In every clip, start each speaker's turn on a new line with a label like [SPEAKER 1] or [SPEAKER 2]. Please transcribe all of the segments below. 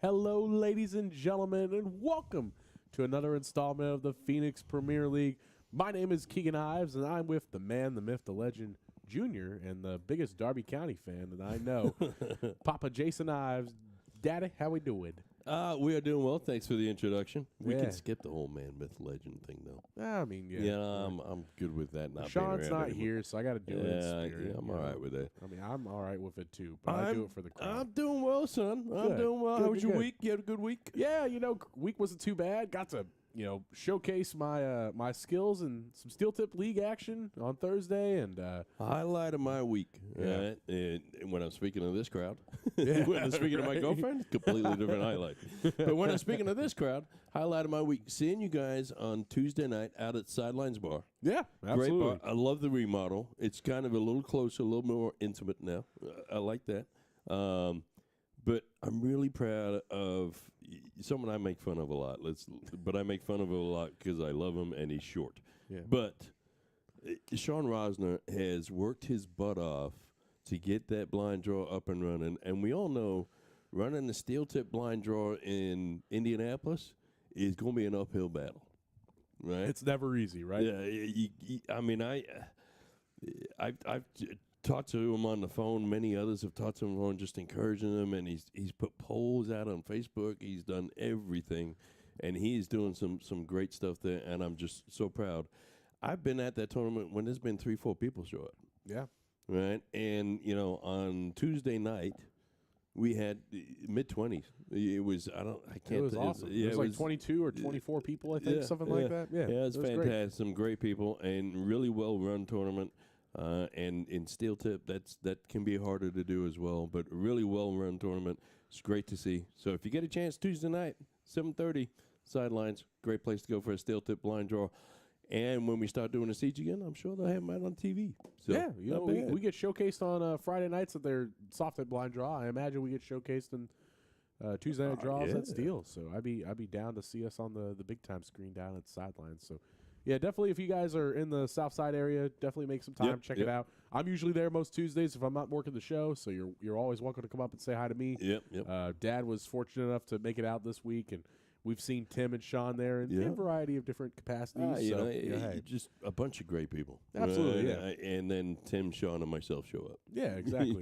[SPEAKER 1] Hello, ladies and gentlemen, and welcome to another installment of the Phoenix Premier League. My name is Keegan Ives, and I'm with the man, the myth, the legend, Junior, and the biggest Darby County fan that I know, Papa Jason Ives. Daddy, how we doing?
[SPEAKER 2] We are doing well. Thanks for the introduction. We
[SPEAKER 1] Yeah.
[SPEAKER 2] can skip the whole man, myth, legend thing, though.
[SPEAKER 1] I mean, yeah.
[SPEAKER 2] Yeah, I'm good with that. Not
[SPEAKER 1] Sean's
[SPEAKER 2] being around
[SPEAKER 1] not
[SPEAKER 2] anymore.
[SPEAKER 1] here, so I got to do it in spirit.
[SPEAKER 2] Yeah, I'm all right with that.
[SPEAKER 1] I mean, I'm all right with it, too, but I do it for the crowd.
[SPEAKER 2] I'm doing well, son. I'm
[SPEAKER 1] Good.
[SPEAKER 2] doing well.
[SPEAKER 1] Good,
[SPEAKER 2] How was
[SPEAKER 1] good,
[SPEAKER 2] your
[SPEAKER 1] good.
[SPEAKER 2] week? You had a good week?
[SPEAKER 1] Yeah, week wasn't too bad. Got to, showcase my my skills and some steel tip league action on Thursday, and
[SPEAKER 2] Highlight of my week.
[SPEAKER 1] Yeah.
[SPEAKER 2] And when I'm speaking of this crowd,
[SPEAKER 1] Yeah,
[SPEAKER 2] when I'm speaking to my
[SPEAKER 1] right.
[SPEAKER 2] girlfriend, completely different highlight. But when I'm speaking of this crowd, highlight of my week, seeing you guys on Tuesday night out at Sidelines Bar.
[SPEAKER 1] yeah, absolutely.
[SPEAKER 2] Great bar. I love the remodel. It's kind of a little closer, a little more intimate now. I like that. But I'm really proud of someone I make fun of a lot. But I make fun of him a lot because I love him and he's short.
[SPEAKER 1] Yeah.
[SPEAKER 2] But Sean Rosner has worked his butt off to get that blind draw up and running. And we all know running the steel tip blind draw in Indianapolis is going to be an uphill battle, right?
[SPEAKER 1] It's never easy, right?
[SPEAKER 2] Yeah, I've talked to him on the phone. Many others have talked to him on just encouraging him, and he's put polls out on Facebook. He's done everything, and he's doing some great stuff there, and I'm just so proud. I've been at that tournament when there's been 3-4 people show up,
[SPEAKER 1] Yeah.
[SPEAKER 2] right? And, on Tuesday night, we had mid-20s. It was, I can't.
[SPEAKER 1] It was awesome.
[SPEAKER 2] Yeah,
[SPEAKER 1] it was like 22 or 24 people, I think, something like that. Yeah,
[SPEAKER 2] it was
[SPEAKER 1] great.
[SPEAKER 2] fantastic. Some great people and really well-run tournament. And in steel tip, that can be harder to do as well. But a really well-run tournament. It's great to see. So if you get a chance Tuesday night, 7:30, Sidelines, great place to go for a steel tip blind draw. And when we start doing the siege again, I'm sure they'll have them out on TV. So
[SPEAKER 1] Yeah,
[SPEAKER 2] not bad.
[SPEAKER 1] we get showcased on Friday nights at their soft hit blind draw. I imagine we get showcased in Tuesday night draws
[SPEAKER 2] yeah.
[SPEAKER 1] at Steel. So I'd be down to see us on the big time screen down at the Sidelines. So yeah, definitely if you guys are in the South Side area, definitely make some time,
[SPEAKER 2] Yep,
[SPEAKER 1] check
[SPEAKER 2] yep.
[SPEAKER 1] it out. I'm usually there most Tuesdays if I'm not working the show, so you're always welcome to come up and say hi to me.
[SPEAKER 2] Yep.
[SPEAKER 1] Dad was fortunate enough to make it out this week, and we've seen Tim and Sean there in a variety of different capacities. Hey.
[SPEAKER 2] Just a bunch of great people.
[SPEAKER 1] Absolutely, yeah.
[SPEAKER 2] And then Tim, Sean, and myself show up.
[SPEAKER 1] Yeah, exactly.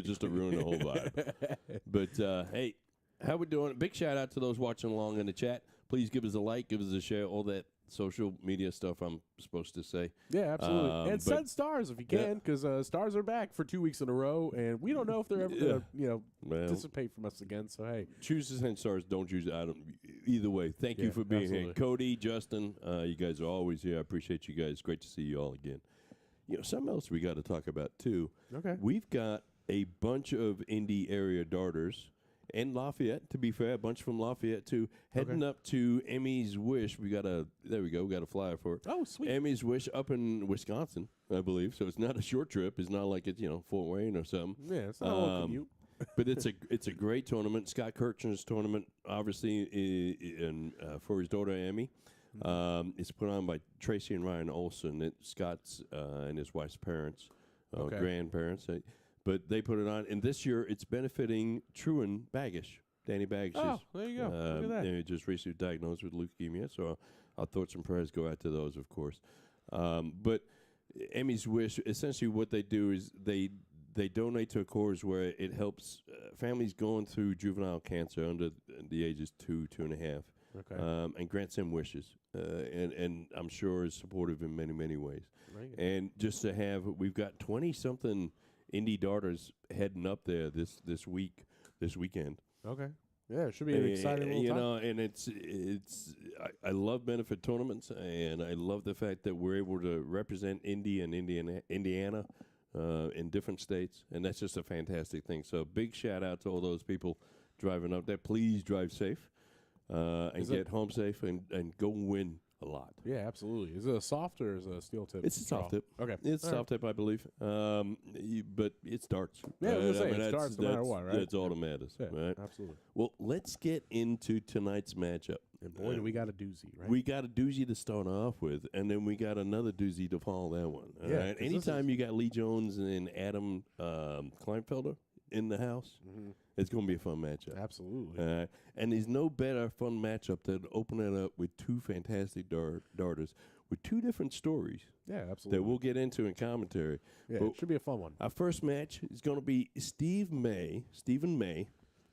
[SPEAKER 2] Just to ruin the whole vibe. But, hey, how we doing? Big shout-out to those watching along in the chat. Please give us a like, give us a share, all that social media stuff I'm supposed to say.
[SPEAKER 1] Yeah, absolutely. And send stars if you can, because stars are back for 2 weeks in a row, and we don't know if they're ever going to dissipate from us again. So, hey.
[SPEAKER 2] Choose to send stars, don't choose either way. Thank you for being here. Cody, Justin, you guys are always here. I appreciate you guys. Great to see you all again. Something else we got to talk about, too.
[SPEAKER 1] Okay.
[SPEAKER 2] We've got a bunch of Indy area darters. And Lafayette, to be fair, a bunch from Lafayette, too. Heading up to Emmy's Wish. There we go. We got a flyer for it.
[SPEAKER 1] Oh, sweet.
[SPEAKER 2] Emmy's Wish up in Wisconsin, I believe. So it's not a short trip. It's not like it's, Fort Wayne or something.
[SPEAKER 1] Yeah, it's not a long commute.
[SPEAKER 2] But it's a great tournament. Scott Kirchner's tournament, obviously, for his daughter, Emmy. It's put on by Tracy and Ryan Olson. It's Scott's and his wife's parents, grandparents. But they put it on, and this year it's benefiting Truan Baggish, Danny Baggish.
[SPEAKER 1] Oh, there you go. Look at that.
[SPEAKER 2] He just recently diagnosed with leukemia, so our thoughts and prayers go out to those, of course. But Emmy's Wish, essentially what they do is they donate to a cause where it helps families going through juvenile cancer under the ages 2.5.
[SPEAKER 1] Okay.
[SPEAKER 2] And grants them wishes, and I'm sure is supportive in many, many ways.
[SPEAKER 1] Right.
[SPEAKER 2] And just to have, we've got 20-something Indy darters heading up there this weekend.
[SPEAKER 1] Okay. Yeah, it should be an exciting little time.
[SPEAKER 2] And it's I love benefit tournaments, and I love the fact that we're able to represent Indy and Indiana in different states, and that's just a fantastic thing. So big shout out to all those people driving up there. Please drive safe and get home safe and go win a lot.
[SPEAKER 1] Yeah, absolutely. Is it a soft or is it a steel tip?
[SPEAKER 2] It's a soft tip.
[SPEAKER 1] Okay.
[SPEAKER 2] It's soft tip, I believe. But it starts.
[SPEAKER 1] Yeah, I was going to say, it starts no matter what, right?
[SPEAKER 2] That's all that matters, right?
[SPEAKER 1] Absolutely.
[SPEAKER 2] Well, let's get into tonight's matchup.
[SPEAKER 1] And boy, do we got a doozy, right?
[SPEAKER 2] We got a doozy to start off with, and then we got another doozy to follow that one. All right? Anytime you got Lee Jones and Adam Klinefelter, in the house,
[SPEAKER 1] Mm-hmm.
[SPEAKER 2] it's going to be a fun matchup.
[SPEAKER 1] Absolutely.
[SPEAKER 2] And there's no better fun matchup than open it up with two fantastic darters with two different stories
[SPEAKER 1] Yeah, absolutely.
[SPEAKER 2] that we'll get into in commentary.
[SPEAKER 1] Yeah,
[SPEAKER 2] But
[SPEAKER 1] it should be a fun one.
[SPEAKER 2] our first match is going to be Stephen May,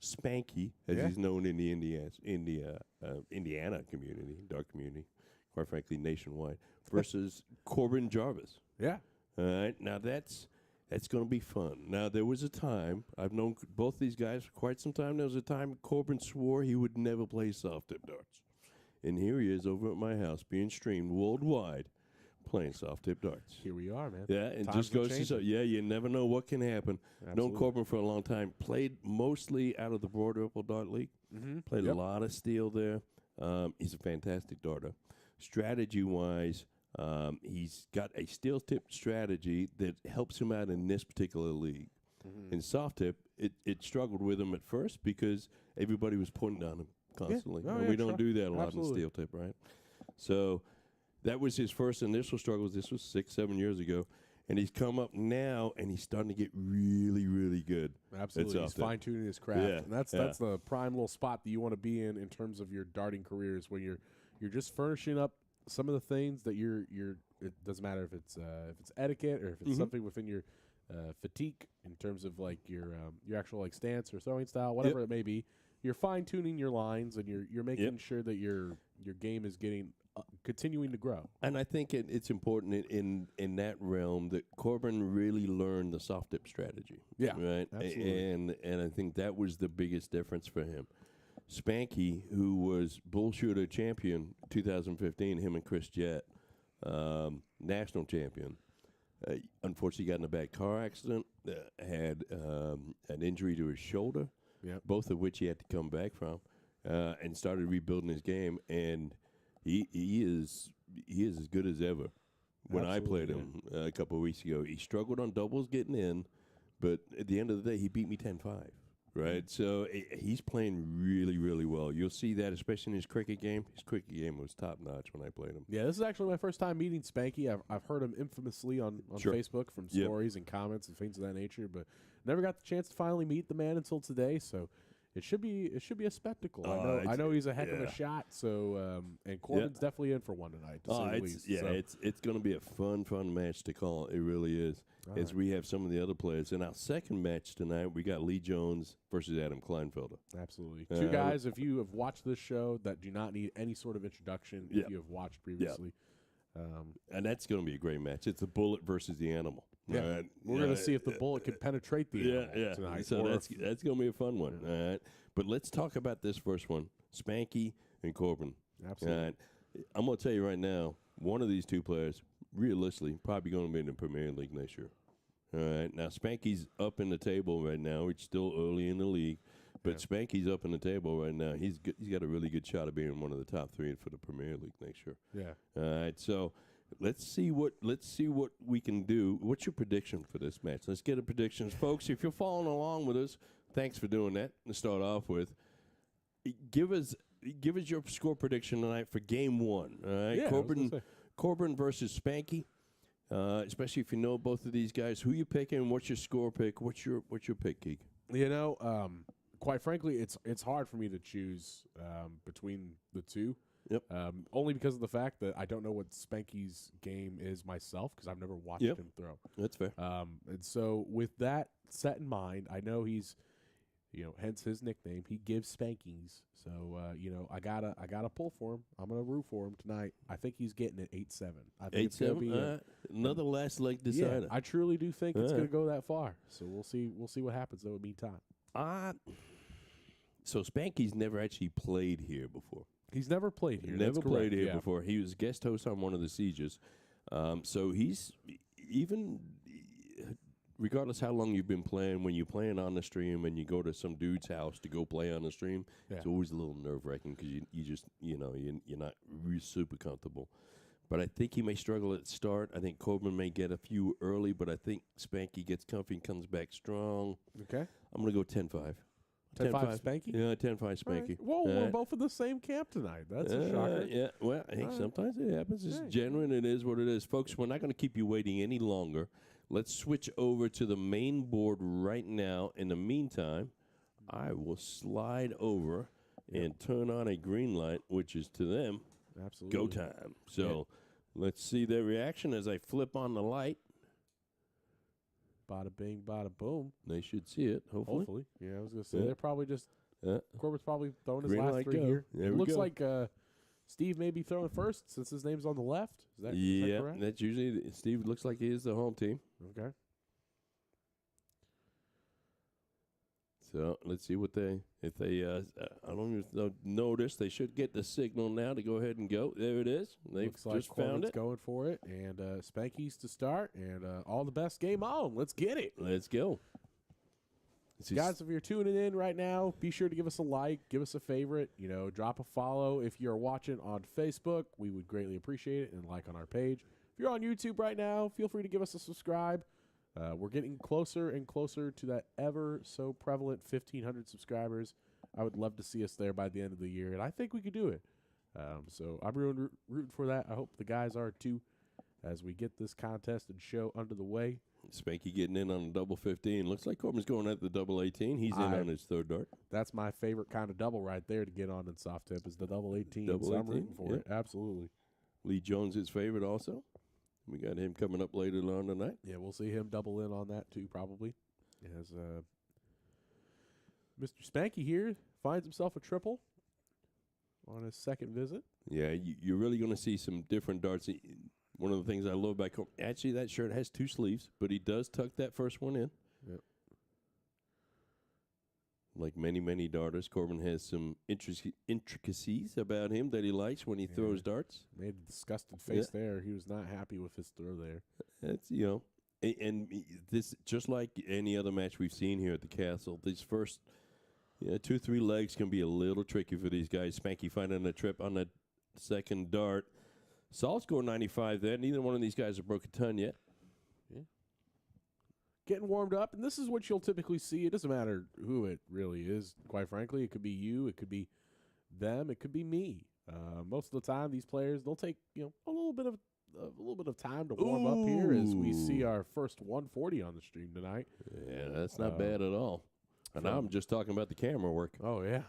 [SPEAKER 2] Spanky, as
[SPEAKER 1] Yeah.
[SPEAKER 2] he's known in the Indiana community, dark community, quite frankly, nationwide, versus Corbin Jarvis.
[SPEAKER 1] Yeah.
[SPEAKER 2] All right, now that's going to be fun. Now, there was a time, I've known both these guys for quite some time. There was a time Corbin swore he would never play soft tip darts. And here he is over at my house being streamed worldwide playing soft tip darts.
[SPEAKER 1] Here we are, man.
[SPEAKER 2] Yeah, and
[SPEAKER 1] Times
[SPEAKER 2] just
[SPEAKER 1] are
[SPEAKER 2] goes to show,
[SPEAKER 1] changing.
[SPEAKER 2] yeah, you never know what can happen. Known
[SPEAKER 1] Absolutely.
[SPEAKER 2] Corbin for a long time, played mostly out of the Broad Ripple Dart League,
[SPEAKER 1] Mm-hmm.
[SPEAKER 2] played a lot of steel there. He's a fantastic darter. Strategy-wise, he's got a steel tip strategy that helps him out in this particular league.
[SPEAKER 1] Mm-hmm.
[SPEAKER 2] In soft tip, it struggled with him at first because everybody was pointing on him constantly.
[SPEAKER 1] Oh,
[SPEAKER 2] and
[SPEAKER 1] yeah,
[SPEAKER 2] we don't
[SPEAKER 1] sure.
[SPEAKER 2] do that a lot
[SPEAKER 1] Absolutely.
[SPEAKER 2] in steel tip, right? So that was his first initial struggles. This was 6-7 years ago. And he's come up now, and he's starting to get really, really good.
[SPEAKER 1] Absolutely. He's
[SPEAKER 2] soft tip.
[SPEAKER 1] fine-tuning his craft.
[SPEAKER 2] Yeah,
[SPEAKER 1] And that's the prime little spot that you want to be in terms of your darting careers, where you're just furnishing up some of the things that you're it doesn't matter if it's etiquette or if it's
[SPEAKER 2] Mhm.
[SPEAKER 1] something within your fatigue in terms of like your actual like stance or throwing style, whatever it may be. You're fine-tuning your lines, and you're making sure that your game is getting continuing to grow.
[SPEAKER 2] And I think it's important in that realm that Corbin really learned the soft tip strategy.
[SPEAKER 1] Yeah,
[SPEAKER 2] Right?
[SPEAKER 1] absolutely.
[SPEAKER 2] And I think that was the biggest difference for him. Spanky, who was bullshooter champion 2015, him and Chris Jett, national champion, unfortunately got in a bad car accident, had an injury to his shoulder,
[SPEAKER 1] Yep.
[SPEAKER 2] both of which he had to come back from, and started rebuilding his game. And he is as good as ever. When I played him a couple of weeks ago, he struggled on doubles getting in, but at the end of the day, he beat me 10-5. Right, so he's playing really, really well. You'll see that, especially in his cricket game. His cricket game was top notch when I played him.
[SPEAKER 1] Yeah, this is actually my first time meeting Spanky. I've heard him infamously on
[SPEAKER 2] Sure.
[SPEAKER 1] Facebook from
[SPEAKER 2] Yep.
[SPEAKER 1] stories and comments and things of that nature, but never got the chance to finally meet the man until today. So it should be a spectacle. I know he's a heck of a shot. So and Corbin's definitely in for one tonight. To say the least. So,
[SPEAKER 2] it's going to be a fun match to call. It really is. As we have some of the other players in our second match tonight, we got Lee Jones versus Adam Klinefelter.
[SPEAKER 1] absolutely, two guys. If you have watched this show, that do not need any sort of introduction. If you have watched previously.
[SPEAKER 2] And that's going to be a great match. It's the bullet versus the animal.
[SPEAKER 1] Yeah,
[SPEAKER 2] right?
[SPEAKER 1] we're going to see if the bullet can penetrate the animal tonight.
[SPEAKER 2] So
[SPEAKER 1] or
[SPEAKER 2] that's
[SPEAKER 1] if-
[SPEAKER 2] going to be a fun one. All right, but let's talk about this first one: Spanky and Corbin.
[SPEAKER 1] absolutely.
[SPEAKER 2] All right. I'm going to tell you right now, one of these two players, realistically, probably going to be in the Premier League next year. All right. Now Spanky's up in the table right now. It's still early in the league, but Spanky's up in the table right now. He's got a really good shot of being one of the top three for the Premier League next year.
[SPEAKER 1] Yeah.
[SPEAKER 2] All right. So let's see what we can do. What's your prediction for this match? Let's get a prediction, folks. If you're following along with us, thanks for doing that. To start off with, give us your score prediction tonight for game one. All right,
[SPEAKER 1] Yeah, I was gonna say.
[SPEAKER 2] Corbin versus Spanky. Especially if you know both of these guys, who you picking? What's your score pick? What's your pick, Keeg?
[SPEAKER 1] You know, quite frankly, it's hard for me to choose between the two.
[SPEAKER 2] Yep.
[SPEAKER 1] Only because of the fact that I don't know what Spanky's game is myself because I've never watched
[SPEAKER 2] Yep.
[SPEAKER 1] him throw.
[SPEAKER 2] That's fair.
[SPEAKER 1] And so with that set in mind, I know he's, hence his nickname. He gives spankings. So I gotta pull for him. I'm gonna root for him tonight. I think he's getting it 8-7. I think it's gonna
[SPEAKER 2] 8-7.
[SPEAKER 1] be
[SPEAKER 2] Another last leg
[SPEAKER 1] yeah.
[SPEAKER 2] decider.
[SPEAKER 1] I truly do think it's
[SPEAKER 2] Yeah.
[SPEAKER 1] gonna go that far. So we'll see. We'll see what happens though. In the meantime,
[SPEAKER 2] So Spanky's never actually played here before.
[SPEAKER 1] he's never played here.
[SPEAKER 2] Never
[SPEAKER 1] That's
[SPEAKER 2] played
[SPEAKER 1] correct,
[SPEAKER 2] here
[SPEAKER 1] yeah.
[SPEAKER 2] before. He was guest host on one of the sieges. So he's even regardless how long you've been playing, when you're playing on the stream and you go to some dude's house to go play on the stream, it's always a little nerve-wracking because you just, you're not really super comfortable. But I think he may struggle at the start. I think Corbin may get a few early, but I think Spanky gets comfy and comes back strong.
[SPEAKER 1] Okay.
[SPEAKER 2] I'm going to go 10-5.
[SPEAKER 1] 10-5 Spanky?
[SPEAKER 2] Yeah, 10-5 Spanky.
[SPEAKER 1] Right. Whoa, we're both in the same camp tonight. That's a shocker.
[SPEAKER 2] Yeah, well, hey, sometimes it happens. It's genuine. It is what it is. Folks, we're not going to keep you waiting any longer. let's switch over to the main board right now. In the meantime, I will slide over and turn on a green light, which is to them
[SPEAKER 1] Absolutely.
[SPEAKER 2] go time. So let's see their reaction as I flip on the light.
[SPEAKER 1] Bada bing, bada boom.
[SPEAKER 2] They should see it, hopefully.
[SPEAKER 1] Yeah, I was going to say, they're probably just, Corbin's probably throwing his
[SPEAKER 2] Green
[SPEAKER 1] last
[SPEAKER 2] light
[SPEAKER 1] three
[SPEAKER 2] go.
[SPEAKER 1] here.
[SPEAKER 2] There
[SPEAKER 1] It
[SPEAKER 2] we
[SPEAKER 1] looks
[SPEAKER 2] go.
[SPEAKER 1] like Steve may be throwing first since his name's on the left. Is that correct?
[SPEAKER 2] That's usually, Steve looks like he is the home team.
[SPEAKER 1] Okay.
[SPEAKER 2] So let's see what if they, I don't even notice, they should get the signal now to go ahead and go. There it is. They've
[SPEAKER 1] Looks like
[SPEAKER 2] just found
[SPEAKER 1] Corbin's
[SPEAKER 2] it.
[SPEAKER 1] going for it. And Spanky's to start. And all the best, game on. Let's get it.
[SPEAKER 2] Let's go.
[SPEAKER 1] Guys, if you're tuning in right now, be sure to give us a like, give us a favorite, drop a follow. If you're watching on Facebook, we would greatly appreciate it, and like on our page. If you're on YouTube right now, feel free to give us a subscribe. We're getting closer and closer to that ever so prevalent 1,500 subscribers. I would love to see us there by the end of the year, and I think we could do it. So I'm rooting for that. I hope the guys are too, as we get this contest and show under the way.
[SPEAKER 2] Spanky getting in on a double 15. Looks like Corbin's going at the double 18. He's in on his third dart.
[SPEAKER 1] That's my favorite kind of double right there to get on in soft tip is the double 18.
[SPEAKER 2] Double
[SPEAKER 1] so
[SPEAKER 2] 18,
[SPEAKER 1] I'm rooting for it. Absolutely.
[SPEAKER 2] Lee Jones is favorite also. We got him coming up later on tonight.
[SPEAKER 1] Yeah, we'll see him double in on that too probably. As Mr. Spanky here finds himself a triple on his second visit.
[SPEAKER 2] Yeah, you're really going to see some different darts. One of the things I love about Corbin, actually that shirt has two sleeves, but he does tuck that first one in.
[SPEAKER 1] Yep.
[SPEAKER 2] Like many darters, Corbin has some intricacies about him that he likes when he throws darts.
[SPEAKER 1] Made a disgusted face there. He was not happy with his throw there.
[SPEAKER 2] That's, and this, just like any other match we've seen here at the Castle, these first 2-3 legs can be a little tricky for these guys. Spanky finding a trip on that second dart. Saul scored 95 there. Neither one of these guys have broke a ton yet.
[SPEAKER 1] Yeah. Getting warmed up, and this is what you'll typically see. It doesn't matter who it really is, quite frankly. It could be you, it could be them, it could be me. Most of the time, these players, they'll take a little bit of time to warm up here as we see our first 140 on the stream tonight.
[SPEAKER 2] Yeah, that's not bad at all. And I'm just talking about the camera work.
[SPEAKER 1] Oh yeah.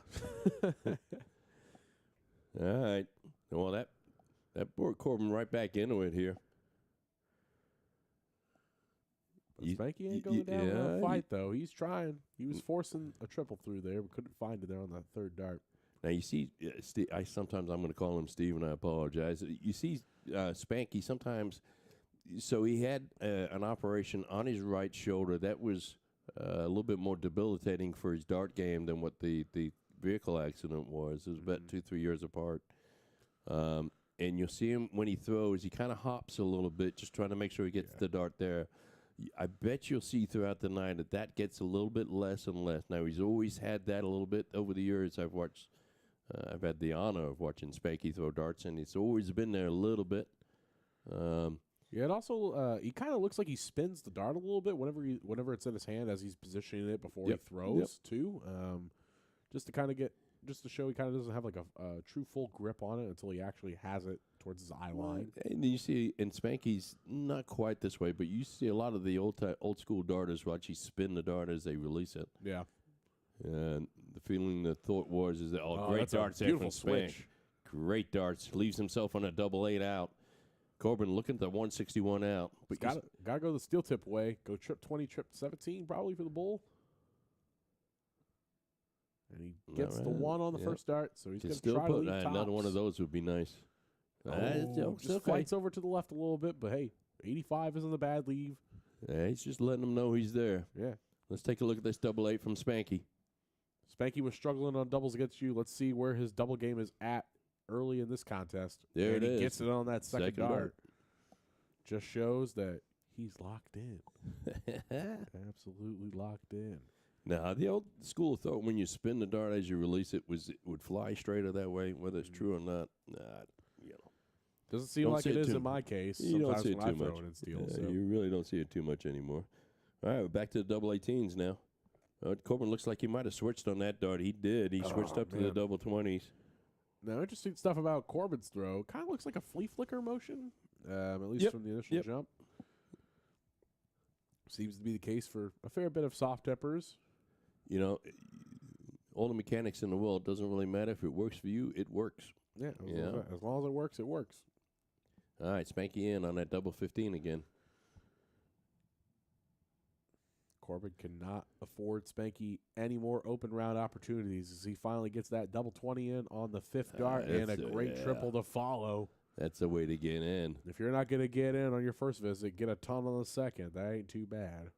[SPEAKER 2] All right. Well, that brought Corbin right back into it here.
[SPEAKER 1] But Spanky ain't going down with a fight, though. He's trying. He was forcing a triple through there, but couldn't find it there on that third dart.
[SPEAKER 2] Now, you see, sometimes I'm going to call him Steve, and I apologize. You see Spanky sometimes, so he had an operation on his right shoulder that was a little bit more debilitating for his dart game than what the vehicle accident was. It was about 2-3 years apart. And you'll see him when he throws, he kind of hops a little bit, just trying to make sure he gets the dart there. I bet you'll see throughout the night that gets a little bit less and less. Now, he's always had that a little bit over the years. I've had the honor of watching Spanky throw darts, and it's always been there a little bit.
[SPEAKER 1] It also, he kind of looks like he spins the dart a little bit whenever it's in his hand as he's positioning it before he throws, too. Just to show he kind of doesn't have like a true full grip on it until he actually has it towards his eye line.
[SPEAKER 2] And you see, and Spanky's not quite this way, but you see a lot of the old school darters who actually spin the dart as they release it.
[SPEAKER 1] Yeah.
[SPEAKER 2] And the thought was is that great darts,
[SPEAKER 1] beautiful switch.
[SPEAKER 2] Great darts, leaves himself on a double 8 out. Corbin looking at the 161 out, but
[SPEAKER 1] gotta go the steel tip way. Go trip 20, trip 17 probably for the bull. And he gets the one on the first dart, so he's going to try to leave tops.
[SPEAKER 2] Another one of those would be nice.
[SPEAKER 1] Just flights over to the left a little bit, but hey, 85 isn't a bad leave.
[SPEAKER 2] Yeah, he's just letting them know he's there.
[SPEAKER 1] Yeah.
[SPEAKER 2] Let's take a look at this double 8 from Spanky.
[SPEAKER 1] Spanky was struggling on doubles against you. Let's see where his double game is at early in this contest.
[SPEAKER 2] There it is.
[SPEAKER 1] He gets it on that second dart. Just shows that he's locked in. Absolutely locked in.
[SPEAKER 2] Now, the old school of thought when you spin the dart as you release it would fly straighter that way, whether it's true or not.
[SPEAKER 1] Doesn't seem like it is in my case.
[SPEAKER 2] You don't see it too much.
[SPEAKER 1] In steel,
[SPEAKER 2] You really don't see it too much anymore. All right, we're back to the double 18s now. Corbin looks like he might have switched on that dart. He did. He switched up to the double 20s.
[SPEAKER 1] Now, interesting stuff about Corbin's throw. Kind of looks like a flea flicker motion, at least from the initial jump. Seems to be the case for a fair bit of soft tempers.
[SPEAKER 2] You know, all the mechanics in the world, doesn't really matter. If it works for you, it works.
[SPEAKER 1] Yeah, as long as it works, it works.
[SPEAKER 2] All right, Spanky in on that double 15 again.
[SPEAKER 1] Corbin cannot afford Spanky any more open round opportunities as he finally gets that double 20 in on the fifth dart and a great triple to follow.
[SPEAKER 2] That's the way to get in.
[SPEAKER 1] If you're not going to get in on your first visit, get a ton on the second. That ain't too bad.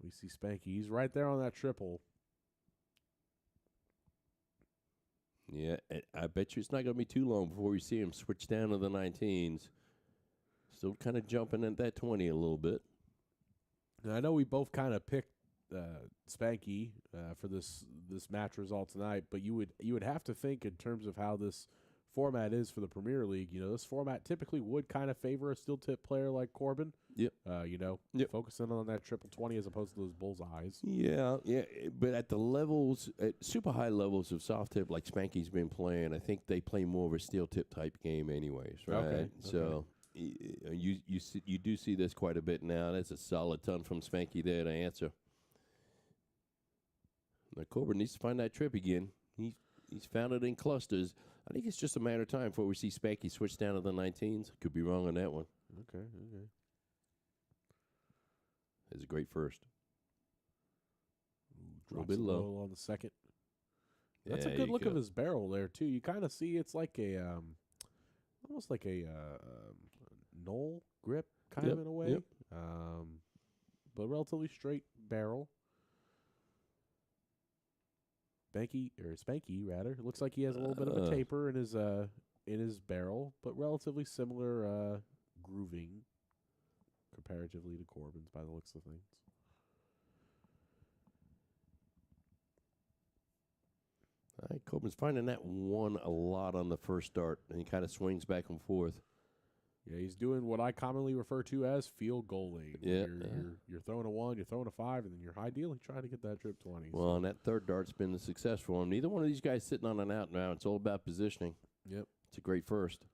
[SPEAKER 1] We see Spanky. He's right there on that triple.
[SPEAKER 2] Yeah, I bet you it's not going to be too long before we see him switch down to the 19s. Still kind of jumping at that 20 a little bit.
[SPEAKER 1] And I know we both kind of picked Spanky for this match result tonight, but you would have to think in terms of how this format is for the Premier League. You know, this format typically would kind of favor a steel tip player like Corbin.
[SPEAKER 2] Yep.
[SPEAKER 1] Focusing on that triple 20 as opposed to those bullseyes.
[SPEAKER 2] Yeah, but at the levels, at super high levels of soft tip like Spanky's been playing, I think they play more of a steel tip type game anyways, right?
[SPEAKER 1] Okay.
[SPEAKER 2] So you do see this quite a bit now. That's a solid ton from Spanky there to answer. Now Corbin needs to find that trip again. He's found it in clusters. I think it's just a matter of time before we see Spanky switch down to the 19s. Could be wrong on that one.
[SPEAKER 1] Okay.
[SPEAKER 2] It's a great first.
[SPEAKER 1] A little bit low on the second. That's a good look
[SPEAKER 2] go.
[SPEAKER 1] of his barrel there too. You kind of see it's like a almost like a knoll grip kind of in a way.
[SPEAKER 2] Yep.
[SPEAKER 1] But relatively straight barrel. Spanky rather. It looks like he has a little bit of a taper in his barrel, but relatively similar grooving comparatively to Corbin's by the looks of things.
[SPEAKER 2] All right, Corbin's finding that one a lot on the first start, and he kind of swings back and forth.
[SPEAKER 1] Yeah, he's doing what I commonly refer to as field goaling.
[SPEAKER 2] Yeah,
[SPEAKER 1] you're throwing a 1, you're throwing a 5, and then you're ideally trying to get that trip 20.
[SPEAKER 2] Well, and that third dart's been a success for him. Neither one of these guys sitting on an out now. It's all about positioning.
[SPEAKER 1] Yep.
[SPEAKER 2] It's a great first.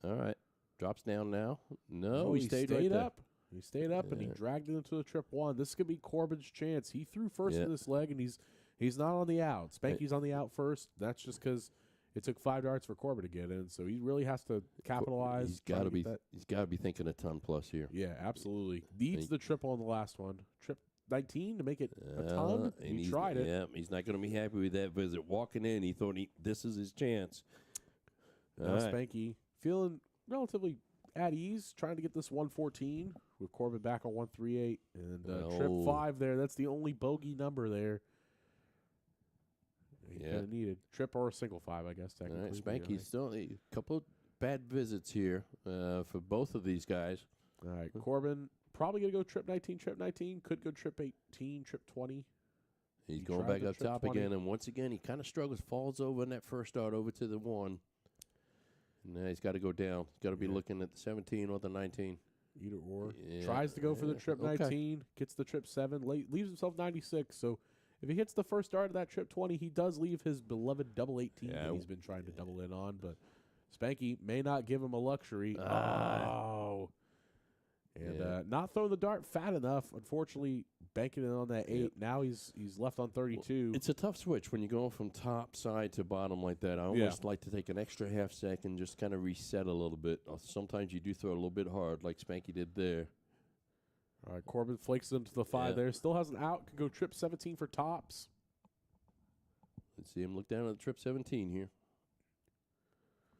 [SPEAKER 2] All right. Drops down now. No,
[SPEAKER 1] he
[SPEAKER 2] stayed
[SPEAKER 1] stayed
[SPEAKER 2] right
[SPEAKER 1] up. He stayed up, and he dragged it into the trip 1. This could be Corbin's chance. He threw first in this leg, and he's not on the out. Spanky's on the out first. That's just because it took 5 darts for Corbin to get in, so he really has to capitalize.
[SPEAKER 2] He's got to be thinking a ton plus here.
[SPEAKER 1] Yeah, absolutely. Needs the triple on the last one. Trip 19 to make it a ton. And he tried it.
[SPEAKER 2] Yeah, he's not going to be happy with that visit. Walking in, he thought this is his chance.
[SPEAKER 1] Now Spanky feeling relatively at ease, trying to get this 114 with Corbin back on 138 and trip 5 there. That's the only bogey number there. He kind of needed trip or a single 5, I guess. Technically,
[SPEAKER 2] all right, Spanky's still a couple bad visits here for both of these guys.
[SPEAKER 1] All right, Corbin probably gonna go trip 19. Could go trip 18, trip 20.
[SPEAKER 2] He's going back up top 20. Again, and once again he kind of struggles, falls over in that first start over to the 1. And now he's got to go down. He's got to be looking at the 17 or the 19.
[SPEAKER 1] Either or. Tries to go for the trip 19, gets the trip 7, leaves himself 96. So if he hits the first start of that trip 20, he does leave his beloved double 18 that he's been trying to double in on. But Spanky may not give him a luxury. And not throwing the dart fat enough. Unfortunately, banking it on that 8. Now he's left on 32.
[SPEAKER 2] It's a tough switch when you're going from top side to bottom like that. I almost like to take an extra half second, just kind of reset a little bit. Sometimes you do throw it a little bit hard, like Spanky did there.
[SPEAKER 1] All right, Corbin flakes into the 5 there. Still has an out. Could go trip 17 for tops.
[SPEAKER 2] Let's see him look down at the trip 17 here.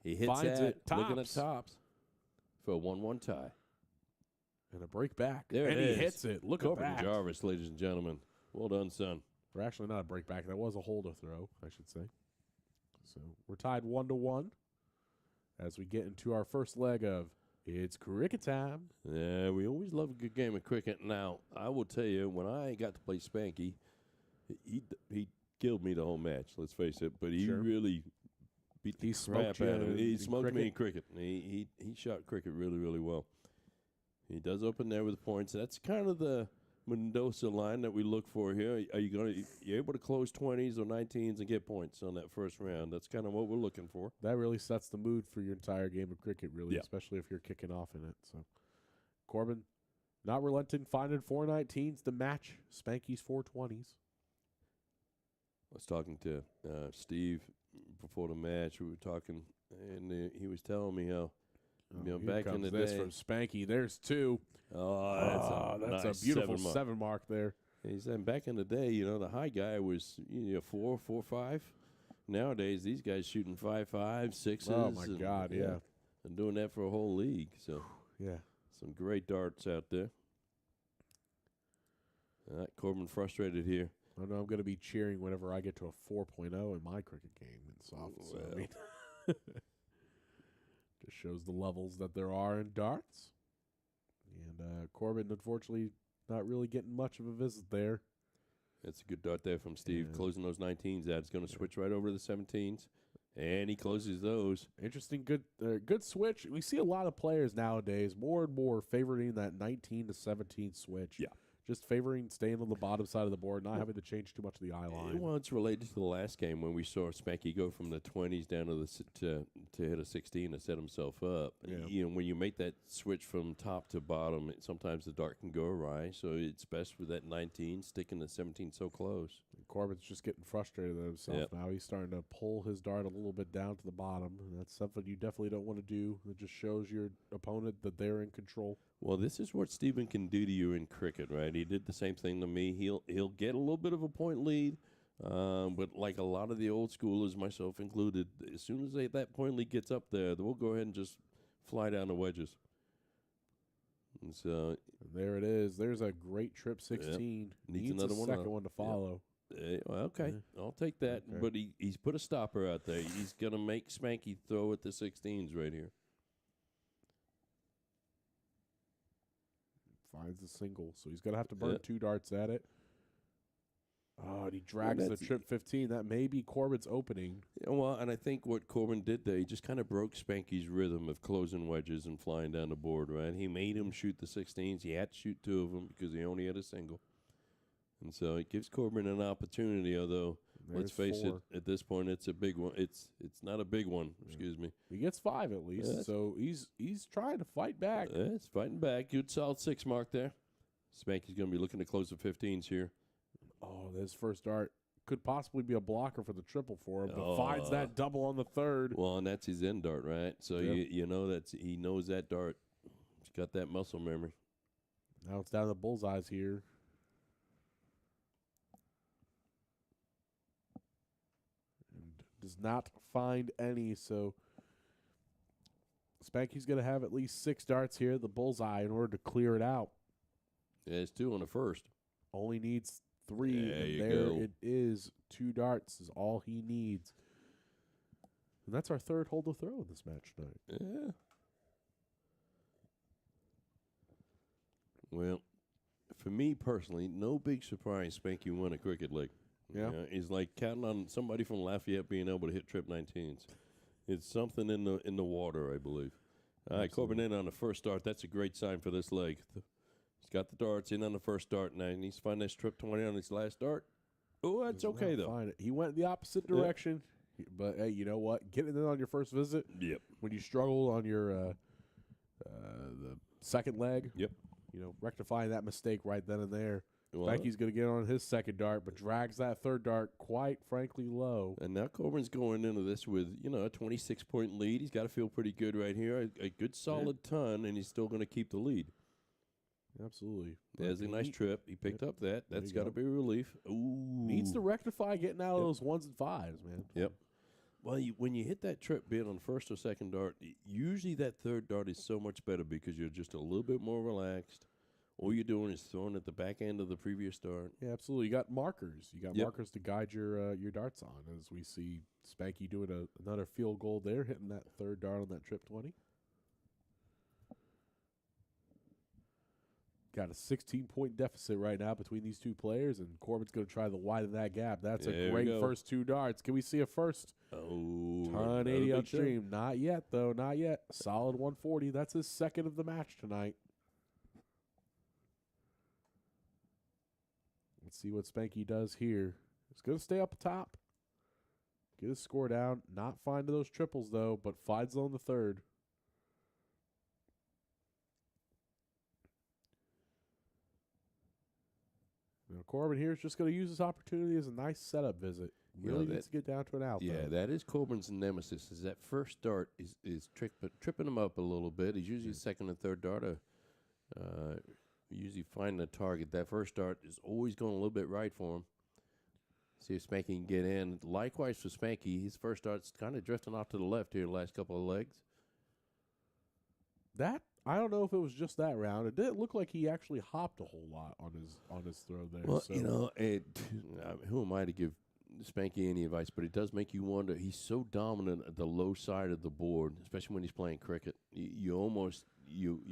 [SPEAKER 2] He hits
[SPEAKER 1] Finds
[SPEAKER 2] it.
[SPEAKER 1] Tops.
[SPEAKER 2] Looking at tops for a 1-1 tie.
[SPEAKER 1] And a break back.
[SPEAKER 2] There
[SPEAKER 1] and
[SPEAKER 2] it is.
[SPEAKER 1] He hits it. Look
[SPEAKER 2] Corbin
[SPEAKER 1] at that.
[SPEAKER 2] Jarvis, ladies and gentlemen. Well done, son.
[SPEAKER 1] Or actually not a break back. That was a hold to throw, I should say. So we're tied 1-1 as we get into our first leg of It's Cricket Time.
[SPEAKER 2] Yeah, we always love a good game of cricket. Now, I will tell you, when I got to play Spanky, he killed me the whole match, let's face it. But he really beat the crap out of me. He smoked me in cricket. He shot cricket really, really well. He does open there with points. That's kind of the Mendoza line that we look for here. Are you able to close 20s or 19s and get points on that first round? That's kind of what we're looking for.
[SPEAKER 1] That really sets the mood for your entire game of cricket, really, especially if you're kicking off in it. So Corbin not relenting, finding 419s to match Spanky's 420s.
[SPEAKER 2] I was talking to Steve before the match. We were talking, and he was telling me how,
[SPEAKER 1] Here
[SPEAKER 2] back in
[SPEAKER 1] comes
[SPEAKER 2] the
[SPEAKER 1] this
[SPEAKER 2] day.
[SPEAKER 1] from Spanky. There's 2.
[SPEAKER 2] That's
[SPEAKER 1] That's
[SPEAKER 2] nice
[SPEAKER 1] a beautiful
[SPEAKER 2] 7 mark.
[SPEAKER 1] 7 mark there.
[SPEAKER 2] He said back in the day, the high guy was 4, 4, 5. Nowadays, these guys shooting 5, 5, 6s.
[SPEAKER 1] Oh, my God, yeah.
[SPEAKER 2] And doing that for a whole league. So,
[SPEAKER 1] Yeah.
[SPEAKER 2] some great darts out there. All right, Corbin frustrated here.
[SPEAKER 1] I know I'm going to be cheering whenever I get to a 4.0 in my cricket game in soft. So, I mean, just shows the levels that there are in darts. And Corbin, unfortunately, not really getting much of a visit there.
[SPEAKER 2] That's a good dart there from Steve.
[SPEAKER 1] Yeah.
[SPEAKER 2] Closing those 19s out. It's going to switch right over to the 17s. And he closes those.
[SPEAKER 1] Interesting, good switch. We see a lot of players nowadays more and more favoring that 19 to 17 switch.
[SPEAKER 2] Yeah.
[SPEAKER 1] Just favoring staying on the bottom side of the board, not having to change too much of the eye line.
[SPEAKER 2] Well, it's related to the last game when we saw Spanky go from the 20s down to to hit a 16 to set himself up.
[SPEAKER 1] Yeah.
[SPEAKER 2] When you make that switch from top to bottom, sometimes the dart can go awry. So it's best with that 19 sticking the 17 so close.
[SPEAKER 1] Corbin's just getting frustrated at himself now. He's starting to pull his dart a little bit down to the bottom. And that's something you definitely don't want to do. It just shows your opponent that they're in control.
[SPEAKER 2] Well, this is what Steven can do to you in cricket, right? He did the same thing to me. He'll get a little bit of a point lead, but like a lot of the old schoolers, myself included, as soon as that point lead gets up there, we'll go ahead and just fly down the wedges. And so
[SPEAKER 1] there it is. There's a great trip 16.
[SPEAKER 2] Needs another
[SPEAKER 1] a
[SPEAKER 2] one
[SPEAKER 1] second
[SPEAKER 2] up.
[SPEAKER 1] one to follow.
[SPEAKER 2] Okay, I'll take that.
[SPEAKER 1] Okay.
[SPEAKER 2] But he's put a stopper out there. He's going to make Spanky throw at the 16s right here.
[SPEAKER 1] Finds a single, so he's going to have to burn 2 darts at it. Oh, and he drags the trip 15. That may be Corbin's opening.
[SPEAKER 2] Yeah, well, and I think what Corbin did there, he just kind of broke Spanky's rhythm of closing wedges and flying down the board, right? He made him shoot the 16s. He had to shoot 2 of them because he only had a single. And so it gives Corbin an opportunity, although, let's face
[SPEAKER 1] 4.
[SPEAKER 2] it, at this point, it's a big one. It's not a big one, excuse me.
[SPEAKER 1] He gets 5 at least, so he's trying to fight back.
[SPEAKER 2] It's fighting back. Good solid 6 mark there. Spanky's going to be looking to close the 15s here.
[SPEAKER 1] Oh, this first dart could possibly be a blocker for the triple for him, but finds that double on the 3rd.
[SPEAKER 2] Well, and that's his end dart, right? So you know he knows that dart. He's got that muscle memory.
[SPEAKER 1] Now it's down to the bullseyes here. And does not find any, so Spanky's going to have at least 6 darts here at the bullseye in order to clear it out.
[SPEAKER 2] Yeah, it's 2 on the first.
[SPEAKER 1] Only needs 3, and
[SPEAKER 2] There
[SPEAKER 1] there
[SPEAKER 2] you go.
[SPEAKER 1] it is. 2 darts is all he needs. And that's our 3rd hole to throw in this match tonight.
[SPEAKER 2] Yeah. Well, for me personally, no big surprise Spanky won a cricket league.
[SPEAKER 1] Yeah.
[SPEAKER 2] He's like counting on somebody from Lafayette being able to hit trip 19s. It's something in the water, I believe. All right, Corbin in on the first start. That's a great sign for this leg. He's got the darts in on the first start. Now he needs to find this trip 20 on his last dart. Oh, that's okay, though.
[SPEAKER 1] Find it. He went the opposite direction. But, hey, you know what? Getting it on your first visit,
[SPEAKER 2] Yep.
[SPEAKER 1] when you struggle on your the second leg,
[SPEAKER 2] Yep.
[SPEAKER 1] Rectifying that mistake right then and there.
[SPEAKER 2] Well,
[SPEAKER 1] Spanky's going to get on his second dart, but drags that 3rd dart quite frankly low.
[SPEAKER 2] and now Corbin's going into this with, a 26-point lead. He's got to feel pretty good right here. A good solid ton, and he's still going to keep the lead.
[SPEAKER 1] Absolutely.
[SPEAKER 2] There's a nice trip. He picked up that. That's got to be a relief. Ooh.
[SPEAKER 1] Needs to rectify getting out of those 1s and 5s, man.
[SPEAKER 2] Yep. Well, when you hit that trip being on first or second dart, usually that 3rd dart is so much better because you're just a little bit more relaxed. All you're doing is throwing at the back end of the previous dart.
[SPEAKER 1] Yeah, absolutely. You got markers. You got markers to guide your darts on, as we see Spanky doing another field goal there, hitting that 3rd dart on that trip 20. Got a 16-point deficit right now between these 2 players, and Corbin's going to try to widen that gap. That's a great first 2 darts. Can we see a first?
[SPEAKER 2] Oh,
[SPEAKER 1] 180 upstream. Not yet, though. Not yet. Solid 140. That's his 2nd of the match tonight. Let's see what Spanky does here. He's going to stay up top. Get his score down. Not find those triples, though, but finds on the 3rd. Corbin here is just going to use this opportunity as a nice setup visit. Really needs to get down to an out.
[SPEAKER 2] Yeah, that is Corbin's nemesis. Is that first dart is tripping him up a little bit. He's usually second and third darter. Usually finding a target. That first dart is always going a little bit right for him. See if Spanky can get in. Likewise for Spanky, his first dart's kind of drifting off to the left here the last couple of legs.
[SPEAKER 1] That I don't know if it was just that round. It didn't look like he actually hopped a whole lot on his throw there.
[SPEAKER 2] Well,
[SPEAKER 1] so.
[SPEAKER 2] Who am I to give Spanky any advice? But it does make you wonder. He's so dominant at the low side of the board, especially when he's playing cricket. You almost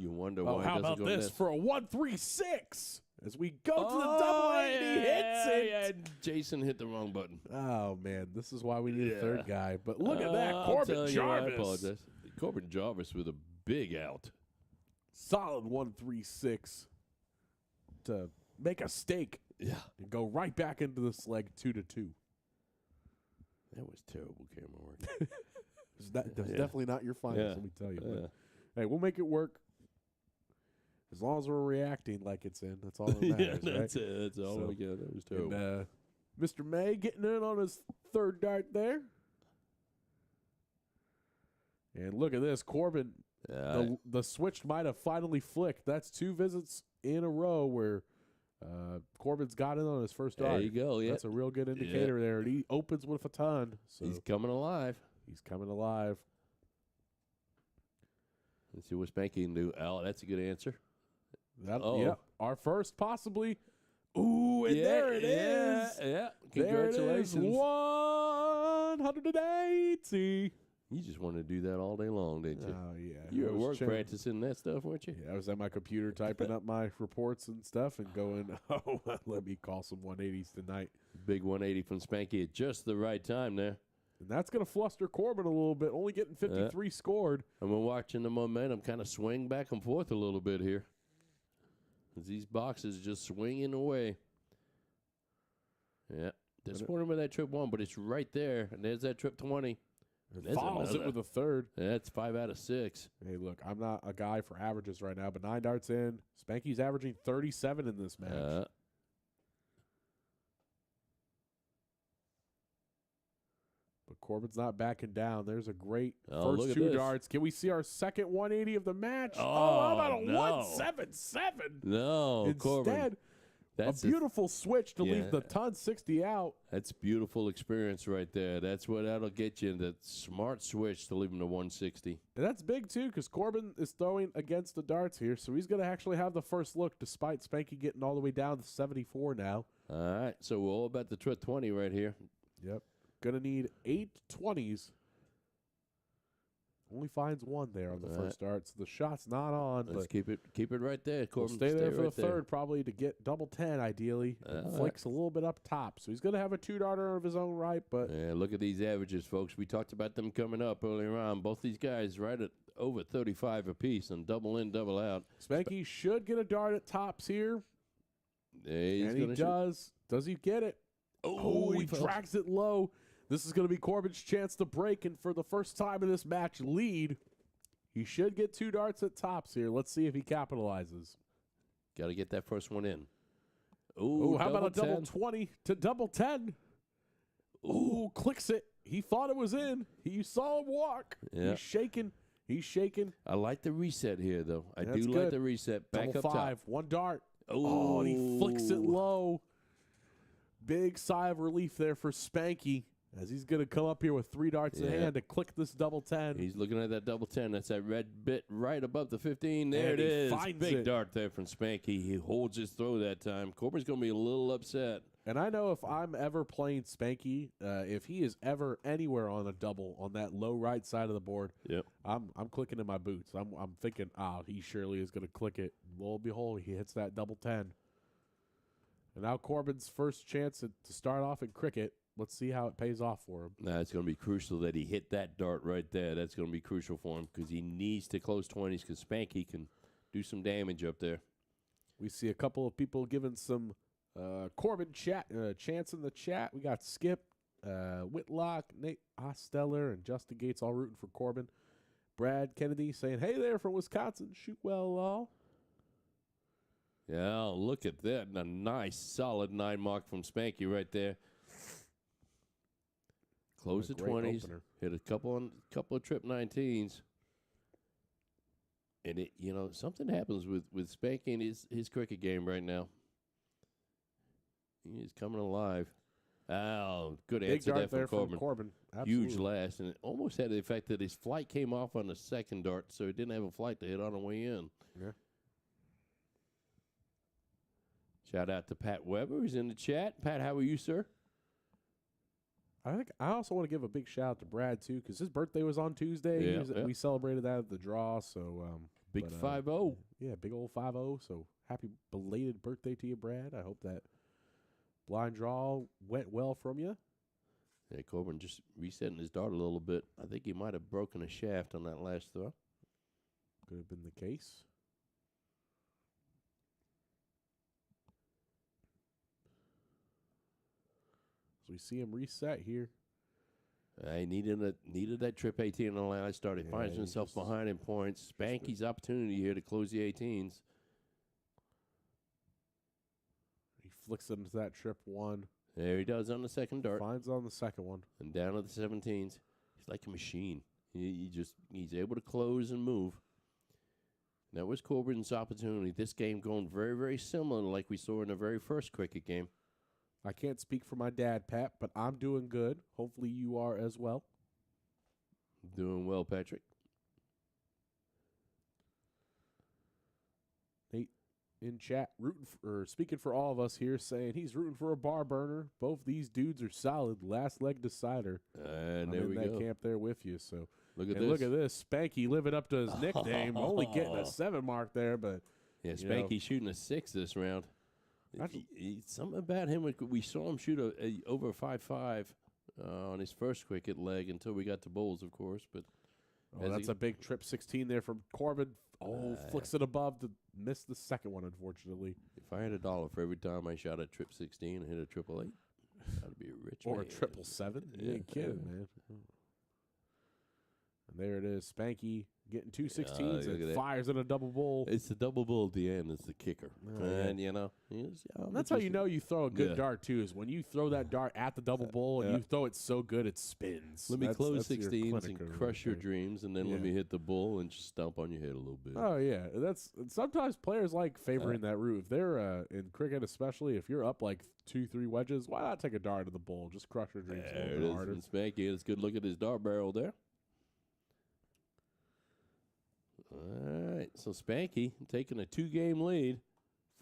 [SPEAKER 2] wonder why.
[SPEAKER 1] How
[SPEAKER 2] he doesn't
[SPEAKER 1] about
[SPEAKER 2] go
[SPEAKER 1] this
[SPEAKER 2] net.
[SPEAKER 1] for a 1-3-6 as we go to the double eight? He hits it.
[SPEAKER 2] Yeah, Jason hit the wrong button.
[SPEAKER 1] Oh man, this is why we need a third guy. But look at that,
[SPEAKER 2] I'll
[SPEAKER 1] Corbin
[SPEAKER 2] tell you,
[SPEAKER 1] Jarvis.
[SPEAKER 2] I apologize. Corbin Jarvis with a big out.
[SPEAKER 1] Solid 1-3-6 to make a stake.
[SPEAKER 2] Yeah,
[SPEAKER 1] And go right back into this leg 2-2.
[SPEAKER 2] that was terrible camera work.
[SPEAKER 1] That's definitely not your finals, let me tell you.
[SPEAKER 2] Yeah.
[SPEAKER 1] But, hey, we'll make it work. As long as we're reacting like it's in, that's all that matters,
[SPEAKER 2] yeah, that's
[SPEAKER 1] right?
[SPEAKER 2] it. That's all
[SPEAKER 1] So,
[SPEAKER 2] we got. That was terrible.
[SPEAKER 1] And, Mr. May getting in on his third dart there. And look at this, Corbin. The switch might have finally flicked. That's 2 visits in a row where Corbin's got in on his first dart.
[SPEAKER 2] There you go. Yeah,
[SPEAKER 1] That's a real good indicator there. And he opens with a ton. So
[SPEAKER 2] he's coming alive.
[SPEAKER 1] he's coming alive.
[SPEAKER 2] Let's see what Spanky can do. Al, that's a good answer.
[SPEAKER 1] Yep. Our first, possibly. Ooh, and there it is.
[SPEAKER 2] Yeah.
[SPEAKER 1] There it
[SPEAKER 2] Congratulations.
[SPEAKER 1] is. 180.
[SPEAKER 2] You just wanted to do that all day long, didn't you?
[SPEAKER 1] Oh, yeah.
[SPEAKER 2] You were
[SPEAKER 1] I
[SPEAKER 2] at
[SPEAKER 1] was
[SPEAKER 2] work
[SPEAKER 1] trying-
[SPEAKER 2] practicing that stuff, weren't you?
[SPEAKER 1] Yeah, I was at my computer typing up my reports and stuff and going, oh, let me call some 180s tonight.
[SPEAKER 2] Big 180 from Spanky at just the right time there.
[SPEAKER 1] And that's going to fluster Corbin a little bit, only getting 53 scored.
[SPEAKER 2] And we're watching the momentum kind of swing back and forth a little bit here. As these boxes just swinging away. Yeah. Disappointed with that trip 1, but it's right there. And there's that trip 20.
[SPEAKER 1] And
[SPEAKER 2] There's
[SPEAKER 1] follows it
[SPEAKER 2] another.
[SPEAKER 1] with a third.
[SPEAKER 2] That's 5 out of 6.
[SPEAKER 1] Hey, look, I'm not a guy for averages right now, but 9 darts in. Spanky's averaging 37 in this match. But Corbin's not backing down. There's a great
[SPEAKER 2] Oh, look
[SPEAKER 1] first
[SPEAKER 2] at
[SPEAKER 1] 2
[SPEAKER 2] this.
[SPEAKER 1] darts. Can we see our second 180 of the match?
[SPEAKER 2] Oh,
[SPEAKER 1] how about a
[SPEAKER 2] no.
[SPEAKER 1] 177?
[SPEAKER 2] No, Corbin.
[SPEAKER 1] Instead,
[SPEAKER 2] That's
[SPEAKER 1] a beautiful switch to leave
[SPEAKER 2] yeah.
[SPEAKER 1] the ton 60 out.
[SPEAKER 2] That's beautiful experience right there. That's what that'll get you, that smart switch to leave him to 160.
[SPEAKER 1] And that's big, too, because Corbin is throwing against the darts here, so he's going to actually have the first look, despite Spanky getting all the way down to 74 now.
[SPEAKER 2] All right, so we're all about the trip 20 right here.
[SPEAKER 1] Yep. Going to need 8 20s. Only finds 1 there on the first dart, so the shot's not on.
[SPEAKER 2] Let's
[SPEAKER 1] But
[SPEAKER 2] keep it right there,
[SPEAKER 1] we'll
[SPEAKER 2] Corbin.
[SPEAKER 1] stay there for
[SPEAKER 2] right
[SPEAKER 1] the third, probably to get double 10, ideally. And
[SPEAKER 2] All right.
[SPEAKER 1] flicks a little bit up top. So he's going to have a 2-darter of his own right, but
[SPEAKER 2] Yeah, look at these averages, folks. We talked about them coming up earlier on. Both these guys right at over 35 apiece and double in, double out.
[SPEAKER 1] Spanky should get a dart at tops here.
[SPEAKER 2] He's
[SPEAKER 1] And he
[SPEAKER 2] gonna shoot.
[SPEAKER 1] does. Does he get it? Oh, he
[SPEAKER 2] fell.
[SPEAKER 1] drags it low. This is going to be Corbin's chance to break, and for the first time in this match, lead. He should get 2 darts at tops here. Let's see if he capitalizes.
[SPEAKER 2] Got to get that first one in.
[SPEAKER 1] Oh, how about a double
[SPEAKER 2] 10?
[SPEAKER 1] 20 to double 10? Ooh, clicks it. He thought it was in. You saw him walk.
[SPEAKER 2] Yeah.
[SPEAKER 1] He's shaking. He's shaking.
[SPEAKER 2] I like the reset here, though. I
[SPEAKER 1] That's
[SPEAKER 2] do
[SPEAKER 1] good.
[SPEAKER 2] like the reset. Back
[SPEAKER 1] Double
[SPEAKER 2] up
[SPEAKER 1] 5,
[SPEAKER 2] top.
[SPEAKER 1] 1 dart. Oh, and he flicks it low. Big sigh of relief there for Spanky, as he's going to come up here with 3 darts in
[SPEAKER 2] Yeah.
[SPEAKER 1] hand to click this double 10.
[SPEAKER 2] He's looking at that double 10. That's that red bit right above the 15. There
[SPEAKER 1] And
[SPEAKER 2] it
[SPEAKER 1] he
[SPEAKER 2] is.
[SPEAKER 1] finds
[SPEAKER 2] Big
[SPEAKER 1] it.
[SPEAKER 2] dart there from Spanky. He holds his throw that time. Corbin's going to be a little upset.
[SPEAKER 1] And I know if I'm ever playing Spanky, if he is ever anywhere on a double on that low right side of the board,
[SPEAKER 2] Yep.
[SPEAKER 1] I'm clicking in my boots. I'm thinking, he surely is going to click it. Lo and behold, he hits that double 10. And now Corbin's first chance to start off in cricket. Let's see how it pays off for him.
[SPEAKER 2] Now it's going to be crucial that he hit that dart right there. That's going to be crucial for him because he needs to close 20s because Spanky can do some damage up there.
[SPEAKER 1] We see a couple of people giving some Corbin chants in the chat. We got Skip, Whitlock, Nate Osteller, and Justin Gates all rooting for Corbin. Brad Kennedy saying, hey there from Wisconsin. Shoot well, all.
[SPEAKER 2] Yeah, look at that. A nice, solid 9 mark from Spanky right there. Close the 20s.
[SPEAKER 1] Opener.
[SPEAKER 2] Hit a couple of trip 19s. And, something happens with Spanky and his cricket game right now. He's coming alive. Oh, good
[SPEAKER 1] Big
[SPEAKER 2] answer
[SPEAKER 1] dart
[SPEAKER 2] there from
[SPEAKER 1] from
[SPEAKER 2] Corbin.
[SPEAKER 1] Absolutely.
[SPEAKER 2] Huge last, and it almost had the effect that his flight came off on the second dart, so he didn't have a flight to hit on the way in.
[SPEAKER 1] Yeah.
[SPEAKER 2] Shout out to Pat Weber, who's in the chat. Pat, how are you, sir?
[SPEAKER 1] I also want to give a big shout out to Brad too, because his birthday was on Tuesday.
[SPEAKER 2] Yeah.
[SPEAKER 1] We celebrated that at the draw. So
[SPEAKER 2] Big 5-0.
[SPEAKER 1] Yeah, big old 5-0. So happy belated birthday to you, Brad. I hope that blind draw went well from you.
[SPEAKER 2] Yeah, Corbin just resetting his dart a little bit. I think he might have broken a shaft on that last throw.
[SPEAKER 1] Could have been the case. So we see him reset here.
[SPEAKER 2] He needed that trip 18 on the last start. He finds himself behind in points. Spanky's opportunity here to close the 18s.
[SPEAKER 1] He flicks it into that trip 1.
[SPEAKER 2] There he does on the second dart.
[SPEAKER 1] Finds on the second one.
[SPEAKER 2] And down to the 17s. He's like a machine. He's able to close and move. That was Corbin's opportunity. This game going very, very similar like we saw in the very first cricket game.
[SPEAKER 1] I can't speak for my dad, Pat, but I'm doing good. Hopefully you are as well.
[SPEAKER 2] Doing well, Patrick.
[SPEAKER 1] Nate in chat speaking for all of us here, saying he's rooting for a bar burner. Both these dudes are solid. Last leg decider.
[SPEAKER 2] And
[SPEAKER 1] I'm
[SPEAKER 2] there
[SPEAKER 1] in
[SPEAKER 2] we
[SPEAKER 1] that
[SPEAKER 2] go.
[SPEAKER 1] camp there with you. So
[SPEAKER 2] Look at this.
[SPEAKER 1] Look at this. Spanky living up to his nickname. Only getting a 7 mark there, but
[SPEAKER 2] Yeah, Spanky shooting a 6 this round. Something about him. We saw him shoot over 5.5 on his first cricket leg until we got to bowls, of course. But
[SPEAKER 1] that's a big trip 16 there from Corbin. Flicks it above to miss the second one, unfortunately.
[SPEAKER 2] If I had $1 for every time I shot a trip 16 and hit a 888, I'd be a rich
[SPEAKER 1] or
[SPEAKER 2] man.
[SPEAKER 1] a 777. You ain't kidding, man. And there it is. Spanky getting 2 16s and fires in a double bowl.
[SPEAKER 2] It's the double bull at the end. It's the kicker. And,
[SPEAKER 1] that's how you know you throw a good dart, too, is when you throw that dart at the double bowl and you throw it so good it spins.
[SPEAKER 2] Let me close 16s and crush your dreams, and then let me hit the bull and just stomp on your head a little bit.
[SPEAKER 1] Oh, yeah. Sometimes players like favoring that route. If they're, in cricket especially, if you're up like 2-3 wedges, why not take a dart at the bowl? Just crush your dreams a little bit harder.
[SPEAKER 2] Spanky, let's good look at his dart barrel there. All right, so Spanky taking a 2-game lead,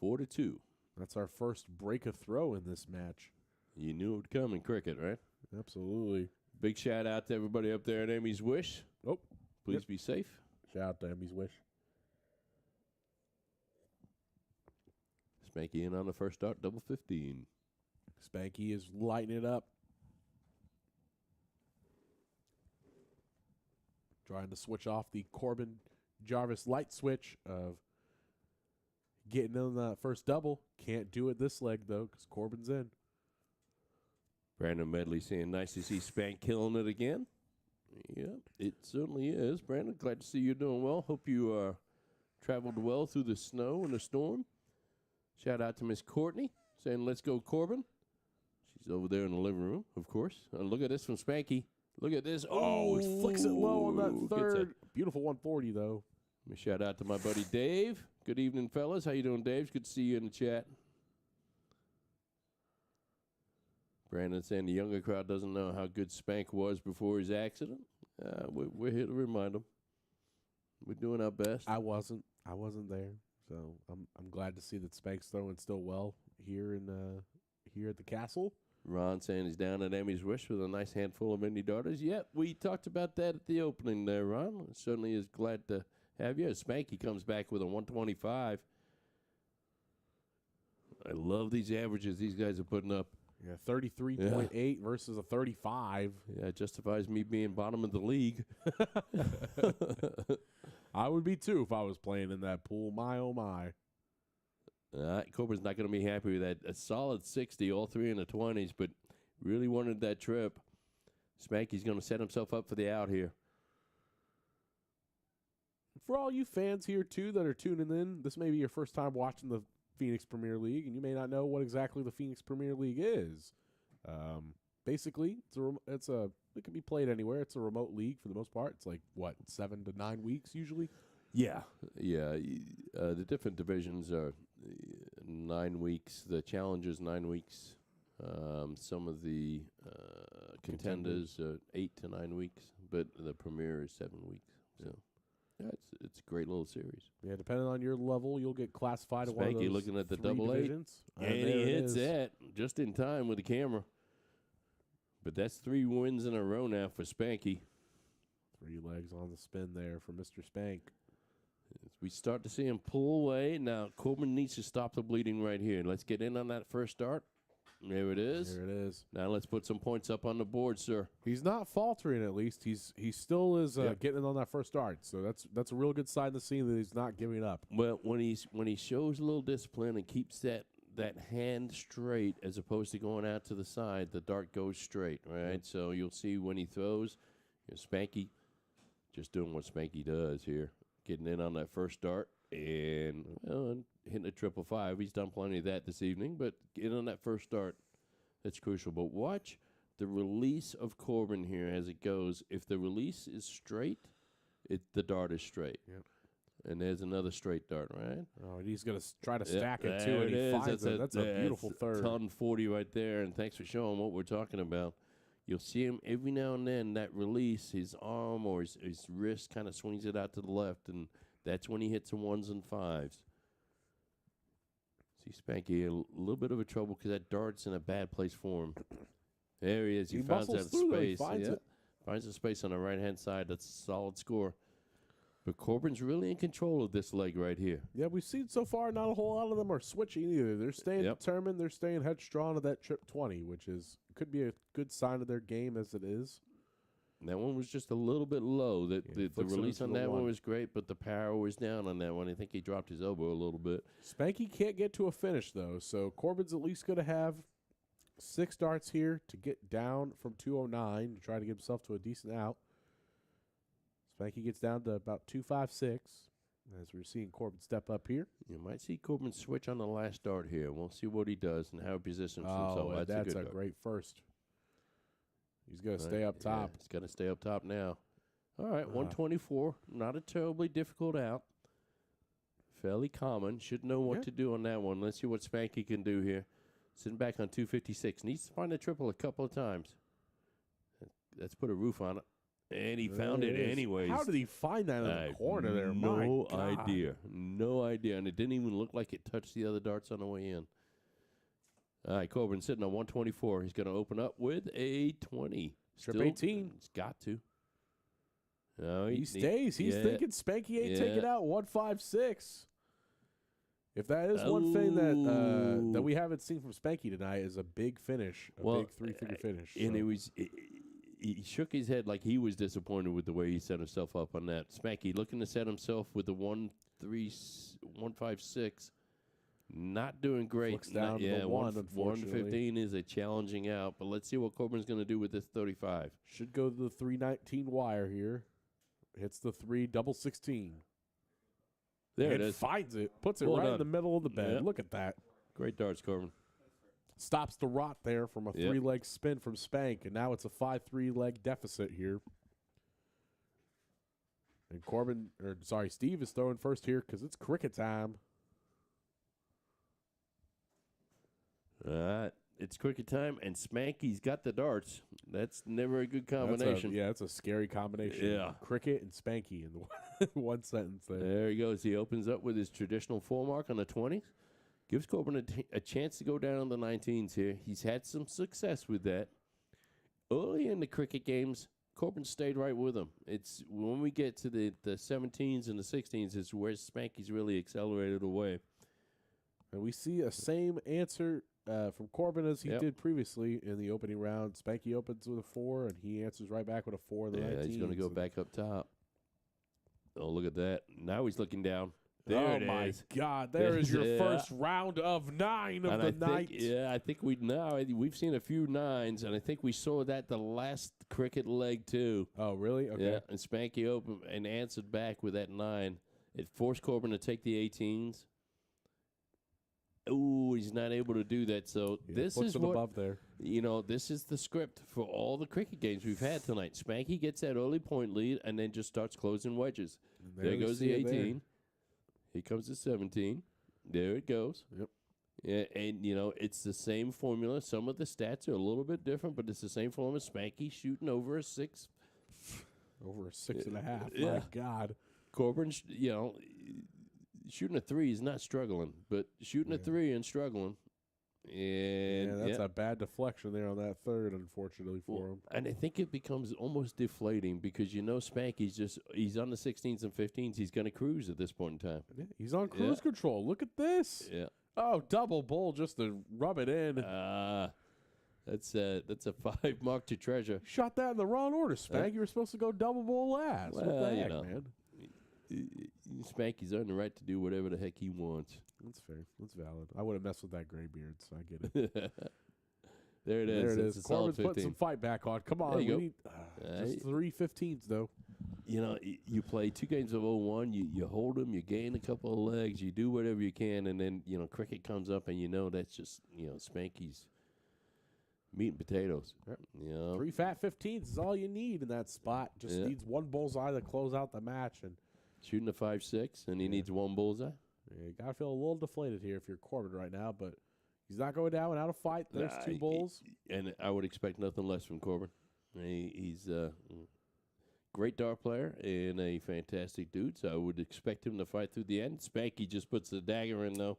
[SPEAKER 2] 4-2.
[SPEAKER 1] That's our first break of throw in this match.
[SPEAKER 2] You knew it would come in cricket, right?
[SPEAKER 1] Absolutely.
[SPEAKER 2] Big shout out to everybody up there at Amy's Wish.
[SPEAKER 1] Oh,
[SPEAKER 2] please be safe.
[SPEAKER 1] Shout out to Emmy's Wish.
[SPEAKER 2] Spanky in on the first dart, double 15.
[SPEAKER 1] Spanky is lighting it up. Trying to switch off the Corbin Jarvis light switch of getting on the first double. Can't do it this leg, though, because Corbin's in.
[SPEAKER 2] Brandon Medley saying, nice to see Spank killing it again. Yeah, it certainly is. Brandon, glad to see you doing well. Hope you traveled well through the snow and the storm. Shout out to Miss Courtney saying, let's go, Corbin. She's over there in the living room, of course. Look at this from Spanky. Look at this. Oh,
[SPEAKER 1] he flicks it low on that third. Beautiful 140, though.
[SPEAKER 2] Shout out to my buddy Dave. Good evening, fellas. How you doing, Dave? Good to see you in the chat. Brandon saying the younger crowd doesn't know how good Spank was before his accident. We're here to remind them. We're doing our best.
[SPEAKER 1] I wasn't there, so I'm glad to see that Spank's throwing still well here at the castle.
[SPEAKER 2] Ron saying he's down at Emmy's Wish with a nice handful of indie darters. Yep, we talked about that at the opening there, Ron. Certainly is glad to have you. Spanky comes back with a 125. I love these averages these guys are putting up.
[SPEAKER 1] Yeah, 33.8 versus a 35.
[SPEAKER 2] Yeah, it justifies me being bottom of the league.
[SPEAKER 1] I would be too if I was playing in that pool. My, oh, my.
[SPEAKER 2] Corbin's not going to be happy with that. A solid 60, all three in the 20s, but really wanted that trip. Spanky's going to set himself up for the out here. For
[SPEAKER 1] all you fans here, too, that are tuning in, this may be your first time watching the Phoenix Premier League, and you may not know what exactly the Phoenix Premier League is. Basically, it can be played anywhere. It's a remote league for the most part. It's like, 7 to 9 weeks usually?
[SPEAKER 2] Yeah. The different divisions are 9 weeks. The challengers 9 weeks. Some of the contenders 8 to 9 weeks, but the premier is 7 weeks. So it's a great little series.
[SPEAKER 1] Yeah, depending on your level, you'll get classified to one of
[SPEAKER 2] Spanky
[SPEAKER 1] those
[SPEAKER 2] looking at the
[SPEAKER 1] 3
[SPEAKER 2] double
[SPEAKER 1] divisions.
[SPEAKER 2] eight, and he hits that just in time with the camera. But that's 3 wins in a row now for Spanky.
[SPEAKER 1] 3 legs on the spin there for Mr. Spank.
[SPEAKER 2] As we start to see him pull away. Now, Corbin needs to stop the bleeding right here. Let's get in on that first start. There it is.
[SPEAKER 1] There it is.
[SPEAKER 2] Now let's put some points up on the board, sir.
[SPEAKER 1] He's not faltering. At least he still is getting in on that first start. So that's a real good sign to see that he's not giving up.
[SPEAKER 2] Well, when he shows a little discipline and keeps that hand straight as opposed to going out to the side, the dart goes straight, right?
[SPEAKER 1] Yep.
[SPEAKER 2] So you'll see when he throws, Spanky just doing what Spanky does here, getting in on that first dart and hitting a 555. He's done plenty of that this evening, but getting on that first start, that's crucial. But watch the release of Corbin here as it goes. If the release is straight, the dart is straight.
[SPEAKER 1] Yep.
[SPEAKER 2] And there's another straight dart, right?
[SPEAKER 1] Oh, and he's going to try to stack it, too, and he finds it. That's a beautiful third.
[SPEAKER 2] Ton 40 right there, and thanks for showing what we're talking about. You'll see him every now and then, that release, his arm or his wrist kind of swings it out to the left, and that's when he hits the 1s and 5s. See Spanky a little bit of a trouble because that dart's in a bad place for him. There he is. He finds that space. Finds the space on the right-hand side. That's a solid score. But Corbin's really in control of this leg right here.
[SPEAKER 1] Yeah, we've seen so far not a whole lot of them are switching either. They're staying determined. They're staying headstrong to that trip 20, which could be a good sign of their game as it is.
[SPEAKER 2] And that one was just a little bit low. The release on that one was great, but the power was down on that one. I think he dropped his elbow a little bit.
[SPEAKER 1] Spanky can't get to a finish, though, so Corbin's at least going to have 6 darts here to get down from 209 to try to get himself to a decent out. Spanky gets down to about 256 as we're seeing Corbin step up here.
[SPEAKER 2] You might see Corbin switch on the last dart here. We'll see what he does and how he positions himself.
[SPEAKER 1] That's a great first. He's going to stay up top.
[SPEAKER 2] He's going to stay up top now. All right, 124. Not a terribly difficult out. Fairly common. Should know what to do on that one. Let's see what Spanky can do here. Sitting back on 256. Needs to find a triple a couple of times. Let's put a roof on it. And he found it anyways.
[SPEAKER 1] How did he find that in the corner there?
[SPEAKER 2] No idea. No idea. And it didn't even look like it touched the other darts on the way in. All right, Corbin sitting on 124. He's going to open up with a 20.
[SPEAKER 1] Strip 18.
[SPEAKER 2] He's got to. No,
[SPEAKER 1] he stays. He's thinking Spanky ain't taking out 156. If that is one thing that we haven't seen from Spanky tonight is a big finish, big 3-figure finish.
[SPEAKER 2] And it was... He shook his head like he was disappointed with the way he set himself up on that. Spanky looking to set himself with the 156. Not doing great.
[SPEAKER 1] Looks down to the
[SPEAKER 2] 115 is a challenging out, but let's see what Corbin's going to do with this 35.
[SPEAKER 1] Should go to the 319 wire here. Hits the 3 double 16.
[SPEAKER 2] There it is.
[SPEAKER 1] Finds it. Puts it right in the middle of the bed.
[SPEAKER 2] Yep.
[SPEAKER 1] Look at that.
[SPEAKER 2] Great darts, Corbin.
[SPEAKER 1] Stops the rot there from a 3-leg spin from Spank, and now it's a 5-3 leg deficit here. And Steve is throwing first here because it's cricket time.
[SPEAKER 2] It's cricket time, and Spanky's got the darts. That's never a good combination.
[SPEAKER 1] That's a scary combination.
[SPEAKER 2] Yeah.
[SPEAKER 1] Cricket and Spanky in one sentence there.
[SPEAKER 2] There he goes. He opens up with his traditional 4 mark on the 20s. Gives Corbin a chance to go down on the 19s here. He's had some success with that. Early in the cricket games, Corbin stayed right with him. It's when we get to the 17s and the 16s is where Spanky's really accelerated away.
[SPEAKER 1] And we see a same answer from Corbin as he did previously in the opening round. Spanky opens with a 4, and he answers right back with a 4 in the 19s.
[SPEAKER 2] He's going to go back up top. Oh, look at that. Now he's looking down. There it is.
[SPEAKER 1] My God. There is your first round of 9 of the night.
[SPEAKER 2] I think we've seen a few 9s, and I think we saw that the last cricket leg, too.
[SPEAKER 1] Oh, really? Okay.
[SPEAKER 2] Yeah, and Spanky opened and answered back with that 9. It forced Corbin to take the 18s. Ooh, he's not able to do that. So this
[SPEAKER 1] puts
[SPEAKER 2] is
[SPEAKER 1] it
[SPEAKER 2] what
[SPEAKER 1] above there.
[SPEAKER 2] this is the script for all the cricket games we've had tonight. Spanky gets that early point lead and then just starts closing wedges. There
[SPEAKER 1] we
[SPEAKER 2] goes
[SPEAKER 1] see
[SPEAKER 2] the
[SPEAKER 1] it there.
[SPEAKER 2] 18. Here comes the 17. There it goes.
[SPEAKER 1] Yep.
[SPEAKER 2] Yeah, and it's the same formula. Some of the stats are a little bit different, but it's the same formula. Spanky shooting over a 6.
[SPEAKER 1] Over a 6.5.
[SPEAKER 2] Yeah.
[SPEAKER 1] My God.
[SPEAKER 2] Corbin, shooting a 3 is not struggling, but shooting a 3 and struggling. And
[SPEAKER 1] that's a bad deflection there on that third, unfortunately, for him.
[SPEAKER 2] And I think it becomes almost deflating because Spanky's he's on the 16s and 15s. He's going to cruise at this point in time.
[SPEAKER 1] Yeah, he's on cruise control. Look at this.
[SPEAKER 2] Yeah.
[SPEAKER 1] Oh, double bull just to rub it in.
[SPEAKER 2] That's a 5 mark to treasure.
[SPEAKER 1] Shot that in the wrong order, Spank. You were supposed to go double bull last.
[SPEAKER 2] Well,
[SPEAKER 1] what the heck, man?
[SPEAKER 2] Spanky's earned the right to do whatever the heck he wants.
[SPEAKER 1] That's fair. That's valid. I would have messed with that gray beard, so I get it.
[SPEAKER 2] There it is.
[SPEAKER 1] There it is. Corbin's putting some fight back on. Come on.
[SPEAKER 2] There you go.
[SPEAKER 1] Need, just 3 15s, though.
[SPEAKER 2] You play 2 games of 0-1. You hold them. You gain a couple of legs. You do whatever you can, and then cricket comes up, and that's just Spanky's meat and potatoes.
[SPEAKER 1] Yep.
[SPEAKER 2] 3
[SPEAKER 1] 3 fat 15s is all you need in that spot. Just needs one bullseye to close out the match, and
[SPEAKER 2] shooting a 5-6, and he needs one bullseye.
[SPEAKER 1] Yeah, you gotta feel a little deflated here if you're Corbin right now, but he's not going down without a fight. There's 2 bulls,
[SPEAKER 2] and I would expect nothing less from Corbin. He's a great dart player and a fantastic dude, so I would expect him to fight through the end. Spanky just puts the dagger in, though,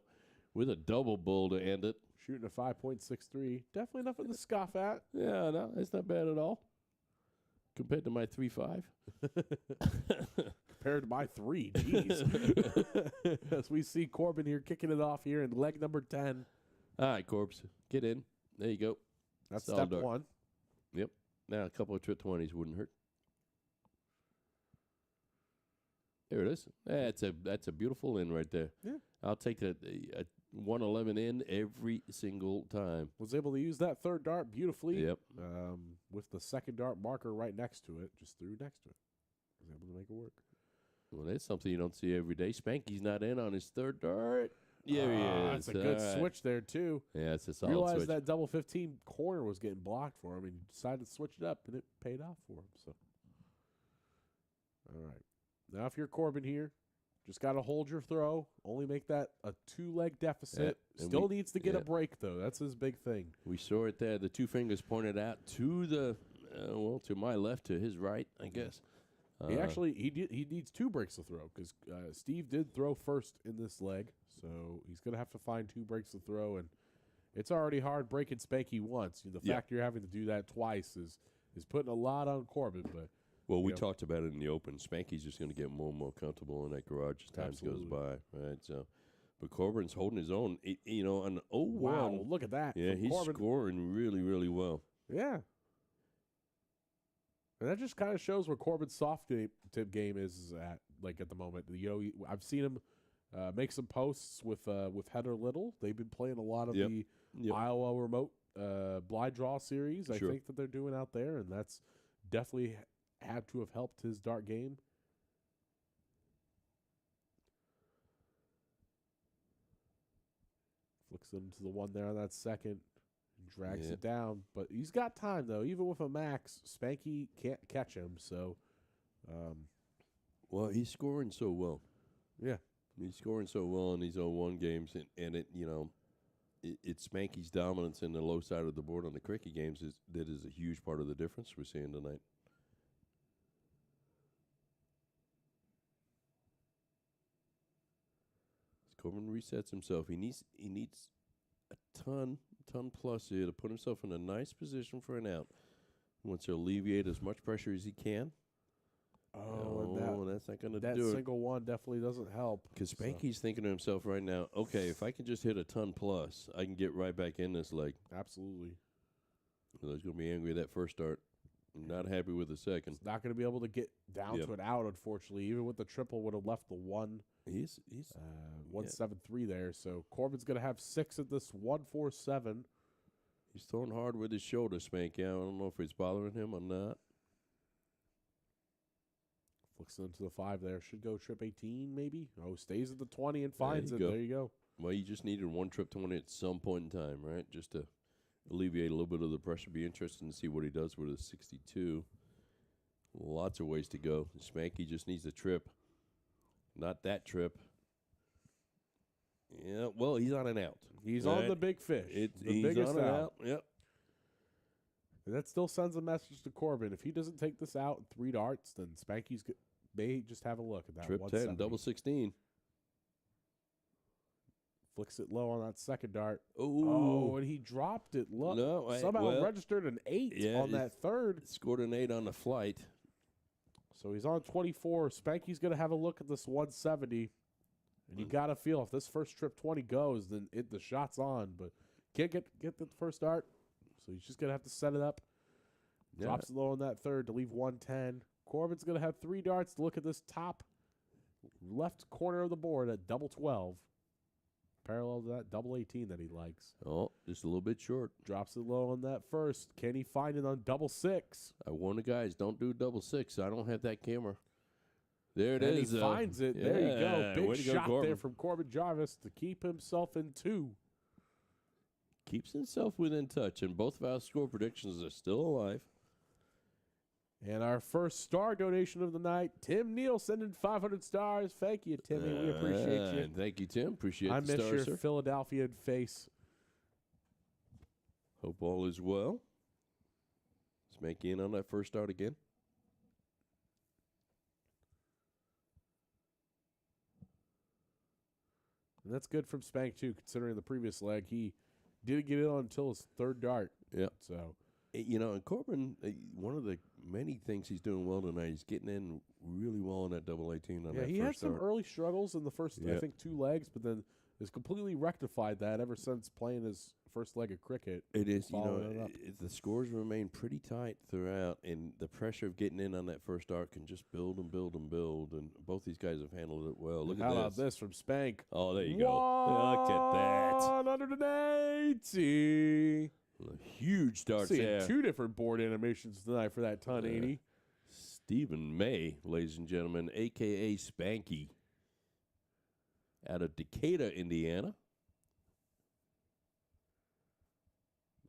[SPEAKER 2] with a double bull to end it.
[SPEAKER 1] Shooting a 5.63. Definitely nothing to scoff at.
[SPEAKER 2] Yeah, no, it's not bad at all compared to my 3.5.
[SPEAKER 1] Compared to my 3, jeez. As we see Corbin here kicking it off here in leg number 10.
[SPEAKER 2] All right, Corbs, get in. There you go.
[SPEAKER 1] That's
[SPEAKER 2] Solid
[SPEAKER 1] step
[SPEAKER 2] dart.
[SPEAKER 1] 1.
[SPEAKER 2] Yep. Now a couple of trip 20s wouldn't hurt. There it is. That's a beautiful in right there.
[SPEAKER 1] Yeah.
[SPEAKER 2] I'll take a 111 in every single time.
[SPEAKER 1] Was able to use that third dart beautifully.
[SPEAKER 2] Yep.
[SPEAKER 1] With the second dart marker right next to it, just threw next to it. Was able to make it work.
[SPEAKER 2] Well, that's something you don't see every day. Spanky's not in on his third dart. Yeah, he is.
[SPEAKER 1] That's a good switch there, too.
[SPEAKER 2] Yeah, it's a solid
[SPEAKER 1] Realized
[SPEAKER 2] switch.
[SPEAKER 1] that double 15 corner was getting blocked for him, and he decided to switch it up, and it paid off for him. So, all right. Now, if you're Corbin here, just got to hold your throw. Only make that a 2-leg deficit. Still needs to get a break, though. That's his big thing.
[SPEAKER 2] We saw it there. The 2 fingers pointed out to the, to my left, to his right, I guess.
[SPEAKER 1] He needs 2 breaks to throw because Steve did throw first in this leg, so he's going to have to find 2 breaks to throw, and it's already hard breaking Spanky once. The fact you're having to do that twice is putting a lot on Corbin. But
[SPEAKER 2] we talked about it in the open. Spanky's just going to get more and more comfortable in that garage as time goes by, right? So, but Corbin's holding his own. On 0-1.
[SPEAKER 1] Wow, look at that!
[SPEAKER 2] Yeah, he's scoring really, really well.
[SPEAKER 1] Yeah. And that just kind of shows where Corbin's soft tip game is at, at the moment. I've seen him make some posts with Heather Little. They've been playing a lot of the Iowa remote blind draw series. I think that they're doing out there, and that's definitely had to have helped his dart game. Flicks them to the one there on that second. Drags it down, but he's got time though. Even with a max, Spanky can't catch him. So,
[SPEAKER 2] well, he's scoring so well.
[SPEAKER 1] Yeah,
[SPEAKER 2] he's scoring so well in these 0-1 games, and it's Spanky's dominance in the low side of the board on the cricket games that is a huge part of the difference we're seeing tonight. Corbin resets himself. He needs a ton plus here to put himself in a nice position for an out. He wants to alleviate as much pressure as he can. That's not going to do it.
[SPEAKER 1] That single one definitely doesn't help.
[SPEAKER 2] Because Spanky's thinking to himself right now, okay, if I can just hit a ton plus, I can get right back in this leg.
[SPEAKER 1] Absolutely.
[SPEAKER 2] So he's going to be angry at that first start. Not happy with the second.
[SPEAKER 1] He's not going to be able to get down to an out, unfortunately. Even with the triple, would have left the 173 there. So Corbin's going to have 6 at this 147.
[SPEAKER 2] He's throwing hard with his shoulder, Spanky. I don't know if it's bothering him or not.
[SPEAKER 1] Flicks into the 5 there. Should go trip 18, maybe. Oh, stays at the 20 and finds it.
[SPEAKER 2] Go.
[SPEAKER 1] There you go.
[SPEAKER 2] Well, you just needed one trip 20 at some point in time, right? Just to alleviate a little bit of the pressure. Be interesting to see what he does with his 62. Lots of ways to go. Spanky just needs a trip. Not that trip. Yeah, well, he's on and out.
[SPEAKER 1] He's on the big fish. The biggest out.
[SPEAKER 2] Yep.
[SPEAKER 1] And that still sends a message to Corbin. If he doesn't take this out in 3 darts, then Spanky's may just have a look at that.
[SPEAKER 2] Trip 10, double 16.
[SPEAKER 1] Flicks it low on that second dart.
[SPEAKER 2] Ooh.
[SPEAKER 1] Oh, and he dropped it low.
[SPEAKER 2] No,
[SPEAKER 1] somehow registered an 8 on that third.
[SPEAKER 2] Scored an 8 on the flight.
[SPEAKER 1] So he's on 24. Spanky's going to have a look at this 170. And you got to feel if this first trip 20 goes, then the shot's on. But can't get the first dart. So he's just going to have to set it up.
[SPEAKER 2] Yeah.
[SPEAKER 1] Drops it low on that third to leave 110. Corbin's going to have 3 darts to look at this top left corner of the board at double 12. Parallel to that double 18 that he likes.
[SPEAKER 2] Oh, just a little bit short.
[SPEAKER 1] Drops it low on that first. Can he find it on double 6?
[SPEAKER 2] I warn the guys, don't do double 6. I don't have that camera. There it
[SPEAKER 1] and
[SPEAKER 2] is.
[SPEAKER 1] He finds it.
[SPEAKER 2] Yeah,
[SPEAKER 1] there you go. Big
[SPEAKER 2] way to go,
[SPEAKER 1] shot
[SPEAKER 2] Corbin.
[SPEAKER 1] there from Corbin Jarvis to keep himself in 2.
[SPEAKER 2] Keeps himself within touch, and both of our score predictions are still alive.
[SPEAKER 1] And our first star donation of the night, Tim Neal sending 500 stars. Thank you, Timmy. We appreciate you.
[SPEAKER 2] Thank you, Tim. Appreciate
[SPEAKER 1] I
[SPEAKER 2] the
[SPEAKER 1] miss
[SPEAKER 2] stars,
[SPEAKER 1] your
[SPEAKER 2] sir.
[SPEAKER 1] Philadelphian face.
[SPEAKER 2] Hope all is well. Let's make in on that first start again.
[SPEAKER 1] And that's good from Spank, too, considering the previous leg. He didn't get it on until his third dart.
[SPEAKER 2] Yeah.
[SPEAKER 1] So,
[SPEAKER 2] you know, and Corbin, one of the many things he's doing well tonight, he's getting in really well on that double 18 on that
[SPEAKER 1] he
[SPEAKER 2] first
[SPEAKER 1] had some
[SPEAKER 2] start.
[SPEAKER 1] early struggles in the first, I think, 2 legs, but then has completely rectified that ever since playing his first leg of cricket.
[SPEAKER 2] It is, you know,
[SPEAKER 1] following it up.
[SPEAKER 2] the scores remain pretty tight throughout, and the pressure of getting in on that first start can just build and build and build, and both these guys have handled it well. Look
[SPEAKER 1] How
[SPEAKER 2] at
[SPEAKER 1] about
[SPEAKER 2] this.
[SPEAKER 1] this from Spank?
[SPEAKER 2] Oh, there you go. Look at that.
[SPEAKER 1] 180.
[SPEAKER 2] Huge starts
[SPEAKER 1] Seeing
[SPEAKER 2] there.
[SPEAKER 1] 2 different board animations tonight for that ton 80.
[SPEAKER 2] Stephen May, ladies and gentlemen, a.k.a. Spanky, out of Decatur, Indiana.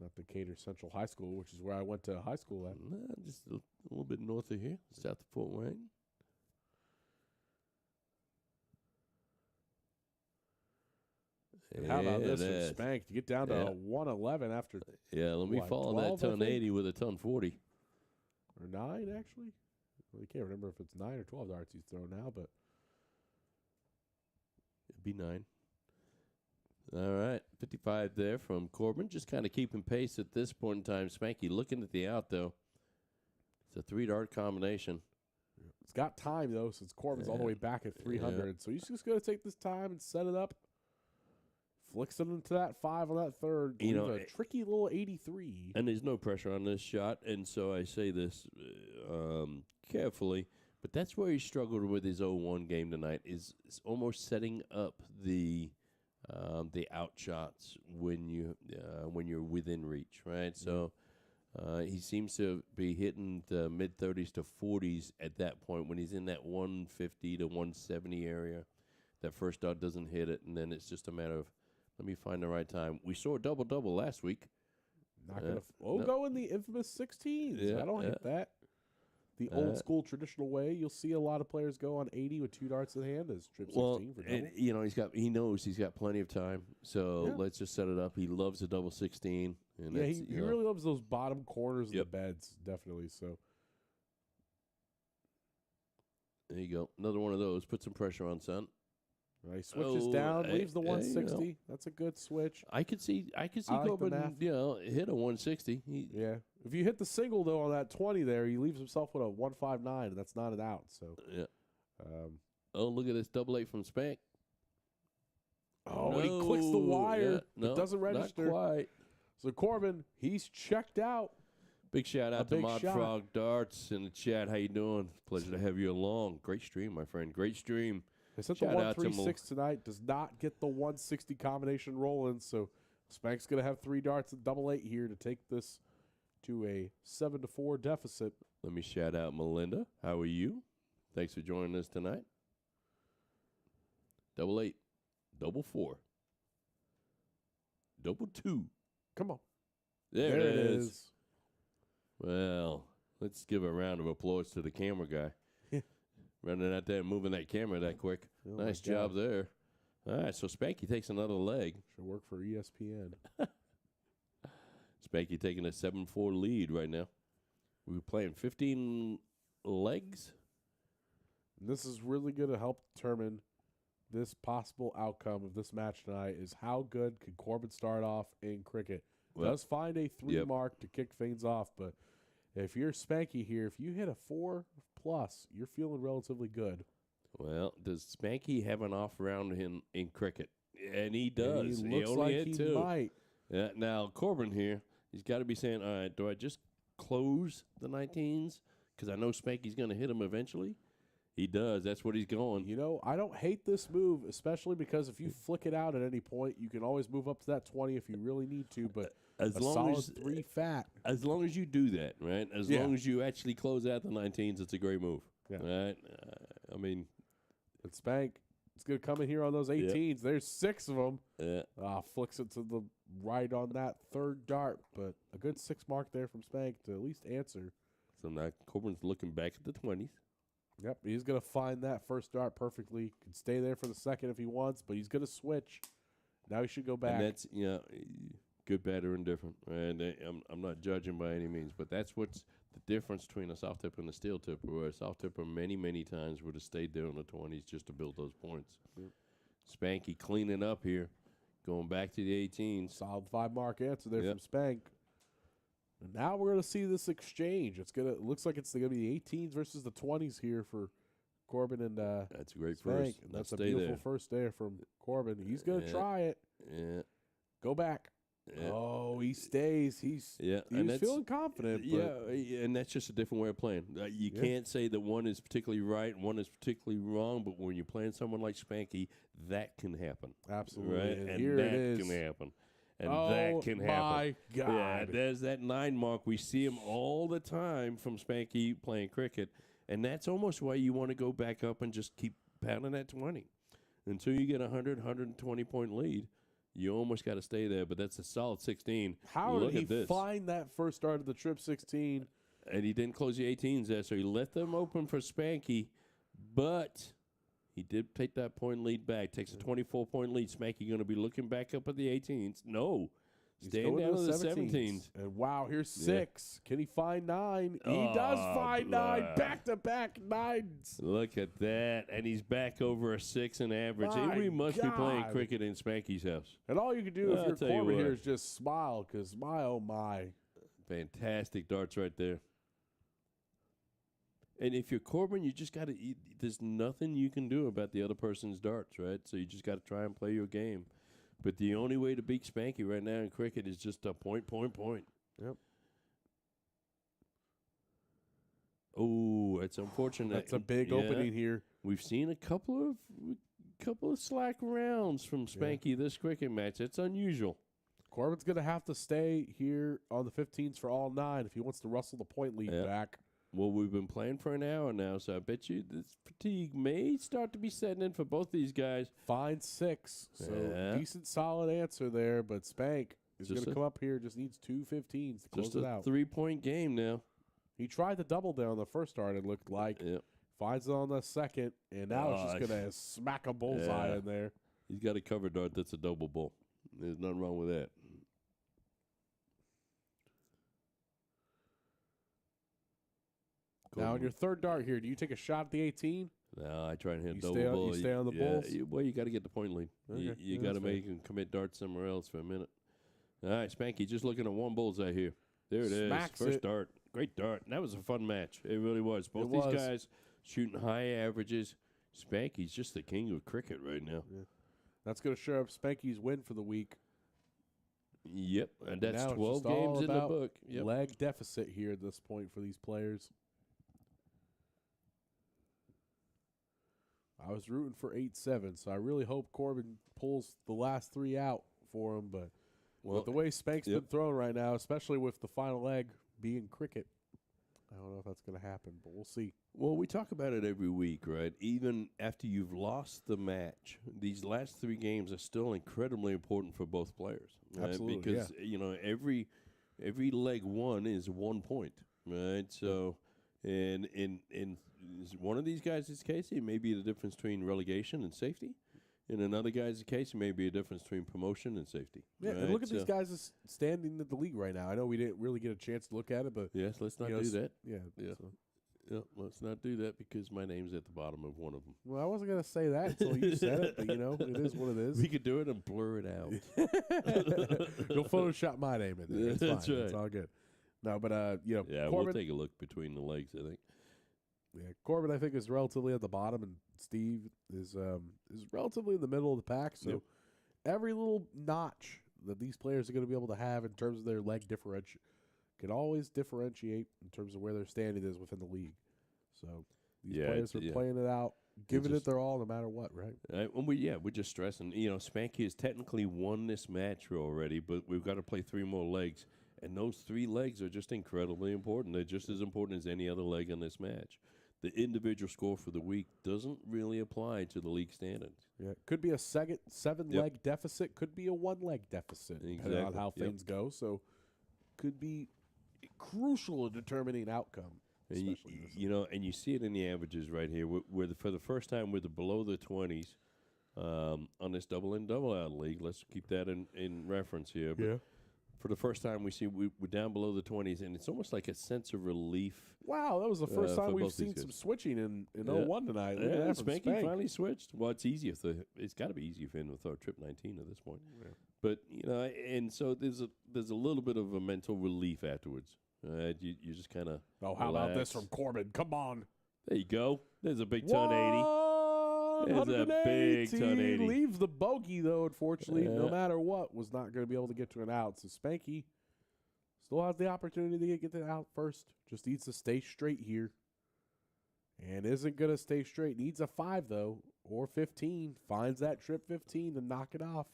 [SPEAKER 1] Not Decatur Central High School, which is where I went to high school at.
[SPEAKER 2] Just a little bit north of here, south of Fort Wayne.
[SPEAKER 1] How about this
[SPEAKER 2] Yeah,
[SPEAKER 1] from Spank to get down to 111 after
[SPEAKER 2] let me follow
[SPEAKER 1] 12,
[SPEAKER 2] that
[SPEAKER 1] I
[SPEAKER 2] ton
[SPEAKER 1] think?
[SPEAKER 2] 80 with a ton 40.
[SPEAKER 1] or 9 actually? Well, you can't remember if it's 9 or 12 darts he's thrown now, but
[SPEAKER 2] It'd be 9. All right, 55 there from Corbin. Just kind of keeping pace at this point in time. Spanky looking at the out, though. It's a 3-dart combination.
[SPEAKER 1] it's got time though since Corbin's all the
[SPEAKER 2] Yeah.
[SPEAKER 1] way back at 300. So he's just going to take this time and set it up. Flicks it into that 5 on that third.
[SPEAKER 2] You know,
[SPEAKER 1] a tricky little 83.
[SPEAKER 2] And there's no pressure on this shot, and so I say this carefully, but that's where he struggled with his 0-1 game tonight, is almost setting up the out shots when you're within reach, right? So he seems to be hitting the mid-30s to 40s at that point when he's in that 150 to 170 area. That first dot doesn't hit it, and then it's just a matter of, let me find the right time. We saw a double-double last week.
[SPEAKER 1] Not gonna go in the infamous 16s.
[SPEAKER 2] Yeah,
[SPEAKER 1] I don't hit that. The old school traditional way. You'll see a lot of players go on 80 with 2 darts in hand as trip 16 for double.
[SPEAKER 2] And, he knows he's got plenty of time. So let's just set it up. He loves a double 16. And
[SPEAKER 1] he really loves those bottom corners of
[SPEAKER 2] Yep.
[SPEAKER 1] the beds, definitely. So
[SPEAKER 2] there you go. Another one of those. Put some pressure on, son.
[SPEAKER 1] he switches down, leaves the
[SPEAKER 2] you
[SPEAKER 1] 160.
[SPEAKER 2] know.
[SPEAKER 1] That's a good switch.
[SPEAKER 2] I could see
[SPEAKER 1] I like the
[SPEAKER 2] Corbin,
[SPEAKER 1] math.
[SPEAKER 2] hit a 160.
[SPEAKER 1] Yeah. If you hit the single though on that 20 there, he leaves himself with a 159, and that's not an out. So
[SPEAKER 2] Yeah.
[SPEAKER 1] um,
[SPEAKER 2] Oh, look at this double 8 from Spank.
[SPEAKER 1] and he clicks the wire. It doesn't register.
[SPEAKER 2] Not quite.
[SPEAKER 1] So Corbin, he's checked out.
[SPEAKER 2] Big shout out to
[SPEAKER 1] big
[SPEAKER 2] Mod
[SPEAKER 1] shot.
[SPEAKER 2] Frog Darts in the chat. How you doing? Pleasure to have you along. Great stream, my friend. Great stream.
[SPEAKER 1] They said the
[SPEAKER 2] Shout out to
[SPEAKER 1] 136 tonight does not get the 160 combination rolling, so Spank's going to have 3 darts at double 8 here to take this to a 7-4 deficit.
[SPEAKER 2] Let me shout out Melinda. How are you? Thanks for joining us tonight. Double 8, double 4. double two.
[SPEAKER 1] Come on.
[SPEAKER 2] There it is. Well, let's give a round of applause to the camera guy. Running out there and moving that camera that quick.
[SPEAKER 1] Oh
[SPEAKER 2] nice job there. All right, so Spanky takes another leg.
[SPEAKER 1] Should work for ESPN.
[SPEAKER 2] Spanky taking a 7-4 lead right now. We're playing 15 legs.
[SPEAKER 1] And this is really going to help determine this possible outcome of this match tonight is how good can Corbin start off in cricket.
[SPEAKER 2] Well,
[SPEAKER 1] Does find a 3 mark to kick things off, but if you're Spanky here, if you hit a 4+, you're feeling relatively good.
[SPEAKER 2] Well, does Spanky have an off round in cricket? And he does.
[SPEAKER 1] And he looks
[SPEAKER 2] only
[SPEAKER 1] like
[SPEAKER 2] hit
[SPEAKER 1] he
[SPEAKER 2] 2.
[SPEAKER 1] might.
[SPEAKER 2] Yeah, now, Corbin here, he's got to be saying, all right, do I just close the 19s? Because I know Spanky's going to hit him eventually. He does. That's what he's going.
[SPEAKER 1] You know, I don't hate this move, especially because if you flick it out at any point, you can always move up to that 20 if you really need to, but
[SPEAKER 2] as
[SPEAKER 1] a
[SPEAKER 2] long
[SPEAKER 1] solid
[SPEAKER 2] as
[SPEAKER 1] 3 fat.
[SPEAKER 2] As long as you do that, right? As long as you actually close out the 19s, it's a great move.
[SPEAKER 1] Yeah.
[SPEAKER 2] Right? I mean.
[SPEAKER 1] But Spank, it's going to come in here on those 18s. There's 6 of them.
[SPEAKER 2] Yeah.
[SPEAKER 1] Flicks it to the right on that 3rd dart, but a good 6 mark there from Spank to at least answer.
[SPEAKER 2] So now Corbin's looking back at the 20s.
[SPEAKER 1] Yep, he's going to find that 1st dart perfectly. Can stay there for the 2nd if he wants, but he's going to switch. Now he should go back.
[SPEAKER 2] And that's, good, bad, or indifferent. And I'm not judging by any means, but that's what's the difference between a soft tipper and a steel tipper, where a soft tipper many, many times would have stayed there in the 20s just to build those points.
[SPEAKER 1] Yep.
[SPEAKER 2] Spanky cleaning up here, going back to the 18s.
[SPEAKER 1] Solid 5 mark answer there from Spank. And now we're going to see this exchange. It looks like it's going to be the 18s versus the 20s here for Corbin and
[SPEAKER 2] that's a great
[SPEAKER 1] Spank.
[SPEAKER 2] first.
[SPEAKER 1] And that's a beautiful first there from Corbin. He's going to try it.
[SPEAKER 2] Yeah.
[SPEAKER 1] Go back.
[SPEAKER 2] Yeah.
[SPEAKER 1] Oh, he stays. He's feeling confident.
[SPEAKER 2] And that's just a different way of playing. You can't say that one is particularly right and one is particularly wrong, but when you're playing someone like Spanky, that can happen.
[SPEAKER 1] Absolutely.
[SPEAKER 2] Right?
[SPEAKER 1] And
[SPEAKER 2] and
[SPEAKER 1] here
[SPEAKER 2] that
[SPEAKER 1] it is.
[SPEAKER 2] can happen. And that can happen.
[SPEAKER 1] Oh, my God.
[SPEAKER 2] Yeah, there's that 9 mark. We see him all the time from Spanky playing cricket, and that's almost why you want to go back up and just keep pounding that 20. Until you get a 120-point lead, you almost got to stay there, but that's a solid 16.
[SPEAKER 1] How did he find that first start of the trip 16?
[SPEAKER 2] And he didn't close the 18s there, so he left them open for Spanky, but he did take that point lead back. Takes a 24-point lead. Spanky going to be looking back up at the 18s. No. Staying down to the 17s.
[SPEAKER 1] And wow, here's 6. Can he find 9? He does find 9. Back-to-back 9s.
[SPEAKER 2] Look at that. And he's back over a 6 in average. He must be playing cricket in Spanky's house.
[SPEAKER 1] And all you can do if you're Corbin here is just smile, because my, oh, my.
[SPEAKER 2] Fantastic darts right there. And if you're Corbin, you just got to – there's nothing you can do about the other person's darts, right? So you just got to try and play your game. But the only way to beat Spanky right now in cricket is just a point.
[SPEAKER 1] Yep.
[SPEAKER 2] Oh, it's unfortunate.
[SPEAKER 1] That's a big opening here.
[SPEAKER 2] We've seen a couple of slack rounds from Spanky this cricket match. It's unusual.
[SPEAKER 1] Corbin's going to have to stay here on the 15s for all 9 if he wants to rustle the point lead back.
[SPEAKER 2] Well, we've been playing for an hour now, so I bet you this fatigue may start to be setting in for both these guys.
[SPEAKER 1] Find 6. So decent, solid answer there, but Spank is going to come up here, just needs 2 15s to close it out.
[SPEAKER 2] Just a 3-point game now.
[SPEAKER 1] He tried the double there on the first start, it looked like.
[SPEAKER 2] Yep.
[SPEAKER 1] Finds it on the second, and now it's just going to smack a bullseye in there.
[SPEAKER 2] He's got a cover dart that's a double bull. There's nothing wrong with that.
[SPEAKER 1] Now, on your 3rd dart here, do you take a shot at the 18?
[SPEAKER 2] No, I try and hit a double bull.
[SPEAKER 1] You stay on the bulls?
[SPEAKER 2] Well, you got to get the point lead.
[SPEAKER 1] Okay.
[SPEAKER 2] You got to make him commit darts somewhere else for a minute. All right, Spanky, just looking at 1 bullseye here. There it is. First dart. Great dart. And that was a fun match. It really was. Both these guys shooting high averages. Spanky's just the king of cricket right now.
[SPEAKER 1] Yeah. That's going to show up Spanky's win for the week.
[SPEAKER 2] Yep, and that's 12 games in the book. Yep.
[SPEAKER 1] Leg deficit here at this point for these players. I was rooting for 8-7, so I really hope Corbin pulls the last 3 out for him. But with the way Spank's been thrown right now, especially with the final leg being cricket, I don't know if that's going to happen, but we'll see.
[SPEAKER 2] Well, we talk about it every week, right? Even after you've lost the match, these last 3 games are still incredibly important for both players. Right?
[SPEAKER 1] Absolutely,
[SPEAKER 2] because every leg won is 1 point, right? So, and in one of these guys' case, it may be the difference between relegation and safety. In another guy's case, it may be a difference between promotion and safety.
[SPEAKER 1] Yeah,
[SPEAKER 2] right?
[SPEAKER 1] and look at these guys standing in the league right now. I know we didn't really get a chance to look at it, but
[SPEAKER 2] yes, let's not do that.
[SPEAKER 1] Yeah,
[SPEAKER 2] Yeah.
[SPEAKER 1] so.
[SPEAKER 2] Yeah, let's not do that because my name's at the bottom of one of them.
[SPEAKER 1] Well, I wasn't going to say that until you said it, but, it is what it is.
[SPEAKER 2] We could do it and blur it out.
[SPEAKER 1] You'll Photoshop my name in there. It's
[SPEAKER 2] That's
[SPEAKER 1] fine.
[SPEAKER 2] right.
[SPEAKER 1] It's all good. No, but,
[SPEAKER 2] Yeah,
[SPEAKER 1] Corbin,
[SPEAKER 2] we'll take a look between the legs, I think.
[SPEAKER 1] Yeah, Corbin, I think, is relatively at the bottom, and Steve is relatively in the middle of the pack. So every little notch that these players are going to be able to have in terms of their leg differential can always differentiate in terms of where their standing is within the league. So these players are playing it out, giving it their all no matter what, right?
[SPEAKER 2] We're just stressing. Spanky has technically won this match already, but we've got to play 3 more legs. And those 3 legs are just incredibly important. They're just as important as any other leg in this match. The individual score for the week doesn't really apply to the league standings.
[SPEAKER 1] Yeah, could be a 7-leg deficit, could be a 1-leg deficit, depending on how things go. So, could be crucial in determining outcome.
[SPEAKER 2] And you see it in the averages right here. We're for the first time we're below the 20s on this double in, double out league. Let's keep that in reference here. But for the first time, we're down below the 20s, and it's almost like a sense of relief.
[SPEAKER 1] Wow, that was the first time we've seen some switching in 01 tonight. Look at that from
[SPEAKER 2] Spanky finally switched. Well, it's easier. It's got to be easier for him to throw trip 19 at this point. Yeah. But and so there's a little bit of a mental relief afterwards. You just kind of.
[SPEAKER 1] Oh, how about this from Corbin? Come on.
[SPEAKER 2] There you go. There's a big ton 80. There's a big ton 80.
[SPEAKER 1] Leaves the bogey, though, unfortunately, no matter what, was not going to be able to get to an out. So Spanky still has the opportunity to get the out first. Just needs to stay straight here. And isn't going to stay straight. Needs a 5, though, or 15. Finds that trip 15 to knock it off.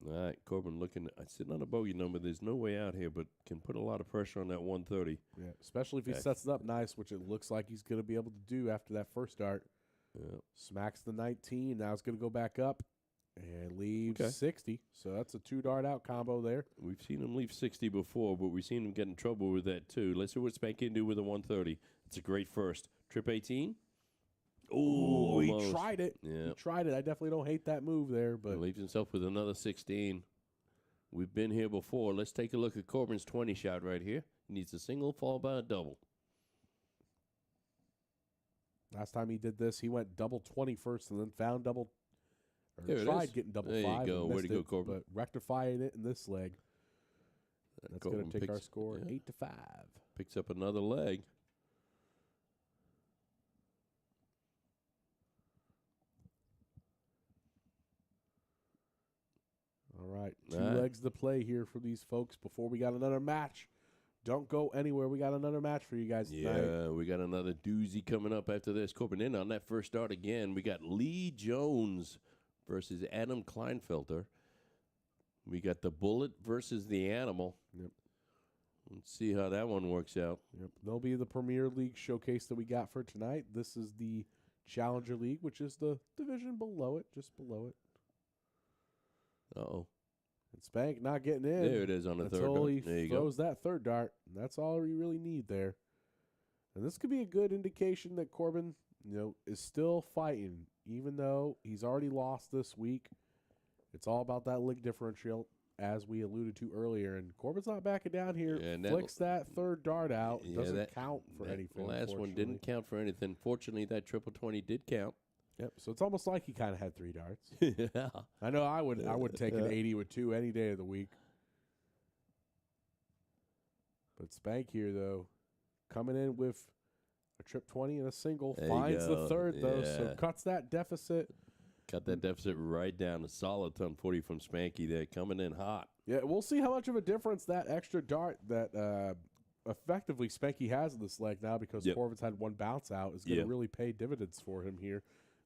[SPEAKER 2] All right, Corbin sitting on a bogey number. There's no way out here, but can put a lot of pressure on that 130.
[SPEAKER 1] Yeah, especially if he sets it up nice, which it looks like he's going to be able to do after that first dart.
[SPEAKER 2] Yeah.
[SPEAKER 1] Smacks the 19. Now it's going to go back up and leave 60. So that's a 2-dart out combo there.
[SPEAKER 2] We've seen him leave 60 before, but we've seen him get in trouble with that too. Let's see what Spanky can do with a 130. It's a great first. Trip 18.
[SPEAKER 1] Oh, he tried it.
[SPEAKER 2] Yeah.
[SPEAKER 1] He tried it. I definitely don't hate that move there. But
[SPEAKER 2] he leaves himself with another 16. We've been here before. Let's take a look at Corbin's 20 shot right here. He needs a single, followed by a double.
[SPEAKER 1] Last time he did this, he went double 20 first and then found double. Or tried getting double 5.
[SPEAKER 2] There you go. Way to go, Corbin.
[SPEAKER 1] But rectifying it in this leg. That's going to take our score 8-5.
[SPEAKER 2] Picks up another leg.
[SPEAKER 1] All right, 2 legs to play here for these folks before we got another match. Don't go anywhere. We got another match for you guys tonight.
[SPEAKER 2] Yeah, we got another doozy coming up after this. Corbin in on that first start again. We got Lee Jones versus Adam Klinefelter. We got the Bullet versus the Animal.
[SPEAKER 1] Yep.
[SPEAKER 2] Let's see how that one works out.
[SPEAKER 1] Yep. There'll be the Premier League showcase that we got for tonight. This is the Challenger League, which is the division below it, just below it.
[SPEAKER 2] Uh-oh.
[SPEAKER 1] And Spank not getting in.
[SPEAKER 2] There it is on the third
[SPEAKER 1] until
[SPEAKER 2] dart.
[SPEAKER 1] he
[SPEAKER 2] There you
[SPEAKER 1] throws that third dart. And that's all we really need there. And this could be a good indication that Corbin, is still fighting, even though he's already lost this week. It's all about that leg differential, as we alluded to earlier. And Corbin's not backing down here.
[SPEAKER 2] And
[SPEAKER 1] flicks that third dart out.
[SPEAKER 2] Yeah,
[SPEAKER 1] doesn't count for anything.
[SPEAKER 2] The last one didn't count for anything. Fortunately, that triple 20 did count.
[SPEAKER 1] Yep. So it's almost like he kind of had 3 darts.
[SPEAKER 2] Yeah.
[SPEAKER 1] I know I would take an 80 with 2 any day of the week. But Spank here, though, coming in with a trip 20 and a single. Finds the third, though, so cuts that deficit.
[SPEAKER 2] Cut that deficit right down. A solid ton 40 from Spanky there, coming in hot.
[SPEAKER 1] Yeah, we'll see how much of a difference that extra dart that effectively Spanky has in this leg now, because Corbin's had 1 bounce out is going to really pay dividends for him here.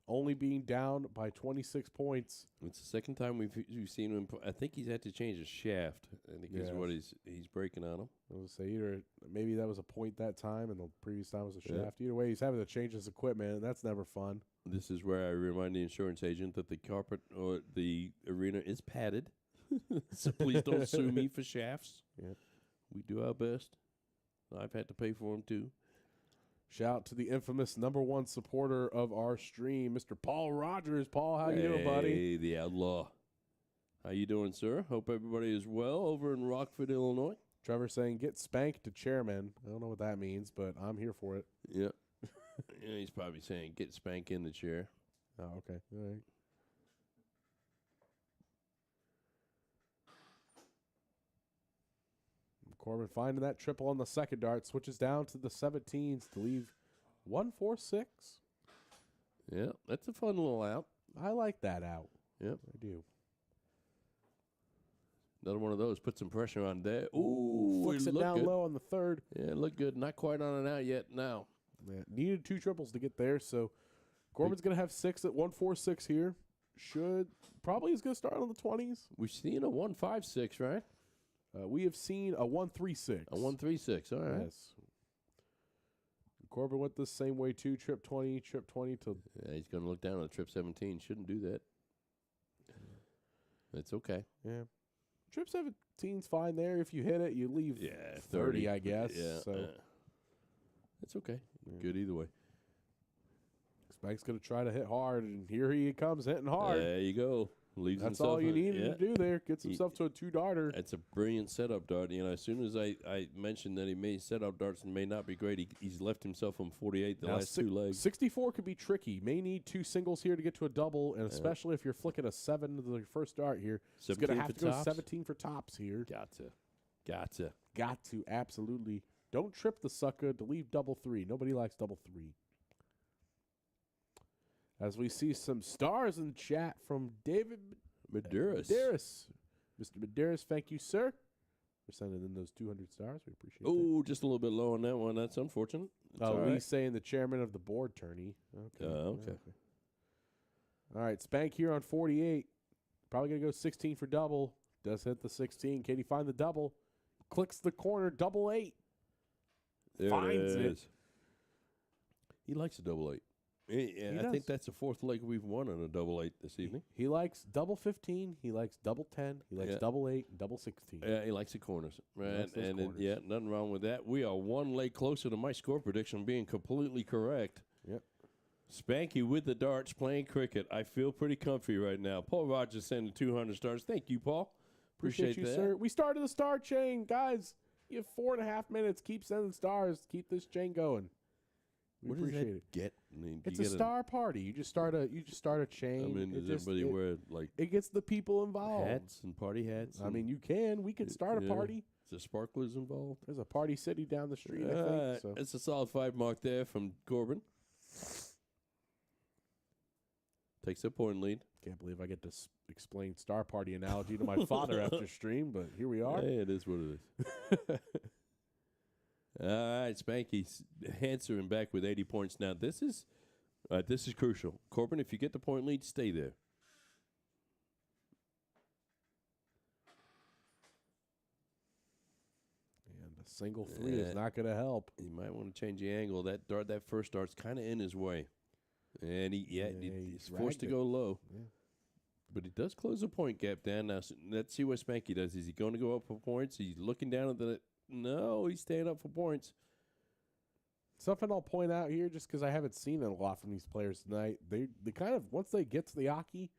[SPEAKER 1] only being down by 26 points.
[SPEAKER 2] It's the second time we've seen him. I think he's had to change his shaft. I think is what he's breaking on him.
[SPEAKER 1] I was say either maybe that was a point that time, and the previous time was a
[SPEAKER 2] Yeah.
[SPEAKER 1] shaft. Either way, he's having to change his equipment, and that's never fun.
[SPEAKER 2] This is where I remind the insurance agent that the carpet or the arena is padded. So please don't sue me for shafts.
[SPEAKER 1] Yeah.
[SPEAKER 2] We do our best. I've had to pay for them too.
[SPEAKER 1] Shout out to the infamous #1 supporter of our stream, Mr. Paul Rogers. Paul, how you doing, buddy?
[SPEAKER 2] Hey, the outlaw. How you doing, sir? Hope everybody is well over in Rockford, Illinois.
[SPEAKER 1] Trevor saying, get spanked to chairman. I don't know what that means, but I'm here for it.
[SPEAKER 2] Yeah. Yeah, he's probably saying, get spank in the chair.
[SPEAKER 1] Oh, okay. All right. Corbin finding that triple on the second dart, switches down to the 17s to leave 1-4-6.
[SPEAKER 2] Yeah, that's a fun little out.
[SPEAKER 1] I like that out.
[SPEAKER 2] Yep.
[SPEAKER 1] I do.
[SPEAKER 2] Another one of those. Put some pressure on there. Ooh,
[SPEAKER 1] Flicks it down
[SPEAKER 2] good.
[SPEAKER 1] low on the third.
[SPEAKER 2] Yeah, look good. Not quite on an out yet now.
[SPEAKER 1] Yeah, needed 2 triples to get there, so Corbin's going to have 6 at 1-4-6 here. Probably is going to start on the 20s.
[SPEAKER 2] We've seen a 1-5-6, right?
[SPEAKER 1] We have seen a 1-3-6.
[SPEAKER 2] A 1-3-6. All right.
[SPEAKER 1] Yes. Corbin went the same way too. Trip 20 to.
[SPEAKER 2] Yeah, he's going to look down on trip 17. Shouldn't do that. It's okay.
[SPEAKER 1] Yeah. Trip 17's fine there. If you hit it, you leave 30, I guess.
[SPEAKER 2] Yeah.
[SPEAKER 1] So
[SPEAKER 2] it's okay.
[SPEAKER 1] Yeah.
[SPEAKER 2] Good either way.
[SPEAKER 1] Spank's going to try to hit hard, and here he comes hitting hard.
[SPEAKER 2] There you go. Leaves
[SPEAKER 1] That's
[SPEAKER 2] himself
[SPEAKER 1] all you
[SPEAKER 2] in-
[SPEAKER 1] needed to do there. Gets himself to a 2-darter.
[SPEAKER 2] That's a brilliant setup dart. You know, as soon as I mentioned that he may set up darts and may not be great, he's left himself on 48 the
[SPEAKER 1] Now,
[SPEAKER 2] last 2 legs.
[SPEAKER 1] 64 could be tricky. May need 2 singles here to get to a double, and especially if you're flicking a 7 to the first dart here. He's going to have to go 17 for tops here.
[SPEAKER 2] Gotcha.
[SPEAKER 1] Got to, absolutely. Don't trip the sucker to leave double 3. Nobody likes double 3. As we see some stars in chat from David
[SPEAKER 2] Medeiros.
[SPEAKER 1] Mr. Medeiros, thank you, sir, for sending in those 200 stars. We appreciate that.
[SPEAKER 2] Oh, just a little bit low on that one. That's unfortunate. It's all
[SPEAKER 1] Lee
[SPEAKER 2] right.
[SPEAKER 1] saying the chairman of the board tourney. Okay.
[SPEAKER 2] Okay.
[SPEAKER 1] All right, Spank here on 48. Probably going to go 16 for double. Does hit the 16. Can he find the double? Clicks the corner, double 8.
[SPEAKER 2] There
[SPEAKER 1] Finds
[SPEAKER 2] it
[SPEAKER 1] it.
[SPEAKER 2] is. He likes a double 8. And I think that's the 4th leg we've won on a double 8 this evening.
[SPEAKER 1] He likes double 15. He likes double 10. He likes double 8 and double 16.
[SPEAKER 2] Yeah, he likes the corners. Right.
[SPEAKER 1] likes those
[SPEAKER 2] And
[SPEAKER 1] corners.
[SPEAKER 2] nothing wrong with that. We are 1 leg closer to my score prediction being completely correct.
[SPEAKER 1] Yep.
[SPEAKER 2] Spanky with the darts playing cricket. I feel pretty comfy right now. Paul Rogers sending 200 stars. Thank you, Paul. Appreciate
[SPEAKER 1] you,
[SPEAKER 2] that.
[SPEAKER 1] sir. We started the star chain. Guys, you have 4.5 minutes. Keep sending stars. Keep this chain going. We
[SPEAKER 2] What does
[SPEAKER 1] appreciate
[SPEAKER 2] that
[SPEAKER 1] it.
[SPEAKER 2] get? I mean, do
[SPEAKER 1] It's
[SPEAKER 2] you
[SPEAKER 1] a
[SPEAKER 2] get
[SPEAKER 1] star party. You just start a chain.
[SPEAKER 2] I mean,
[SPEAKER 1] It
[SPEAKER 2] does
[SPEAKER 1] just-
[SPEAKER 2] everybody
[SPEAKER 1] it-
[SPEAKER 2] wear like
[SPEAKER 1] It gets the people involved.
[SPEAKER 2] hats and party hats?
[SPEAKER 1] I mean, you can. We could start a
[SPEAKER 2] yeah.
[SPEAKER 1] party.
[SPEAKER 2] Is there sparklers involved?
[SPEAKER 1] There's a party city down the street, I think. So.
[SPEAKER 2] It's a solid 5 mark there from Corbin. Takes a point lead.
[SPEAKER 1] Can't believe I get to explain star party analogy to my father after stream, but here we are.
[SPEAKER 2] Hey, it is what it is. All right, Spanky's answering back with 80 points. Now, this is crucial. Corbin, if you get the point lead, stay there.
[SPEAKER 1] And a single 3 is not going to help.
[SPEAKER 2] You might want to change the angle. That first dart's kind of in his way. And he's forced to go low.
[SPEAKER 1] Yeah.
[SPEAKER 2] But he does close the point gap down. Now, let's see what Spanky does. Is he going to go up for points? He's looking down at the... No, he's staying up for points.
[SPEAKER 1] Something I'll point out here, just because I haven't seen it a lot from these players tonight, they kind of, once they get to the Aki,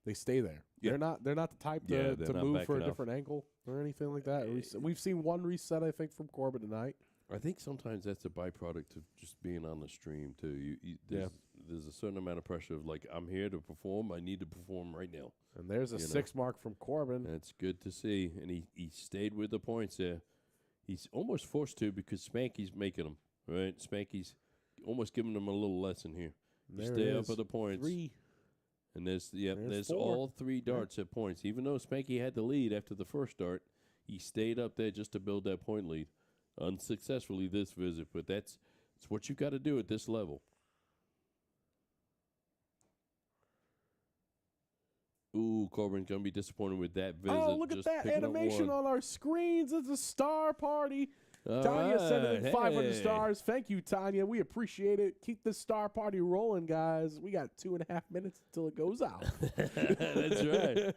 [SPEAKER 1] they stay there.
[SPEAKER 2] Yeah.
[SPEAKER 1] They're not the type
[SPEAKER 2] Yeah,
[SPEAKER 1] to
[SPEAKER 2] they're not
[SPEAKER 1] move for a
[SPEAKER 2] backing off.
[SPEAKER 1] different angle or anything like that. We've seen one reset, I think, from Corbin tonight.
[SPEAKER 2] I think sometimes that's a byproduct of just being on the stream, too. There's a certain amount of pressure of, like, I'm here to perform. I need to perform right now.
[SPEAKER 1] And there's a 6 mark from Corbin.
[SPEAKER 2] That's good to see. And he stayed with the points there. He's almost forced to because Spanky's making them, right? Spanky's almost giving them a little lesson here. You
[SPEAKER 1] There
[SPEAKER 2] stay
[SPEAKER 1] it
[SPEAKER 2] up
[SPEAKER 1] is.
[SPEAKER 2] at the points.
[SPEAKER 1] 3.
[SPEAKER 2] And there's
[SPEAKER 1] 4.
[SPEAKER 2] all 3 darts at points. Even though Spanky had the lead after the first dart, he stayed up there just to build that point lead. Unsuccessfully this visit, but that's what you got to do at this level. Ooh, Corbin's going to be disappointed with that visit.
[SPEAKER 1] Oh, look at
[SPEAKER 2] Just
[SPEAKER 1] that
[SPEAKER 2] picking up
[SPEAKER 1] animation
[SPEAKER 2] one.
[SPEAKER 1] on our screens. It's a star party.
[SPEAKER 2] All
[SPEAKER 1] Tanya sending in
[SPEAKER 2] right,
[SPEAKER 1] 500
[SPEAKER 2] hey.
[SPEAKER 1] stars. Thank you, Tanya. We appreciate it. Keep this star party rolling, guys. We got 2.5 minutes until it goes out.
[SPEAKER 2] That's right.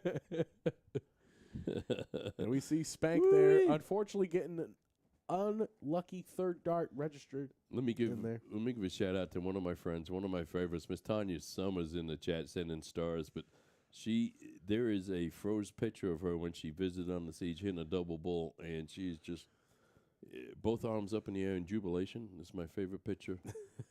[SPEAKER 1] And we see Spank there, unfortunately getting an unlucky third dart registered.
[SPEAKER 2] Let me give
[SPEAKER 1] in there.
[SPEAKER 2] a shout out to one of my friends, one of my favorites, Miss Tanya Summers in the chat sending stars, but there is a froze picture of her when she visited on the siege hitting a double bull, and she's just both arms up in the air in jubilation. It's my favorite picture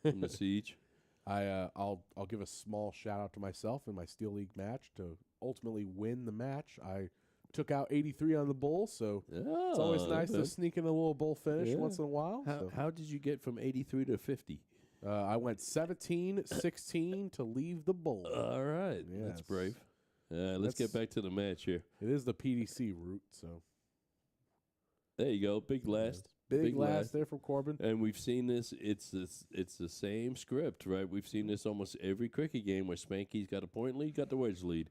[SPEAKER 2] from the siege.
[SPEAKER 1] I'll give a small shout out to myself in my Steel League match to ultimately win the match. I took out 83 on the bull, so it's always nice to sneak in a little bull finish once in a while.
[SPEAKER 2] How did you get from 83 to 50?
[SPEAKER 1] I went 17-16 to leave the bull.
[SPEAKER 2] All right,
[SPEAKER 1] Yes.
[SPEAKER 2] that's brave. Let's get back to the match here.
[SPEAKER 1] It is the PDC route, so
[SPEAKER 2] There you go, big last.
[SPEAKER 1] big last there from Corbin.
[SPEAKER 2] And we've seen this. It's the same script, right? We've seen this almost every cricket game where Spanky's got a point lead, got the wedge lead,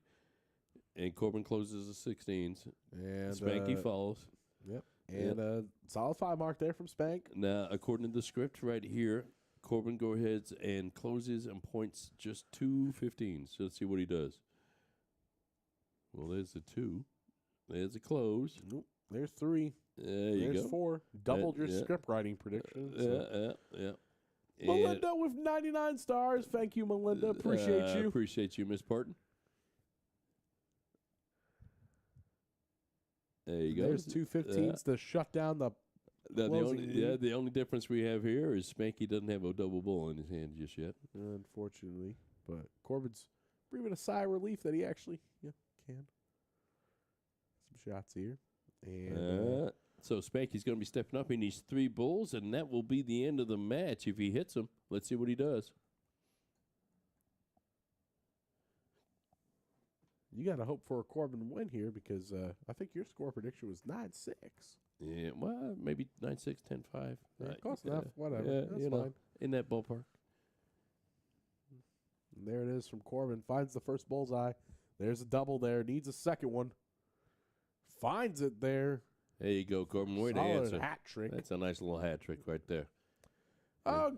[SPEAKER 2] and Corbin closes the 16s,
[SPEAKER 1] And
[SPEAKER 2] Spanky follows.
[SPEAKER 1] Yep. And solid 5 mark there from Spank.
[SPEAKER 2] Now, according to the script right here, Corbin goes ahead and closes and points just 2 15s. So let's see what he does. Well, there's the 2. There's a close.
[SPEAKER 1] Nope. There's 3.
[SPEAKER 2] There's
[SPEAKER 1] There's 4. Doubled your script writing predictions. Melinda with 99 stars. Thank you, Melinda. Appreciate you.
[SPEAKER 2] Appreciate you, Miss Parton. There you go.
[SPEAKER 1] There's 2 15s to shut down the closing lead.
[SPEAKER 2] The only difference we have here is Spanky doesn't have a double bull in his hand just yet.
[SPEAKER 1] Unfortunately. But Corbin's breathing a sigh of relief that he actually can. Some shots here. And
[SPEAKER 2] so Spanky's going to be stepping up. He needs 3 bulls, and that will be the end of the match if he hits them. Let's see what he does.
[SPEAKER 1] you got to hope for a Corbin win here because I think your score prediction was 9-6.
[SPEAKER 2] Yeah, well, maybe 9-6, 10-5.
[SPEAKER 1] Close enough. Whatever.
[SPEAKER 2] Yeah,
[SPEAKER 1] That's fine.
[SPEAKER 2] In that ballpark.
[SPEAKER 1] And there it is from Corbin. Finds the first bullseye. There's a double there. Needs a second one. Finds it there.
[SPEAKER 2] There you go, Corbin. Way to
[SPEAKER 1] Solid
[SPEAKER 2] answer.
[SPEAKER 1] hat trick.
[SPEAKER 2] That's a nice little hat trick right there.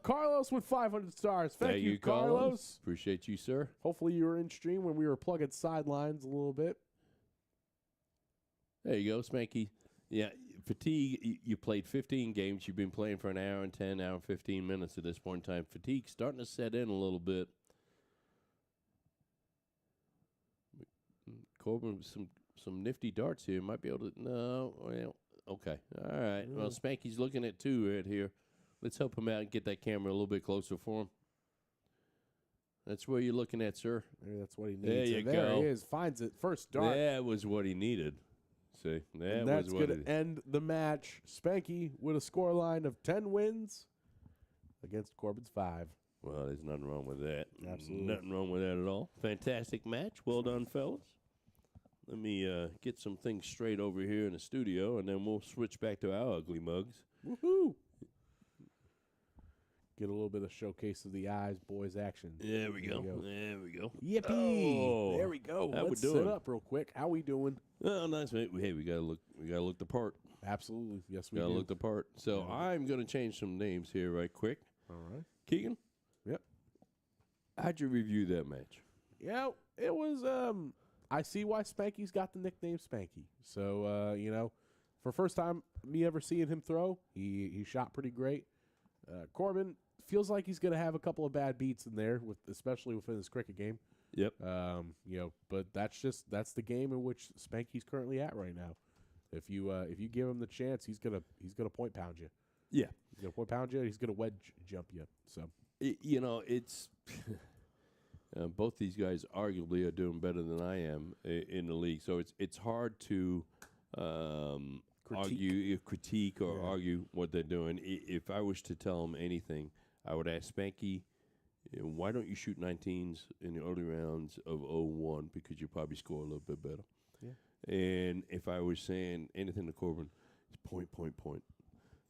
[SPEAKER 1] Carlos with 500 stars. Thank you, Carlos.
[SPEAKER 2] Appreciate you, sir.
[SPEAKER 1] Hopefully you were in stream when we were plugging sidelines a little bit.
[SPEAKER 2] There you go, Spanky. Yeah, fatigue, you played 15 games. You've been playing for an hour and 10, hour and 15 minutes at this point in time. Fatigue's starting to set in a little bit. Corbin with some nifty darts here. Might be able to, no, well, okay. All right. Well, Spanky's looking at 2 right here. Let's help him out and get that camera a little bit closer for him. That's where you're looking at, sir.
[SPEAKER 1] Maybe that's what he needs.
[SPEAKER 2] There you
[SPEAKER 1] There
[SPEAKER 2] go.
[SPEAKER 1] he is. Finds it. First dart.
[SPEAKER 2] That was what he needed. See,
[SPEAKER 1] And that's going to end the match. Spanky with a scoreline of 10 wins against Corbin's 5.
[SPEAKER 2] Well, there's nothing wrong with that.
[SPEAKER 1] Absolutely.
[SPEAKER 2] Nothing wrong with that at all. Fantastic match. Well done, fellas. Let me get some things straight over here in the studio, and then we'll switch back to our ugly mugs.
[SPEAKER 1] Woohoo! Get a little bit of showcase of the eyes, boys action.
[SPEAKER 2] There we go. There we go.
[SPEAKER 1] Yippee!
[SPEAKER 2] Oh,
[SPEAKER 1] There we go.
[SPEAKER 2] how we
[SPEAKER 1] Let's
[SPEAKER 2] doing?
[SPEAKER 1] sit up real quick. How we doing?
[SPEAKER 2] Oh, nice, mate. Hey, we gotta look the part.
[SPEAKER 1] Absolutely. Yes, we
[SPEAKER 2] Gotta
[SPEAKER 1] do.
[SPEAKER 2] look the part. So
[SPEAKER 1] Yeah.
[SPEAKER 2] I'm gonna change some names here right quick.
[SPEAKER 1] All right.
[SPEAKER 2] Keegan?
[SPEAKER 1] Yep.
[SPEAKER 2] How'd you review that match?
[SPEAKER 1] Yeah, it was. I see why Spanky's got the nickname Spanky. So for first time me ever seeing him throw, he shot pretty great. Corbin feels like he's gonna have a couple of bad beats in there, especially within his cricket game.
[SPEAKER 2] Yep.
[SPEAKER 1] But that's the game in which Spanky's currently at right now. If you give him the chance, he's gonna point pound you.
[SPEAKER 2] Yeah.
[SPEAKER 1] He's gonna point pound you. He's gonna wedge jump you. So
[SPEAKER 2] It's both these guys arguably are doing better than I am in the league. So it's hard to critique or argue what they're doing. If I was to tell them anything, I would ask Spanky, why don't you shoot 19s in the early rounds of 0-1 because you probably score a little bit better.
[SPEAKER 1] Yeah.
[SPEAKER 2] And if I was saying anything to Corbin, it's point.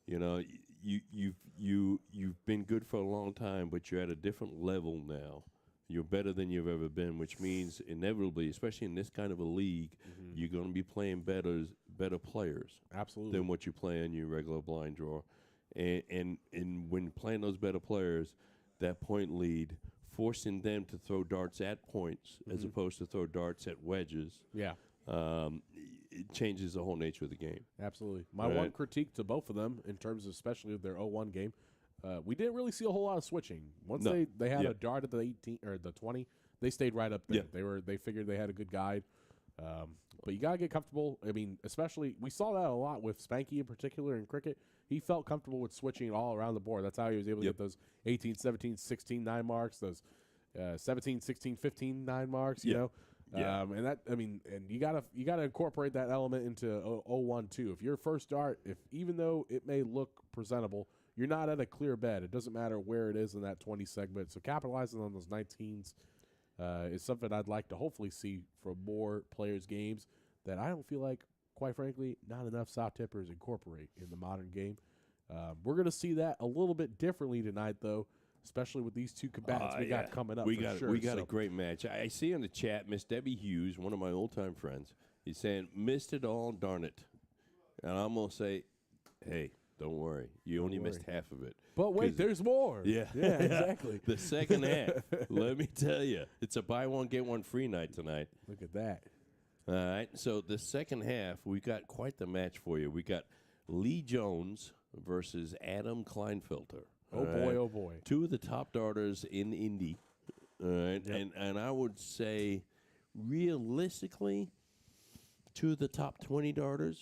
[SPEAKER 2] You know, you've been good for a long time, but you're at a different level now. you're better than you've ever been, which means inevitably, especially in this kind of a league, you're going to be playing better players
[SPEAKER 1] Absolutely.
[SPEAKER 2] than what you play in your regular blind draw. And when playing those better players, that point lead, forcing them to throw darts at points as opposed to throw darts at wedges,
[SPEAKER 1] Yeah.
[SPEAKER 2] it changes the whole nature of the game.
[SPEAKER 1] Absolutely. My one critique to both of them, in terms of especially of their 0-1 game, we didn't really see a whole lot of switching. Once they had a dart at the 18 or the 20, they stayed right up there.
[SPEAKER 2] Yeah.
[SPEAKER 1] They figured they had a good guide. But you gotta get comfortable. I mean, especially we saw that a lot with Spanky in particular in cricket. He felt comfortable with switching all around the board. That's how he was able to get those 18, 17, 16, 9 marks, those 17, 16, 15, 9 marks, you know. And that, I mean, and you gotta incorporate that element into 0-1 too. If your first dart, even though it may look presentable, you're not at a clear bed. It doesn't matter where it is in that 20 segment. So capitalizing on those 19s is something I'd like to hopefully see from more players' games that I don't feel like, quite frankly, not enough soft tippers incorporate in the modern game. We're going to see that a little bit differently tonight, though, especially with these two combatants we got coming up.
[SPEAKER 2] We got a great match. I see in the chat, Miss Debbie Hughes, one of my old-time friends, he's saying, missed it all, darn it. And I'm going to say, hey, don't worry. You only missed half of it.
[SPEAKER 1] But wait, there's more.
[SPEAKER 2] Yeah.
[SPEAKER 1] Yeah, exactly.
[SPEAKER 2] The second half, let me tell you, it's a buy one, get one free night tonight.
[SPEAKER 1] Look at that.
[SPEAKER 2] All right, so the second half, we got quite the match for you. We got Lee Jones versus Adam Klinefelter.
[SPEAKER 1] Oh, boy, oh, boy.
[SPEAKER 2] Two of the top darters in Indy. All right, and I would say, realistically, two of the top 20 darters,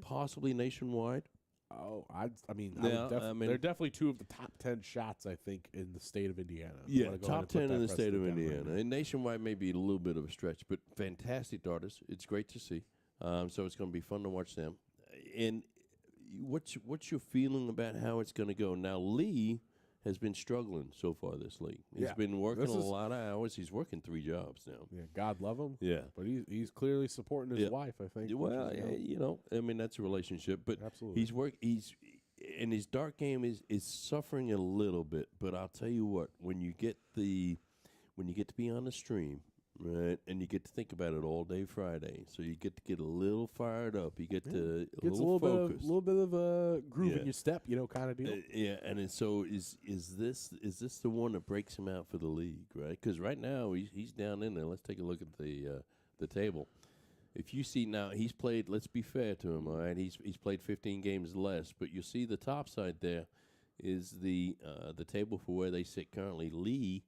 [SPEAKER 2] possibly nationwide.
[SPEAKER 1] Oh, I mean,
[SPEAKER 2] mean,
[SPEAKER 1] they're definitely two of the top 10 shots, I think, in the state of Indiana.
[SPEAKER 2] Yeah, top 10 in the state of Indiana. And nationwide may be a little bit of a stretch, but fantastic darters. It's great to see. So it's going to be fun to watch them. And what's your feeling about how it's going to go? Now, Lee has been struggling so far this league. He's been working a lot of hours. He's working 3 jobs now.
[SPEAKER 1] Yeah, God love him.
[SPEAKER 2] Yeah.
[SPEAKER 1] But he's clearly supporting his wife, I think.
[SPEAKER 2] Well, you know, I mean, that's a relationship. But
[SPEAKER 1] absolutely.
[SPEAKER 2] And his dart game is suffering a little bit. But I'll tell you what, when you get to be on the stream, right, and you get to think about it all day Friday, so you get to get a little fired up. You get to a little focused.
[SPEAKER 1] A little bit of a groove in your step, you know, kind of deal.
[SPEAKER 2] And so is this the one that breaks him out for the league, right? Because right now he's down in there. Let's take a look at the table. If you see now, he's played. Let's be fair to him, all right. He's played 15 games less, but you see the top side there is the table for where they sit currently. Lee.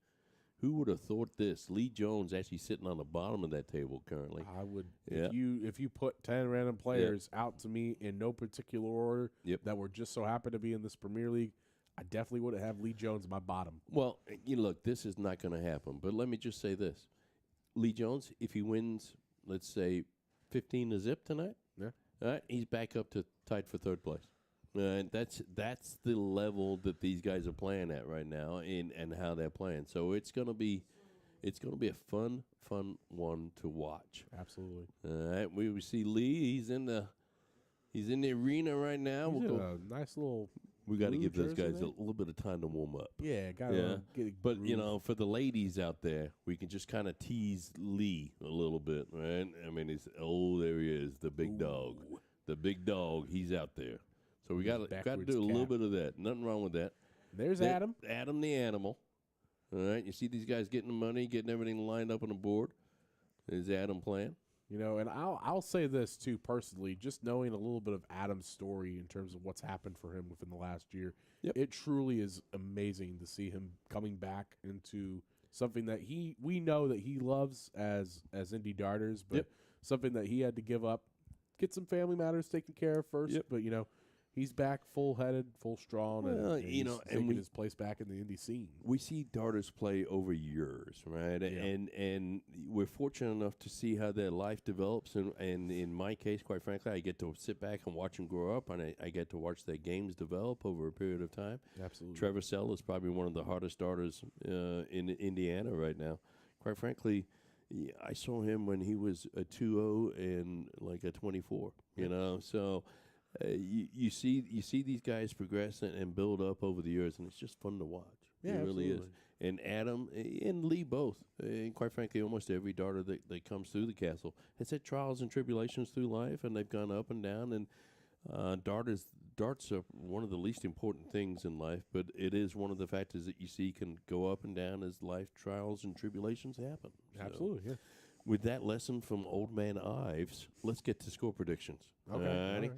[SPEAKER 2] Who would have thought this? Lee Jones actually sitting on the bottom of that table currently.
[SPEAKER 1] I would. If you put 10 random players out to me in no particular order that were just so happen to be in this Premier League, I definitely would have Lee Jones my bottom.
[SPEAKER 2] Well, look, this is not going to happen. But let me just say this: Lee Jones, if he wins, let's say 15-0 tonight, all right, he's back up to tied for third place. That's the level that these guys are playing at right now, and how they're playing. So it's gonna be a fun one to watch.
[SPEAKER 1] Absolutely.
[SPEAKER 2] All right, we see Lee. He's in the arena right now.
[SPEAKER 1] He's in a nice little.
[SPEAKER 2] We got to give those guys a little bit of time to warm up.
[SPEAKER 1] Yeah, got to get a
[SPEAKER 2] But
[SPEAKER 1] groove.
[SPEAKER 2] for the ladies out there, we can just kind of tease Lee a little bit, right? I mean, there he is, the big dog. The big dog. He's out there. So we got to do a little bit of that. Nothing wrong with that.
[SPEAKER 1] There's Adam.
[SPEAKER 2] Adam the animal. All right. You see these guys getting the money, getting everything lined up on the board. There's Adam playing.
[SPEAKER 1] And I'll say this too personally, just knowing a little bit of Adam's story in terms of what's happened for him within the last year, it truly is amazing to see him coming back into something that we know that he loves as indie darters, but something that he had to give up, get some family matters taken care of first. But he's back full-headed, full-strong, and he's taking his place back in the indie scene.
[SPEAKER 2] We see darters play over years, right? And we're fortunate enough to see how their life develops. And in my case, quite frankly, I get to sit back and watch them grow up, and I get to watch their games develop over a period of time.
[SPEAKER 1] Absolutely.
[SPEAKER 2] Trevor Sell is probably one of the hardest darters in Indiana right now. Quite frankly, I saw him when he was a 2-0 and like a 24, so... You see these guys progress and build up over the years, and it's just fun to watch.
[SPEAKER 1] Yeah,
[SPEAKER 2] He really is.
[SPEAKER 1] absolutely.
[SPEAKER 2] And Adam and Lee both, and quite frankly, almost every darter that comes through the castle has had trials and tribulations through life, and they've gone up and down. And darts are one of the least important things in life, but it is one of the factors that you see can go up and down as life trials and tribulations happen. So,
[SPEAKER 1] Absolutely, yeah.
[SPEAKER 2] with that lesson from Old Man Ives, let's get to score predictions.
[SPEAKER 1] Okay.
[SPEAKER 2] Alrighty?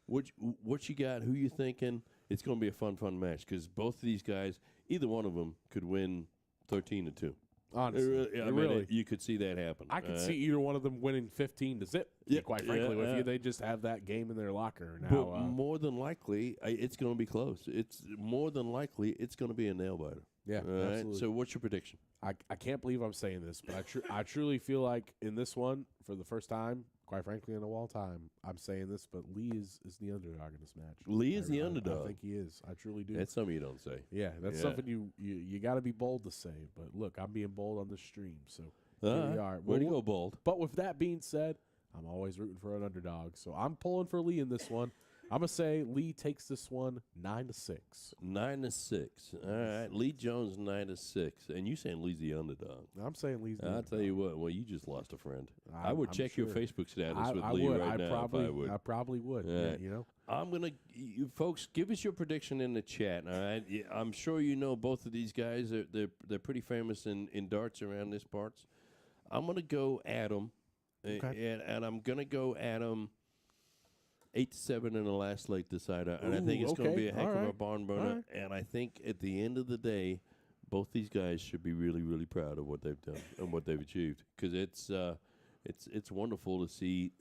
[SPEAKER 1] All right.
[SPEAKER 2] What you got? Who you thinking? It's going to be a fun match because both of these guys, either one of them, could win 13-2.
[SPEAKER 1] Honestly,
[SPEAKER 2] Really, you could see that happen.
[SPEAKER 1] I could see either one of them winning 15-0. To be quite frankly, with you, they just have that game in their locker now.
[SPEAKER 2] But more than likely, it's going to be close. It's more than likely it's going to be a nail biter.
[SPEAKER 1] Yeah, absolutely.
[SPEAKER 2] So, what's your prediction?
[SPEAKER 1] I can't believe I'm saying this, but I truly feel like in this one, for the first time, quite frankly, in a long time, I'm saying this, but Lee is the underdog in this match.
[SPEAKER 2] Lee is the underdog.
[SPEAKER 1] I think he is. I truly do.
[SPEAKER 2] That's something you don't say.
[SPEAKER 1] Yeah, that's something you got to be bold to say. But look, I'm being bold on the stream, so here we are.
[SPEAKER 2] Way to go, bold.
[SPEAKER 1] But with that being said, I'm always rooting for an underdog, so I'm pulling for Lee in this one. I'm gonna say Lee takes this one 9-6.
[SPEAKER 2] 9-6. All right, Lee Jones 9-6, and you saying Lee's the underdog?
[SPEAKER 1] I'm saying Lee's the
[SPEAKER 2] I'll
[SPEAKER 1] underdog.
[SPEAKER 2] tell you what. Well, you just lost a friend. I would
[SPEAKER 1] I'm
[SPEAKER 2] check your
[SPEAKER 1] sure.
[SPEAKER 2] Facebook status with
[SPEAKER 1] I
[SPEAKER 2] Lee
[SPEAKER 1] would.
[SPEAKER 2] right now. If I would.
[SPEAKER 1] I probably would. Yeah, you know.
[SPEAKER 2] I'm gonna, folks, give us your prediction in the chat. All right, I'm sure you know both of these guys. They're pretty famous in darts around this parts. I'm gonna go Adam, and I'm gonna go Adam. 8-7 in the last leg decider, and I think it's going to be a heck of a barn burner. Right. And I think at the end of the day, both these guys should be really, really proud of what they've done and what they've achieved, because it's wonderful to see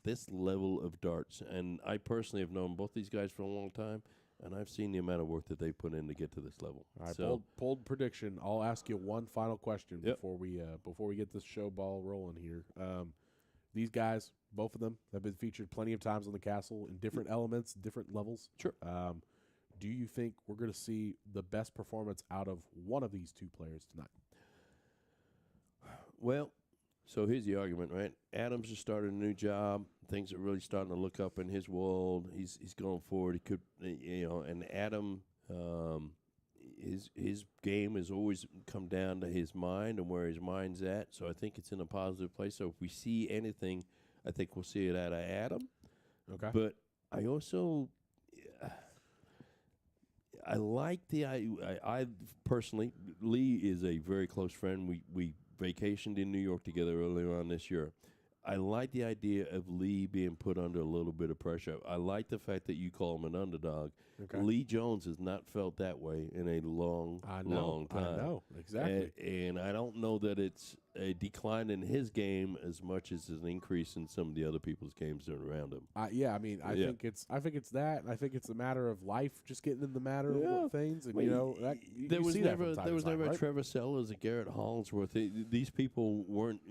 [SPEAKER 2] this level of darts. And I personally have known both these guys for a long time, and I've seen the amount of work that they put in to get to this level.
[SPEAKER 1] All right, bold prediction. I'll ask you one final question before we get this show ball rolling here. These guys, both of them, have been featured plenty of times on the castle in different elements, different levels.
[SPEAKER 2] Sure.
[SPEAKER 1] Do you think we're going to see the best performance out of one of these two players tonight?
[SPEAKER 2] Well, so here's the argument, right? Adams just started a new job. Things are really starting to look up in his world. He's going forward. He could, and Adam, his game has always come down to his mind and where his mind's at. So I think it's in a positive place. So if we see anything, I think we'll see it out of Adam.
[SPEAKER 1] Okay.
[SPEAKER 2] But I also, I like I personally, Lee is a very close friend. We vacationed in New York together earlier on this year. I like the idea of Lee being put under a little bit of pressure. I like the fact that you call him an underdog. Okay. Lee Jones has not felt that way in a long time.
[SPEAKER 1] I know, exactly.
[SPEAKER 2] And I don't know that it's a decline in his game as much as an increase in some of the other people's games that are around him.
[SPEAKER 1] I think it's that, and I think it's a matter of life, just getting in the matter of things, and
[SPEAKER 2] there was never a Trevor Sellers, a Garrett Hollingsworth. These people weren't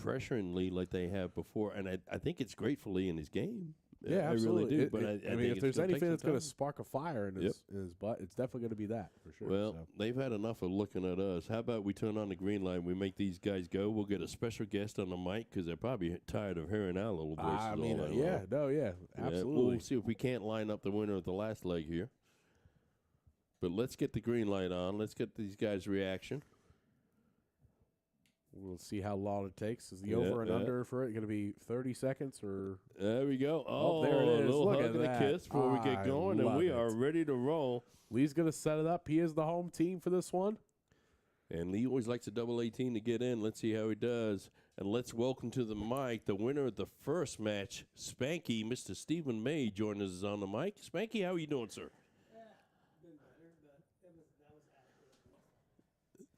[SPEAKER 2] pressuring Lee like they have before, and I think it's great for Lee in his game.
[SPEAKER 1] Yeah,
[SPEAKER 2] I
[SPEAKER 1] absolutely.
[SPEAKER 2] really do. But I mean,
[SPEAKER 1] if there's anything that's going to spark a fire in his butt, it's definitely going to be that for sure.
[SPEAKER 2] Well, they've had enough of looking at us. How about we turn on the green light? We make these guys go. We'll get a special guest on the mic because they're probably tired of hearing our little voices.
[SPEAKER 1] Absolutely.
[SPEAKER 2] We'll see if we can't line up the winner of the last leg here. But let's get the green light on. Let's get these guys' reaction.
[SPEAKER 1] We'll see how long it takes. Is the over and under for it going to be 30 seconds or?
[SPEAKER 2] There we go.
[SPEAKER 1] Oh, there it is.
[SPEAKER 2] A little
[SPEAKER 1] Look
[SPEAKER 2] hug and a kiss before we get going, and we are ready to roll.
[SPEAKER 1] Lee's going to set it up. He is the home team for this one.
[SPEAKER 2] And Lee always likes a double 18 to get in. Let's see how he does. And let's welcome to the mic the winner of the first match, Spanky, Mr. Stephen May, joining us on the mic. Spanky, how are you doing, sir?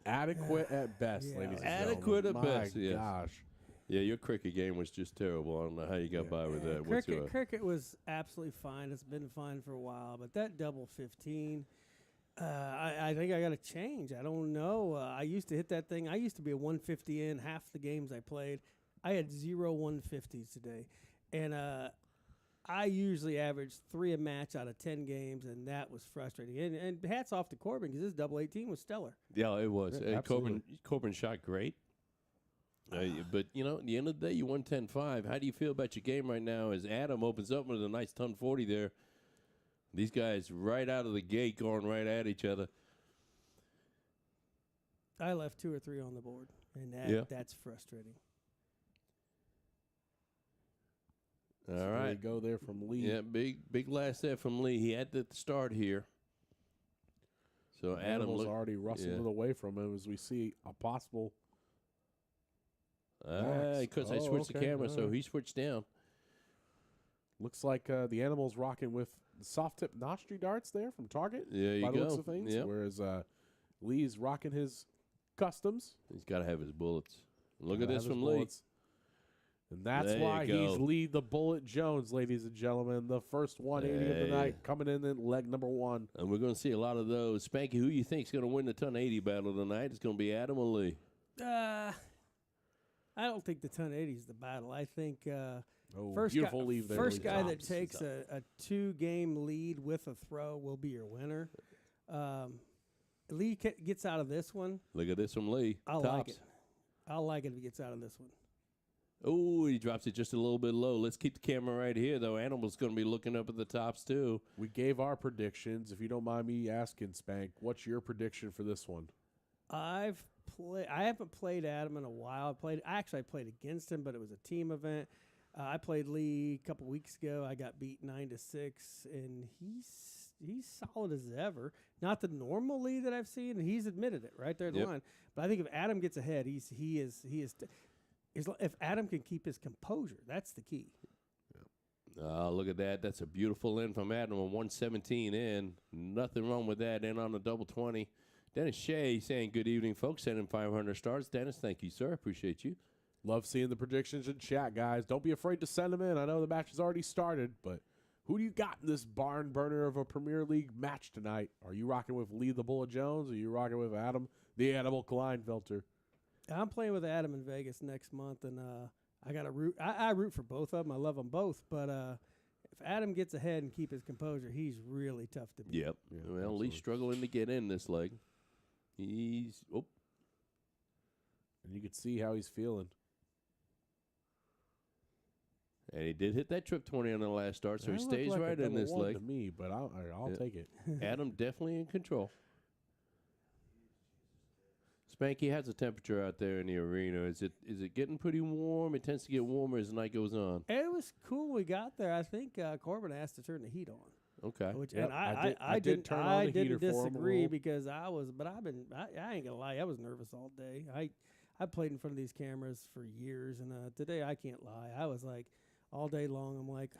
[SPEAKER 1] Adequate at best, ladies and gentlemen.
[SPEAKER 2] Adequate at best, yes.
[SPEAKER 1] Gosh.
[SPEAKER 2] Yeah, your cricket game was just terrible. I don't know how you got by with that.
[SPEAKER 3] Cricket was absolutely fine. It's been fine for a while. But that double 15, I think I got to change. I don't know. I used to hit that thing. I used to be a 150 in half the games I played. I had 0 150s today. And I usually average 3 a match out of 10 games, and that was frustrating. And hats off to Corbin because his double 18 was stellar.
[SPEAKER 2] Yeah, it was.
[SPEAKER 1] Yeah,
[SPEAKER 2] Corbin shot great. But, at the end of the day, you won 10-5. How do you feel about your game right now as Adam opens up with a nice 10-40 there? These guys right out of the gate going right at each other.
[SPEAKER 3] I left 2 or 3 on the board, and that's frustrating.
[SPEAKER 2] All
[SPEAKER 1] So
[SPEAKER 2] right.
[SPEAKER 1] There you go there from Lee.
[SPEAKER 2] Yeah, big last set from Lee. He had to start here. So Adam
[SPEAKER 1] Animals already rustled it away from him as we see a possible.
[SPEAKER 2] because I switched the camera, so he switched down.
[SPEAKER 1] Looks like the animal's rocking with the soft tip notch darts there from Target.
[SPEAKER 2] There you
[SPEAKER 1] by the
[SPEAKER 2] go.
[SPEAKER 1] looks of things.
[SPEAKER 2] Yep.
[SPEAKER 1] Whereas Lee's rocking his customs.
[SPEAKER 2] He's got to have his bullets. Look
[SPEAKER 1] Gotta
[SPEAKER 2] at this
[SPEAKER 1] have his
[SPEAKER 2] from Lee.
[SPEAKER 1] bullets. And that's
[SPEAKER 2] There you
[SPEAKER 1] why he's
[SPEAKER 2] go.
[SPEAKER 1] Lee the Bullet Jones, ladies and gentlemen. The first 180 of the night coming in at leg number 1.
[SPEAKER 2] And we're going to see a lot of those. Spanky, who you think's going to win the ton 80 battle tonight? It's going to be Adam or Lee?
[SPEAKER 3] I don't think the ton 80 is the battle. I think
[SPEAKER 1] Beautiful leave there.
[SPEAKER 3] first
[SPEAKER 1] Lee
[SPEAKER 3] guy that
[SPEAKER 1] Thomas.
[SPEAKER 3] takes a 2-game lead with a throw will be your winner. Lee gets out of this one.
[SPEAKER 2] Look at this from Lee.
[SPEAKER 3] I'll
[SPEAKER 2] Tops.
[SPEAKER 3] like it. I'll like it if he gets out of this one.
[SPEAKER 2] Oh, he drops it just a little bit low. Let's keep the camera right here, though. Animal's going to be looking up at the tops, too.
[SPEAKER 1] We gave our predictions. If you don't mind me asking, Spank, what's your prediction for this one?
[SPEAKER 3] I haven't played Adam in a while. I played against him, but it was a team event. I played Lee a couple weeks ago. I got beat 9-6, and he's solid as ever. Not the normal Lee that I've seen, and he's admitted it right there at the line. But I think if Adam gets ahead, he is. If Adam can keep his composure, that's the key.
[SPEAKER 2] Look at that. That's a beautiful in from Adam. A 117 in. Nothing wrong with that. In on the double 20. Dennis Shea saying good evening, folks. Sending 500 stars. Dennis, thank you, sir. Appreciate you.
[SPEAKER 1] Love seeing the predictions in chat, guys. Don't be afraid to send them in. I know the match has already started, but who do you got in this barn burner of a Premier League match tonight? Are you rocking with Lee the Bullet Jones, or are you rocking with Adam the Animal Klinefelter?
[SPEAKER 3] I'm playing with Adam in Vegas next month, and I got to root. I root for both of them. I love them both, but if Adam gets ahead and keep his composure, he's really tough to beat.
[SPEAKER 2] Yep.
[SPEAKER 1] Yeah,
[SPEAKER 2] Well,
[SPEAKER 1] absolutely.
[SPEAKER 2] Lee's struggling to get in this leg.
[SPEAKER 1] And you can see how he's feeling.
[SPEAKER 2] And he did hit that trip 20 on the last start, so
[SPEAKER 1] That
[SPEAKER 2] he
[SPEAKER 1] looked
[SPEAKER 2] stays
[SPEAKER 1] like a
[SPEAKER 2] right in
[SPEAKER 1] double
[SPEAKER 2] this
[SPEAKER 1] one
[SPEAKER 2] leg.
[SPEAKER 1] to me, but I'll
[SPEAKER 2] Yeah.
[SPEAKER 1] take it.
[SPEAKER 2] Adam definitely in control. Spanky, how's the temperature out there in the arena? Is it getting pretty warm? It tends to get warmer as the night goes on.
[SPEAKER 3] It was cool. We got there. I think Corbin asked to turn the heat on.
[SPEAKER 2] Okay.
[SPEAKER 1] Yep,
[SPEAKER 3] And
[SPEAKER 1] I did turn on the heater
[SPEAKER 3] didn't
[SPEAKER 1] for him a
[SPEAKER 3] disagree
[SPEAKER 1] little.
[SPEAKER 3] because I ain't gonna lie, I was nervous all day. I played in front of these cameras for years, and today I can't lie. I was like all day long. I'm like,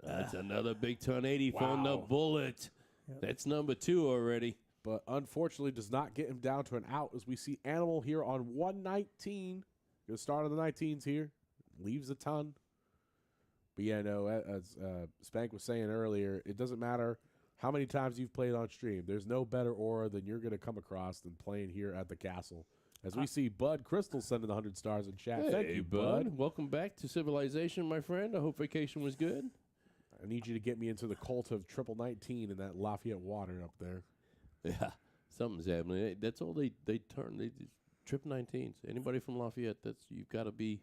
[SPEAKER 2] That's another big ton 80 from the
[SPEAKER 1] Wow.
[SPEAKER 2] Bullet.
[SPEAKER 3] Yep.
[SPEAKER 2] That's number 2 already.
[SPEAKER 1] But unfortunately does not get him down to an out as we see Animal here on 119. Going to start on the 19s here. Leaves a ton. But yeah, no, as Spank was saying earlier, it doesn't matter how many times you've played on stream. There's no better aura than you're going to come across than playing here at the castle. As we see Bud Crystal sending the 100 stars in chat.
[SPEAKER 2] Hey,
[SPEAKER 1] Thank you, Bud.
[SPEAKER 2] Welcome back to civilization, my friend. I hope vacation was good.
[SPEAKER 1] I need you to get me into the cult of triple 19 in that Lafayette water up there.
[SPEAKER 2] Yeah, something's happening. That's all they turn. They trip 19s. Anybody from Lafayette, you've got to be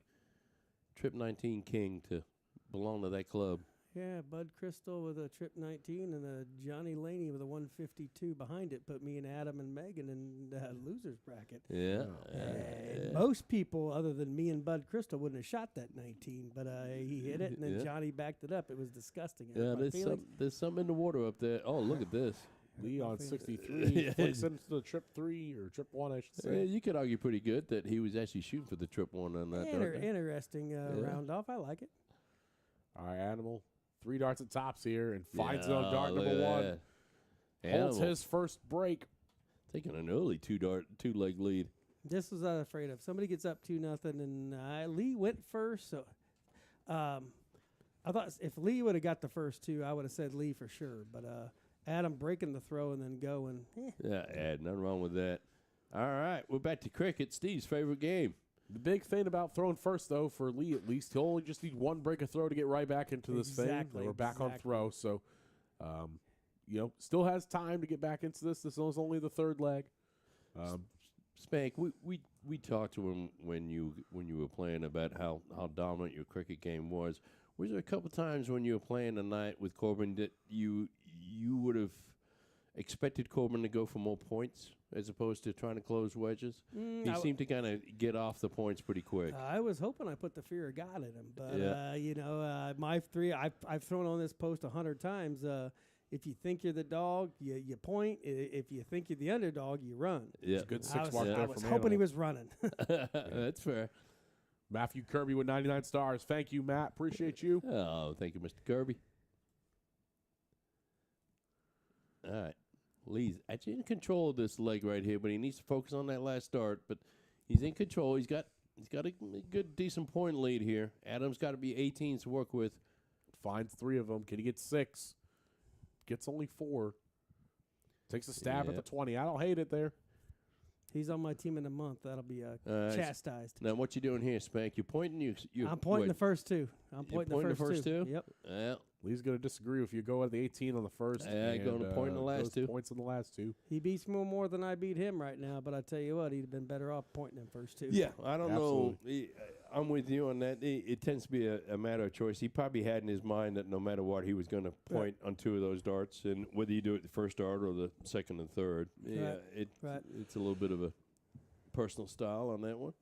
[SPEAKER 2] trip 19 king to belong to that club.
[SPEAKER 3] yeah, Bud Crystal with a trip 19 and a Johnny Laney with a 152 behind it put me and Adam and Megan in the losers bracket.
[SPEAKER 2] Yeah.
[SPEAKER 3] And most people, other than me and Bud Crystal, wouldn't have shot that 19, but he hit it, and then
[SPEAKER 2] Yeah.
[SPEAKER 3] Johnny backed it up. It was disgusting.
[SPEAKER 2] Yeah,
[SPEAKER 3] My feelings-
[SPEAKER 2] there's something in the water up there. Oh, look at this.
[SPEAKER 1] Lee on
[SPEAKER 3] feelings.
[SPEAKER 1] 63.
[SPEAKER 2] Yeah.
[SPEAKER 1] Flicks into the trip 3 or trip 1, I should say.
[SPEAKER 2] You could argue pretty good that he was actually shooting for the trip 1 on that.
[SPEAKER 3] Interesting round off. I like it.
[SPEAKER 1] All right, Animal. 3 darts at tops here and finds it on dart number 1. Holds his first break.
[SPEAKER 2] Taking an early 2-leg lead.
[SPEAKER 3] This was I afraid of. Somebody gets up 2-0, and Lee went first. So I thought if Lee would have got the first 2, I would have said Lee for sure. But Adam breaking the throw and then going.
[SPEAKER 2] Yeah, nothing wrong with that. All right, we're back to cricket. Steve's favorite game.
[SPEAKER 1] The big thing about throwing first, though, for Lee at least, he'll only just need 1 break of throw to get right back into this thing.
[SPEAKER 3] Exactly,
[SPEAKER 1] We're back on
[SPEAKER 3] exactly.
[SPEAKER 1] throw, so still has time to get back into this. This is only the 3rd leg.
[SPEAKER 2] Spank, we talked to him when you were playing about how dominant your cricket game was. Was there a couple times when you were playing tonight with Corbin that you would have expected Corbin to go for more points as opposed to trying to close wedges. He seemed to kind of get off the points pretty quick.
[SPEAKER 3] I was hoping I put the fear of God in him, but
[SPEAKER 2] Yeah.
[SPEAKER 3] my three I've thrown on this post 100 times. If you think you're the dog, you point. If you think you're the underdog, you run.
[SPEAKER 2] Yeah,
[SPEAKER 1] It's a good
[SPEAKER 3] I
[SPEAKER 1] 6
[SPEAKER 3] was,
[SPEAKER 1] mark
[SPEAKER 3] I
[SPEAKER 1] there
[SPEAKER 3] was
[SPEAKER 1] from
[SPEAKER 3] hoping he
[SPEAKER 1] Animal.
[SPEAKER 3] was running.
[SPEAKER 2] That's fair.
[SPEAKER 1] Matthew Kirby with 99 stars. Thank you, Matt. Appreciate you.
[SPEAKER 2] Oh, thank you, Mr. Kirby. All right. Lee's actually in control of this leg right here, but he needs to focus on that last start. But he's in control. He's got a good, decent point lead here. Adam's got to be 18s to work with.
[SPEAKER 1] Finds 3 of them. Can he get 6? Gets only 4. Takes a stab at the 20. I don't hate it there.
[SPEAKER 3] He's on my team in a month. That'll be chastised.
[SPEAKER 2] Now, what you doing here, Spank? You're pointing?
[SPEAKER 3] I'm pointing the first 2. I'm pointing
[SPEAKER 2] the first two?
[SPEAKER 3] Yep.
[SPEAKER 2] Well,
[SPEAKER 1] Lee's going to disagree if you go at the 18 on the first.
[SPEAKER 2] Yeah,
[SPEAKER 1] and,
[SPEAKER 2] going to point in the last
[SPEAKER 1] those
[SPEAKER 2] 2.
[SPEAKER 1] Points in the last 2.
[SPEAKER 3] He beats me more than I beat him right now, but I tell you what, he'd have been better off pointing him first 2.
[SPEAKER 2] yeah, I don't know.
[SPEAKER 1] Absolutely.
[SPEAKER 2] I'm with you on that. It tends to be a matter of choice. He probably had in his mind that no matter what, he was going to point on 2 of those darts, and whether you do it the first dart or the second and third, it's a little bit of a personal style on that one.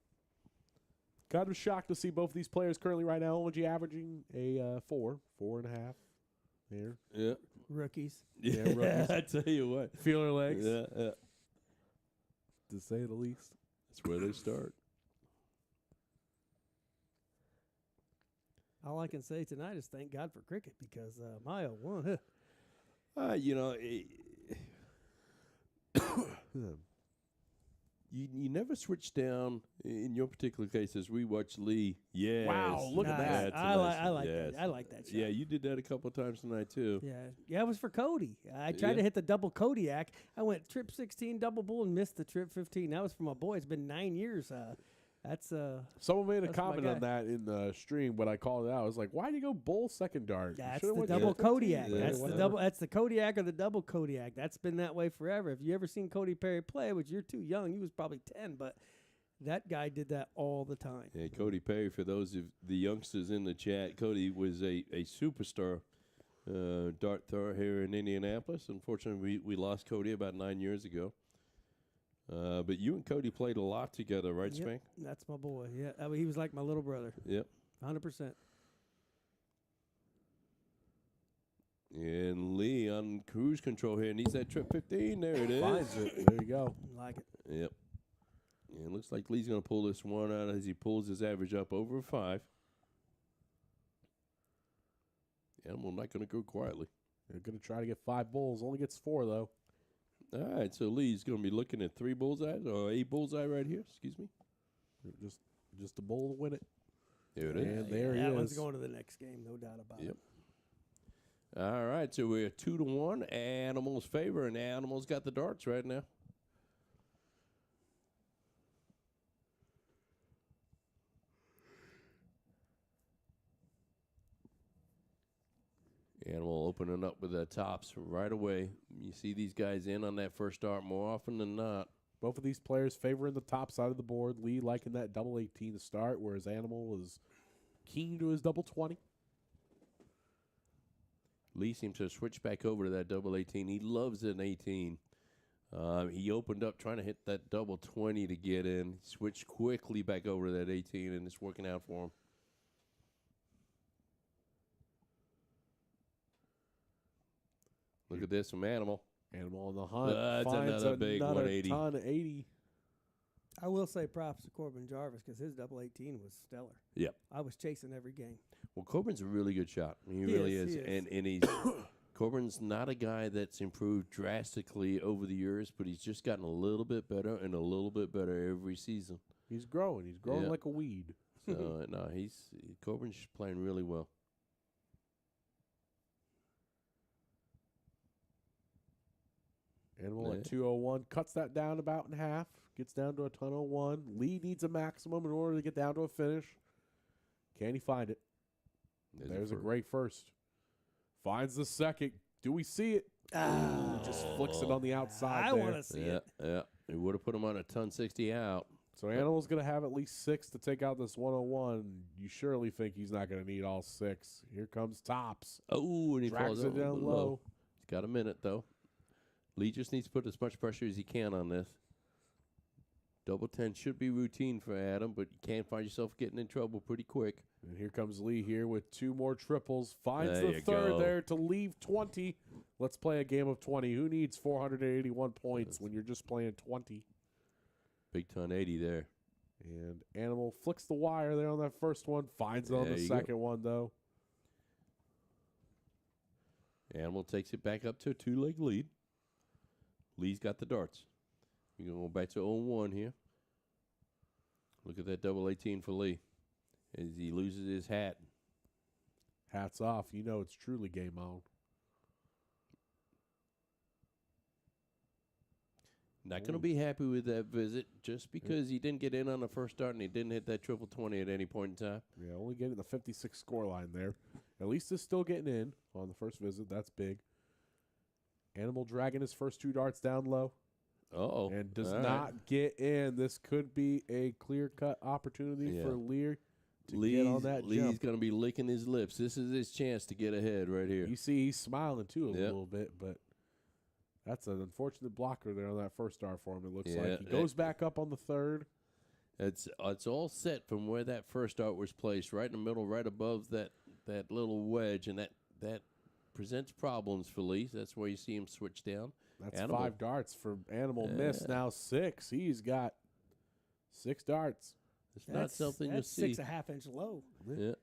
[SPEAKER 1] Kind of shocked to see both these players currently right now only averaging a 4.5 there.
[SPEAKER 2] Yeah,
[SPEAKER 3] Rookies.
[SPEAKER 1] Yeah, rookies.
[SPEAKER 2] I tell you what,
[SPEAKER 1] Feeler legs,
[SPEAKER 2] yeah,
[SPEAKER 1] to say the least.
[SPEAKER 2] that's where they start.
[SPEAKER 3] All I can say tonight is thank God for cricket because my 01.
[SPEAKER 2] You never switch down in your particular case as we watch Lee. Yes.
[SPEAKER 1] Wow, look at that.
[SPEAKER 2] That's a
[SPEAKER 3] I
[SPEAKER 2] nice one.
[SPEAKER 3] like
[SPEAKER 2] Yes.
[SPEAKER 3] that. I like that shot.
[SPEAKER 2] Yeah, you did that a couple of times tonight too.
[SPEAKER 3] Yeah, it was for Cody. I tried
[SPEAKER 2] Yeah.
[SPEAKER 3] to hit the double Kodiak. I went trip 16 double bull and missed the trip 15. That was for my boy. It's been 9 years. That's
[SPEAKER 1] Someone made a
[SPEAKER 3] That's my
[SPEAKER 1] comment
[SPEAKER 3] guy.
[SPEAKER 1] on that in the stream, but I called it out. I was like, "Why do you go bull second dart? You
[SPEAKER 3] that's
[SPEAKER 1] should've
[SPEAKER 3] the
[SPEAKER 1] went
[SPEAKER 3] double
[SPEAKER 1] 15."
[SPEAKER 3] Kodiak.
[SPEAKER 2] Yeah,
[SPEAKER 3] That's the
[SPEAKER 1] whatever.
[SPEAKER 3] double. That's the Kodiak or the double Kodiak. That's been that way forever. If you ever seen Cody Perry play, which you're too young, he was probably 10, but that guy did that all the time.
[SPEAKER 2] Yeah, Cody Perry, for those of the youngsters in the chat, Cody was a superstar dart thrower here in Indianapolis. Unfortunately, we lost Cody about 9 years ago. But you and Cody played a lot together, right,
[SPEAKER 3] Yep.
[SPEAKER 2] Spank?
[SPEAKER 3] That's my boy. Yeah, I mean, he was like my little brother.
[SPEAKER 2] Yep.
[SPEAKER 3] 100%.
[SPEAKER 2] And Lee on cruise control here needs that trip 15. There it is.
[SPEAKER 1] Finds it. There you go.
[SPEAKER 3] Like it.
[SPEAKER 2] Yep. And it looks like Lee's going to pull this one out as he pulls his average up over 5. Animal not going to go quietly.
[SPEAKER 1] They're going to try to get 5 bulls. Only gets 4 though.
[SPEAKER 2] All right, so Lee's going to be looking at 3 bullseyes, or a bullseye right here, excuse me.
[SPEAKER 1] Just a bull to win it.
[SPEAKER 2] There it
[SPEAKER 1] And
[SPEAKER 2] is.
[SPEAKER 1] there he
[SPEAKER 3] that
[SPEAKER 1] is.
[SPEAKER 3] one's going to the next game, no doubt about
[SPEAKER 2] Yep.
[SPEAKER 3] it.
[SPEAKER 2] All right, so we're 2-1. Animals favor, and Animals got the darts right now. Animal opening up with the tops right away. You see these guys in on that first dart more often than not.
[SPEAKER 1] Both of these players favoring the top side of the board. Lee liking that double 18 to start, whereas Animal is keen to his double 20.
[SPEAKER 2] Lee seems to switch back over to that double 18. He loves an 18. He opened up trying to hit that double 20 to get in. Switched quickly back over to that 18, and it's working out for him. Look at this from Animal.
[SPEAKER 1] Animal on the hunt.
[SPEAKER 2] That's
[SPEAKER 1] finds
[SPEAKER 2] another big 180.
[SPEAKER 1] ton of 80.
[SPEAKER 3] I will say props to Corbin Jarvis because his double 18 was stellar.
[SPEAKER 2] Yep.
[SPEAKER 3] I was chasing every game.
[SPEAKER 2] Well, Corbin's a really good shot. He
[SPEAKER 3] He
[SPEAKER 2] really
[SPEAKER 3] is,
[SPEAKER 2] is.
[SPEAKER 3] he is.
[SPEAKER 2] And he's Corbin's not a guy that's improved drastically over the years, but he's just gotten a little bit better and a little bit better every season.
[SPEAKER 1] He's growing. He's growing
[SPEAKER 2] Yeah.
[SPEAKER 1] like a weed.
[SPEAKER 2] So no, Corbin's playing really well.
[SPEAKER 1] Animal
[SPEAKER 2] Yeah.
[SPEAKER 1] at 201 cuts that down about in half. Gets down to a ton of 1. Lee needs a maximum in order to get down to a finish. Can he find it? There's a great first. Finds the second. Do we see it? Just flicks it on the outside
[SPEAKER 3] I
[SPEAKER 1] there.
[SPEAKER 3] want to see
[SPEAKER 2] Yeah,
[SPEAKER 3] it.
[SPEAKER 2] yeah. It would have put him on a ton 60 out.
[SPEAKER 1] So Animal's going to have at least 6 to take out this 101. You surely think he's not going to need all 6. Here comes Tops.
[SPEAKER 2] Oh, and he
[SPEAKER 1] Drags
[SPEAKER 2] falls
[SPEAKER 1] it down low.
[SPEAKER 2] He's got a minute, though. Lee just needs to put as much pressure as he can on this. Double 10 should be routine for Adam, but you can find yourself getting in trouble pretty quick.
[SPEAKER 1] And here comes Lee here with 2 more triples. Finds
[SPEAKER 2] There
[SPEAKER 1] the
[SPEAKER 2] you
[SPEAKER 1] third
[SPEAKER 2] go.
[SPEAKER 1] there to leave 20. Let's play a game of 20. Who needs 481 points when you're just playing 20?
[SPEAKER 2] Big ton 80 there.
[SPEAKER 1] And Animal flicks the wire there on that first one. Finds it on
[SPEAKER 2] There
[SPEAKER 1] the
[SPEAKER 2] you go.
[SPEAKER 1] second one, though.
[SPEAKER 2] Animal takes it back up to a 2-leg lead. Lee's got the darts. We're going to go back to 0-1 here. Look at that double 18 for Lee as he loses his hat.
[SPEAKER 1] Hats off. You know it's truly game on.
[SPEAKER 2] Not going to be happy with that visit just because he didn't get in on the first start and he didn't hit that triple 20 at any point in time.
[SPEAKER 1] Yeah, only getting the 56 score line there. At least it's still getting in on the first visit. That's big. Animal dragging his first 2 darts down low.
[SPEAKER 2] Uh-oh.
[SPEAKER 1] And does
[SPEAKER 2] All
[SPEAKER 1] not
[SPEAKER 2] right.
[SPEAKER 1] get in. This could be a clear-cut opportunity for Lear to get on that
[SPEAKER 2] Lee's
[SPEAKER 1] jump.
[SPEAKER 2] going to be licking his lips. This is his chance to get ahead right here.
[SPEAKER 1] You see he's smiling, too, a
[SPEAKER 2] Yep.
[SPEAKER 1] little bit, but that's an unfortunate blocker there on that first star for him, it looks
[SPEAKER 2] Yeah,
[SPEAKER 1] like. He goes back up on the third.
[SPEAKER 2] It's all set from where that first dart was placed, right in the middle, right above that little wedge, and that presents problems for Lee. That's where you see him switch down.
[SPEAKER 1] That's
[SPEAKER 2] Animal.
[SPEAKER 1] 5 darts for Animal. Miss now 6. He's got 6 darts.
[SPEAKER 2] It's not something you
[SPEAKER 3] that's
[SPEAKER 2] see.
[SPEAKER 3] 6.5 inch low.
[SPEAKER 2] Yeah,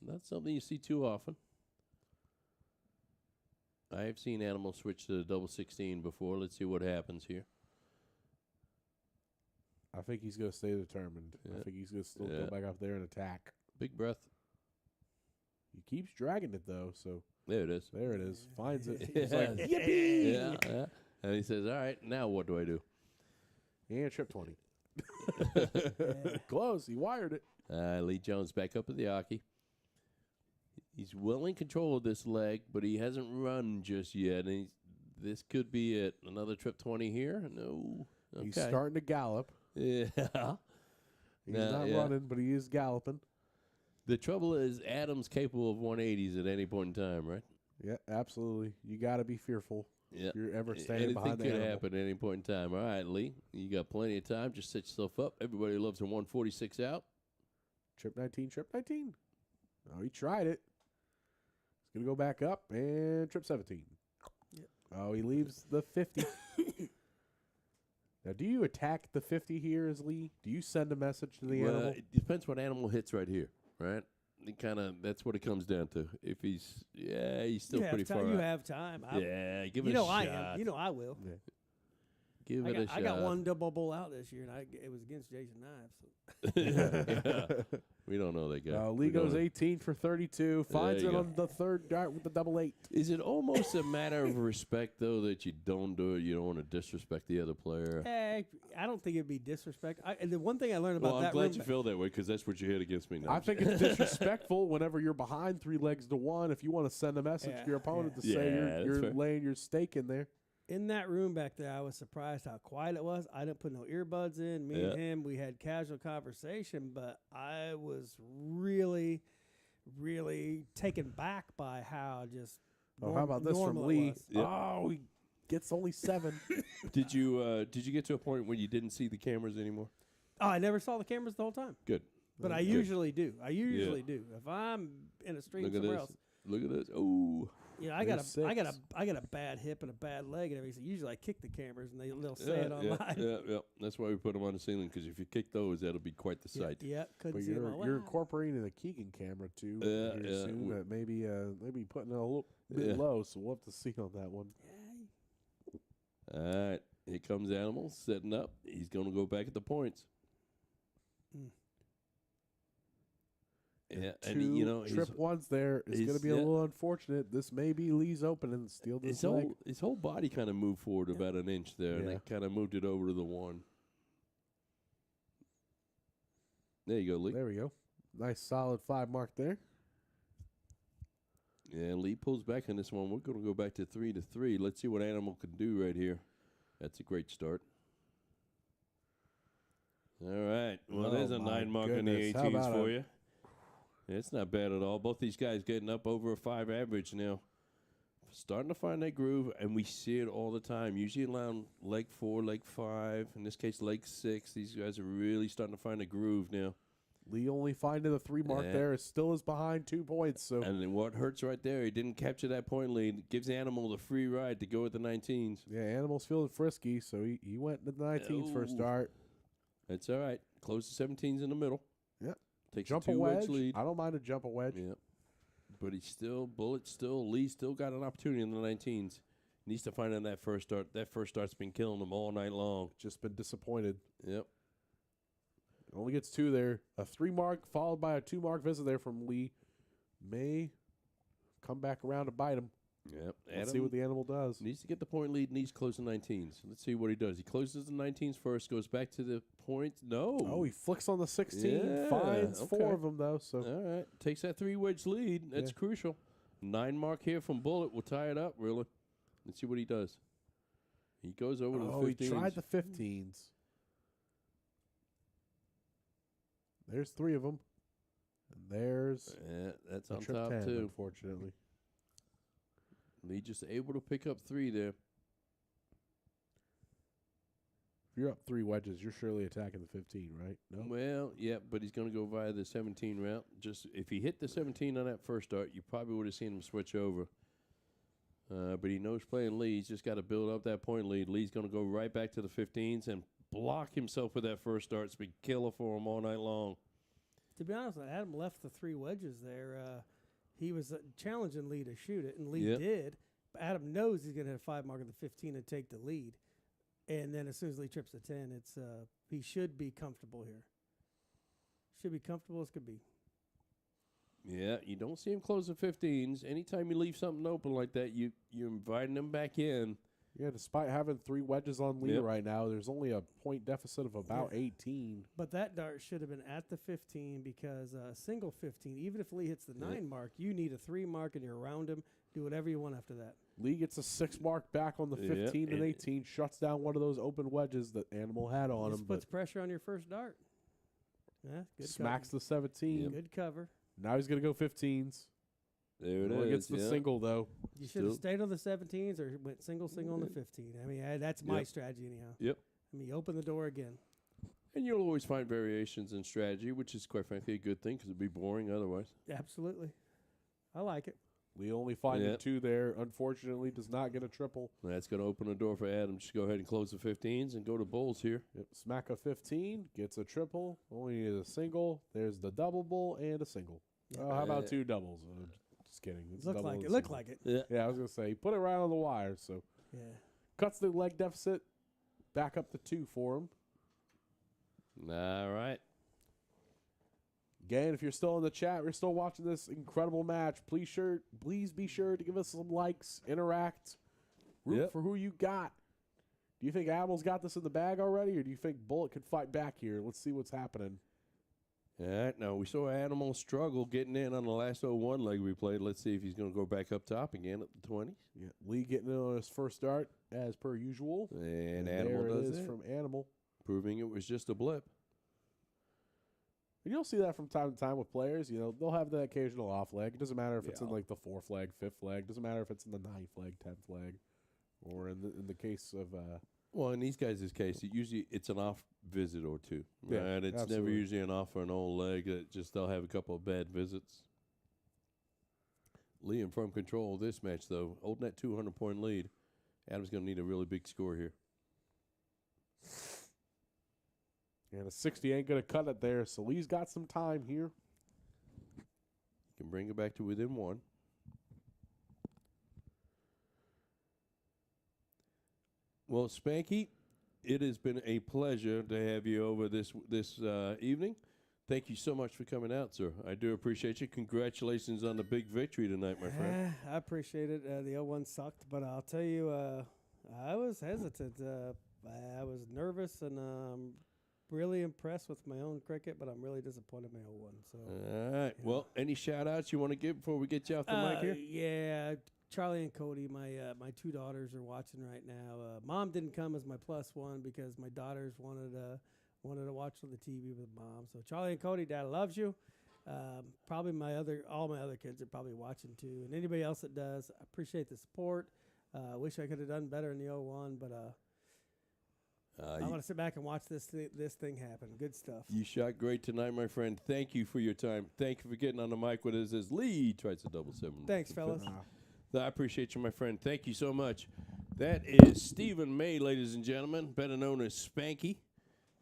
[SPEAKER 2] not something you see too often. I have seen Animal switch to the double 16 before. Let's see what happens here.
[SPEAKER 1] I think he's going to stay determined.
[SPEAKER 2] Yeah.
[SPEAKER 1] I think he's going to still
[SPEAKER 2] Yeah.
[SPEAKER 1] go back up there and attack.
[SPEAKER 2] Big breath.
[SPEAKER 1] He keeps dragging it, though, so
[SPEAKER 2] There it is.
[SPEAKER 1] there it is. Finds it.
[SPEAKER 2] Yeah.
[SPEAKER 1] He's like, yippee!
[SPEAKER 2] Yeah. And he says, all right, now what do I do?
[SPEAKER 1] And trip 20. Close. He wired it.
[SPEAKER 2] Lee Jones back up at the hockey. He's well in control of this leg, but he hasn't run just yet. And this could be it. Another trip 20 here? No. Okay.
[SPEAKER 1] He's starting to gallop.
[SPEAKER 2] Yeah.
[SPEAKER 1] He's not running, but he is galloping.
[SPEAKER 2] The trouble is Adam's capable of 180s at any point in time, right?
[SPEAKER 1] Yeah, absolutely. You got to be fearful.
[SPEAKER 2] Yeah.
[SPEAKER 1] If you're ever standing
[SPEAKER 2] Anything
[SPEAKER 1] behind the
[SPEAKER 2] could
[SPEAKER 1] animal.
[SPEAKER 2] happen at any point in time. All right, Lee, you got plenty of time. Just set yourself up. Everybody loves a 146 out.
[SPEAKER 1] Trip 19, trip 19. Oh, he tried it. He's going to go back up and trip 17.
[SPEAKER 3] Yep.
[SPEAKER 1] Oh, he leaves the 50. Now, do you attack the 50 here as Lee? Do you send a message to the
[SPEAKER 2] Well,
[SPEAKER 1] animal?
[SPEAKER 2] it depends what animal hits right here, right? It kind of that's what it comes down to. If he's still
[SPEAKER 3] you
[SPEAKER 2] pretty
[SPEAKER 3] have time.
[SPEAKER 2] far
[SPEAKER 3] You
[SPEAKER 2] out.
[SPEAKER 3] have time.
[SPEAKER 2] Yeah, give it
[SPEAKER 3] You know
[SPEAKER 2] a
[SPEAKER 3] I
[SPEAKER 2] shot.
[SPEAKER 3] am. You know I will.
[SPEAKER 1] Yeah.
[SPEAKER 2] Give it a shot.
[SPEAKER 3] I got one double bowl out this year, and it was against Jason Knives. So.
[SPEAKER 2] Yeah. We don't know that guy.
[SPEAKER 1] Lee
[SPEAKER 2] We don't
[SPEAKER 1] goes
[SPEAKER 2] know.
[SPEAKER 1] 18 for 32. Finds
[SPEAKER 2] you
[SPEAKER 1] it
[SPEAKER 2] go.
[SPEAKER 1] on the third dart with the double 8.
[SPEAKER 2] Is it almost a matter of respect, though, that you don't do it? You don't want to disrespect the other player?
[SPEAKER 3] I don't think it'd be disrespect. And the one thing I learned about
[SPEAKER 2] Well, I'm
[SPEAKER 3] that
[SPEAKER 2] glad
[SPEAKER 3] room,
[SPEAKER 2] you feel that way because that's what you hit against me now.
[SPEAKER 1] I think it's disrespectful whenever you're behind 3 legs to 1. If you want to send a message to your opponent to
[SPEAKER 2] Yeah,
[SPEAKER 1] say
[SPEAKER 2] that's
[SPEAKER 1] you're
[SPEAKER 2] fair.
[SPEAKER 1] laying your stake in there.
[SPEAKER 3] in that room back there, I was surprised how quiet it was. I didn't put no earbuds in. Me and him, we had casual conversation, but I was really, really taken back by how just
[SPEAKER 1] Oh, how about this from
[SPEAKER 3] normal it
[SPEAKER 1] Lee?
[SPEAKER 3] was.
[SPEAKER 2] Yep.
[SPEAKER 1] Oh, he gets only 7.
[SPEAKER 2] Did you get to a point where you didn't see the cameras anymore?
[SPEAKER 3] Oh, I never saw the cameras the whole time,
[SPEAKER 2] Good.
[SPEAKER 3] but I
[SPEAKER 2] Good.
[SPEAKER 3] usually do. I usually do. If I'm in a stream
[SPEAKER 2] Look at
[SPEAKER 3] somewhere
[SPEAKER 2] this.
[SPEAKER 3] else,
[SPEAKER 2] Look at this. Oh.
[SPEAKER 3] you know, I got
[SPEAKER 1] There's
[SPEAKER 3] a
[SPEAKER 1] 6.
[SPEAKER 3] I got a bad hip and a bad leg and everything. So usually I kick the cameras and they'll say it
[SPEAKER 2] yeah,
[SPEAKER 3] online.
[SPEAKER 2] yeah. That's why we put them on the ceiling because if you kick those, that'll be quite the sight.
[SPEAKER 3] Yeah, couldn't
[SPEAKER 1] But
[SPEAKER 3] see it.
[SPEAKER 1] you're incorporating the Keegan camera too.
[SPEAKER 2] Yeah,
[SPEAKER 1] here
[SPEAKER 2] yeah.
[SPEAKER 1] soon. That maybe putting it a little bit low, so we'll have to see on that one.
[SPEAKER 2] All right. Here comes Animal setting up. He's going to go back at the points.
[SPEAKER 3] Mm.
[SPEAKER 2] Yeah,
[SPEAKER 1] Two
[SPEAKER 2] and you know
[SPEAKER 1] trip ones there is going to
[SPEAKER 2] he's-
[SPEAKER 1] be a
[SPEAKER 2] yeah.
[SPEAKER 1] little unfortunate. This may be Lee's open and steal this leg.
[SPEAKER 2] his whole body kind of moved forward about an inch there, and
[SPEAKER 1] Yeah.
[SPEAKER 2] it kind of moved it over to the 1. There you go, Lee.
[SPEAKER 1] There we go. Nice solid 5 mark there.
[SPEAKER 2] Yeah, Lee pulls back on this one. We're going to go back to 3-3. Let's see what Animal can do right here. That's a great start. All right. Well,
[SPEAKER 1] Oh,
[SPEAKER 2] there's a
[SPEAKER 1] my
[SPEAKER 2] 9 mark on the
[SPEAKER 1] goodness. How
[SPEAKER 2] 18s
[SPEAKER 1] about
[SPEAKER 2] for
[SPEAKER 1] a-
[SPEAKER 2] you. It's not bad at all. Both these guys getting up over a 5 average now. starting to find that groove, and we see it all the time. Usually around leg 4, leg 5, in this case, leg 6. These guys are really starting to find a groove now.
[SPEAKER 1] Lee only finding the 3 mark there. Is still is behind 2 points. So
[SPEAKER 2] and then what hurts right there, he didn't capture that point lead. It gives Animal the free ride to go with the 19s.
[SPEAKER 1] Yeah, Animal's feeling frisky, so he went to the 19s for a start.
[SPEAKER 2] That's all right. Close the 17s in the middle.
[SPEAKER 1] Yep.
[SPEAKER 2] Takes
[SPEAKER 1] Jump
[SPEAKER 2] a
[SPEAKER 1] a
[SPEAKER 2] 2-wedge
[SPEAKER 1] wedge.
[SPEAKER 2] lead.
[SPEAKER 1] I don't mind a jump a wedge.
[SPEAKER 2] Yep. But Lee still got an opportunity in the 19s. Needs to find on that first start. That first start's been killing him all night long.
[SPEAKER 1] Just been disappointed.
[SPEAKER 2] Yep.
[SPEAKER 1] Only gets 2 there. A 3 mark followed by a 2 mark visit there from Lee. May come back around to bite him.
[SPEAKER 2] Yep.
[SPEAKER 1] Let's see what the Animal does.
[SPEAKER 2] Needs to get the point lead, needs to close the 19s. Let's see what he does. He closes the 19s first, goes back to the point. No.
[SPEAKER 1] Oh, he flicks on the 16.
[SPEAKER 2] Yeah,
[SPEAKER 1] Finds 4 of them, though. So
[SPEAKER 2] all right. Takes that 3-wedge lead. That's crucial. 9 mark here from Bullet will tie it up, really. Let's see what he does. He goes over to the 15s.
[SPEAKER 1] He tried the 15s. There's 3 of them. And there's
[SPEAKER 2] that's
[SPEAKER 1] a
[SPEAKER 2] on
[SPEAKER 1] trip
[SPEAKER 2] top,
[SPEAKER 1] 10,
[SPEAKER 2] too.
[SPEAKER 1] unfortunately.
[SPEAKER 2] Lee just able to pick up 3 there.
[SPEAKER 1] If you're up 3 wedges, you're surely attacking the 15, right? No?
[SPEAKER 2] Well, yeah, but he's going to go via the 17 route. Just if he hit the 17 on that first start, you probably would have seen him switch over. But he knows playing Lee. He's just got to build up that point lead. Lee's going to go right back to the 15s and block himself with that first start. It's been killer for him all night long.
[SPEAKER 3] To be honest, when Adam left the 3 wedges there, he was challenging Lee to shoot it, and Lee did. But Adam knows he's going to hit a 5 mark at the 15 and take the lead. And then as soon as Lee trips the 10, it's he should be comfortable here. Should be comfortable as could be.
[SPEAKER 2] Yeah, you don't see him close the 15s. Anytime you leave something open like that, you're inviting him back in.
[SPEAKER 1] Yeah, despite having 3 wedges on Lee right now, there's only a point deficit of about 18.
[SPEAKER 3] But that dart should have been at the 15 because single 15, even if Lee hits the 9 mark, you need a 3 mark and you're around him. Do whatever you want after that.
[SPEAKER 1] Lee gets a 6 mark back on the 15 and 18, shuts down one of those open wedges that Animal had on him.
[SPEAKER 3] Puts pressure on your first dart. Yeah, good
[SPEAKER 1] smacks
[SPEAKER 3] cover.
[SPEAKER 1] the 17.
[SPEAKER 3] Good cover.
[SPEAKER 1] Now he's going to go 15s.
[SPEAKER 2] There it
[SPEAKER 1] Only
[SPEAKER 2] is.
[SPEAKER 1] gets the single, though.
[SPEAKER 3] You should have stayed on the 17s or went single on the 15. I mean, that's my strategy anyhow.
[SPEAKER 2] Yep.
[SPEAKER 3] I mean, you open the door again.
[SPEAKER 2] And you'll always find variations in strategy, which is quite frankly a good thing because it'd be boring otherwise.
[SPEAKER 3] Absolutely. I like it.
[SPEAKER 1] Lee only finding 2 there. Unfortunately, does not get a triple.
[SPEAKER 2] That's going to open the door for Adam. Just go ahead and close the 15s and go to Bulls here.
[SPEAKER 1] Yep. Smack a 15, gets a triple. Only needs a single. There's the double bull and a single. How about 2 doubles? Just kidding. It's
[SPEAKER 3] Looked like it. Looked like it.
[SPEAKER 2] Yeah.
[SPEAKER 1] I was going to say, he put it right on the wire. So cuts the leg deficit back up to 2 for him.
[SPEAKER 2] All right.
[SPEAKER 1] Again, if you're still in the chat, you're still watching this incredible match, please be sure to give us some likes, interact, root for who you got. Do you think Animal's got this in the bag already, or do you think Bullet could fight back here? Let's see what's happening.
[SPEAKER 2] All right, now we saw Animal struggle getting in on the last 0-1 leg we played. Let's see if he's going to go back up top again at the 20s.
[SPEAKER 1] Yeah, Lee getting in on his first start, as per usual.
[SPEAKER 2] And Animal
[SPEAKER 1] there
[SPEAKER 2] does
[SPEAKER 1] it is
[SPEAKER 2] it.
[SPEAKER 1] from Animal.
[SPEAKER 2] Proving it was just a blip.
[SPEAKER 1] And you'll see that from time to time with players. You know, they'll have the occasional off leg. It doesn't matter if it's in like the 4th leg, 5th leg. It doesn't matter if it's in the 9th leg, 10th leg, or in the case of.
[SPEAKER 2] Well, in these guys' case, it's an off visit or 2.
[SPEAKER 1] Yeah,
[SPEAKER 2] right? It's
[SPEAKER 1] absolutely.
[SPEAKER 2] never usually an off for an old leg. They'll have a couple of bad visits. Lee in firm control of this match, though, holding that 200-point lead. Adam's going to need a really big score here.
[SPEAKER 1] And a 60 ain't going to cut it there, so Lee's got some time here.
[SPEAKER 2] Can bring it back to within 1. Well, Spanky, it has been a pleasure to have you over this evening. Thank you so much for coming out, sir. I do appreciate you. Congratulations on the big victory tonight, my friend.
[SPEAKER 3] I appreciate it. The 0-1 sucked, but I'll tell you, I was hesitant. I was nervous and really impressed with my own cricket, but I'm really disappointed in my 0-1. So.
[SPEAKER 2] All right. Well, any shout-outs you want to give before we get you off the mic here?
[SPEAKER 3] Yeah, Charlie and Cody, my 2 daughters are watching right now. Mom didn't come as my +1 because my daughters wanted to watch on the TV with Mom. So Charlie and Cody, Dad loves you. Probably all my other kids are probably watching too, and anybody else that does. I appreciate the support. I wish I could have done better in the 0-1, but I want to sit back and watch this thing happen. Good stuff.
[SPEAKER 2] You shot great tonight, my friend. Thank you for your time. Thank you for getting on the mic with us as Lee tries to double 7.
[SPEAKER 3] Thanks, fellas.
[SPEAKER 2] I appreciate you, my friend. Thank you so much. That is Stephen May, ladies and gentlemen, better known as Spanky,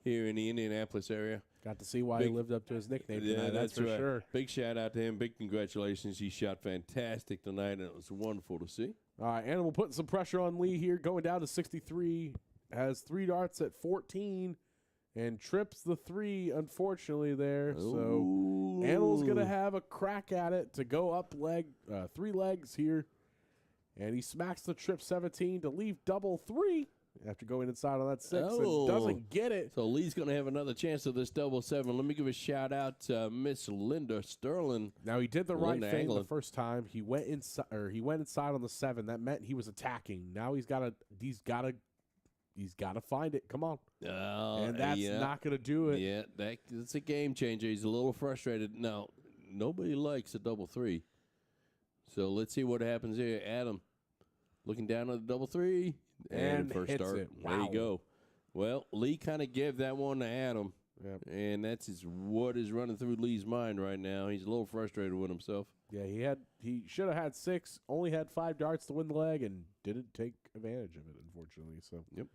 [SPEAKER 2] here in the Indianapolis area.
[SPEAKER 1] Got to see why he lived up to his nickname tonight.
[SPEAKER 2] Yeah,
[SPEAKER 1] that's for
[SPEAKER 2] right.
[SPEAKER 1] sure.
[SPEAKER 2] Big shout out to him. Big congratulations. He shot fantastic tonight, and it was wonderful to see.
[SPEAKER 1] All right, Animal putting some pressure on Lee here, going down to 63. Has 3 darts at 14 and trips the 3, unfortunately, there.
[SPEAKER 2] Ooh.
[SPEAKER 1] So Animal's going to have a crack at it to go up 3 legs here. And he smacks the trip 17 to leave double 3 after going inside on that 6 and doesn't get it.
[SPEAKER 2] So Lee's going to have another chance of this double 7. Let me give a shout out to Miss Linda Sterling.
[SPEAKER 1] Now he did the right
[SPEAKER 2] Linda
[SPEAKER 1] thing
[SPEAKER 2] Anglin.
[SPEAKER 1] the first time. He went inside on the 7. That meant he was attacking. Now he's got to find it. Come on. And that's not going to do it.
[SPEAKER 2] Yeah, that's a game changer. He's a little frustrated. Now, nobody likes a double 3. So let's see what happens here. Adam looking down at the double 3.
[SPEAKER 1] And
[SPEAKER 2] first
[SPEAKER 1] hits
[SPEAKER 2] start.
[SPEAKER 1] it.
[SPEAKER 2] There
[SPEAKER 1] Wow.
[SPEAKER 2] you go. Well, Lee kind of gave that one to Adam.
[SPEAKER 1] Yep.
[SPEAKER 2] And that's what is running through Lee's mind right now. He's a little frustrated with himself.
[SPEAKER 1] Yeah, he should have had 6, only had 5 darts to win the leg, and didn't take advantage of it, unfortunately. So
[SPEAKER 2] Yep.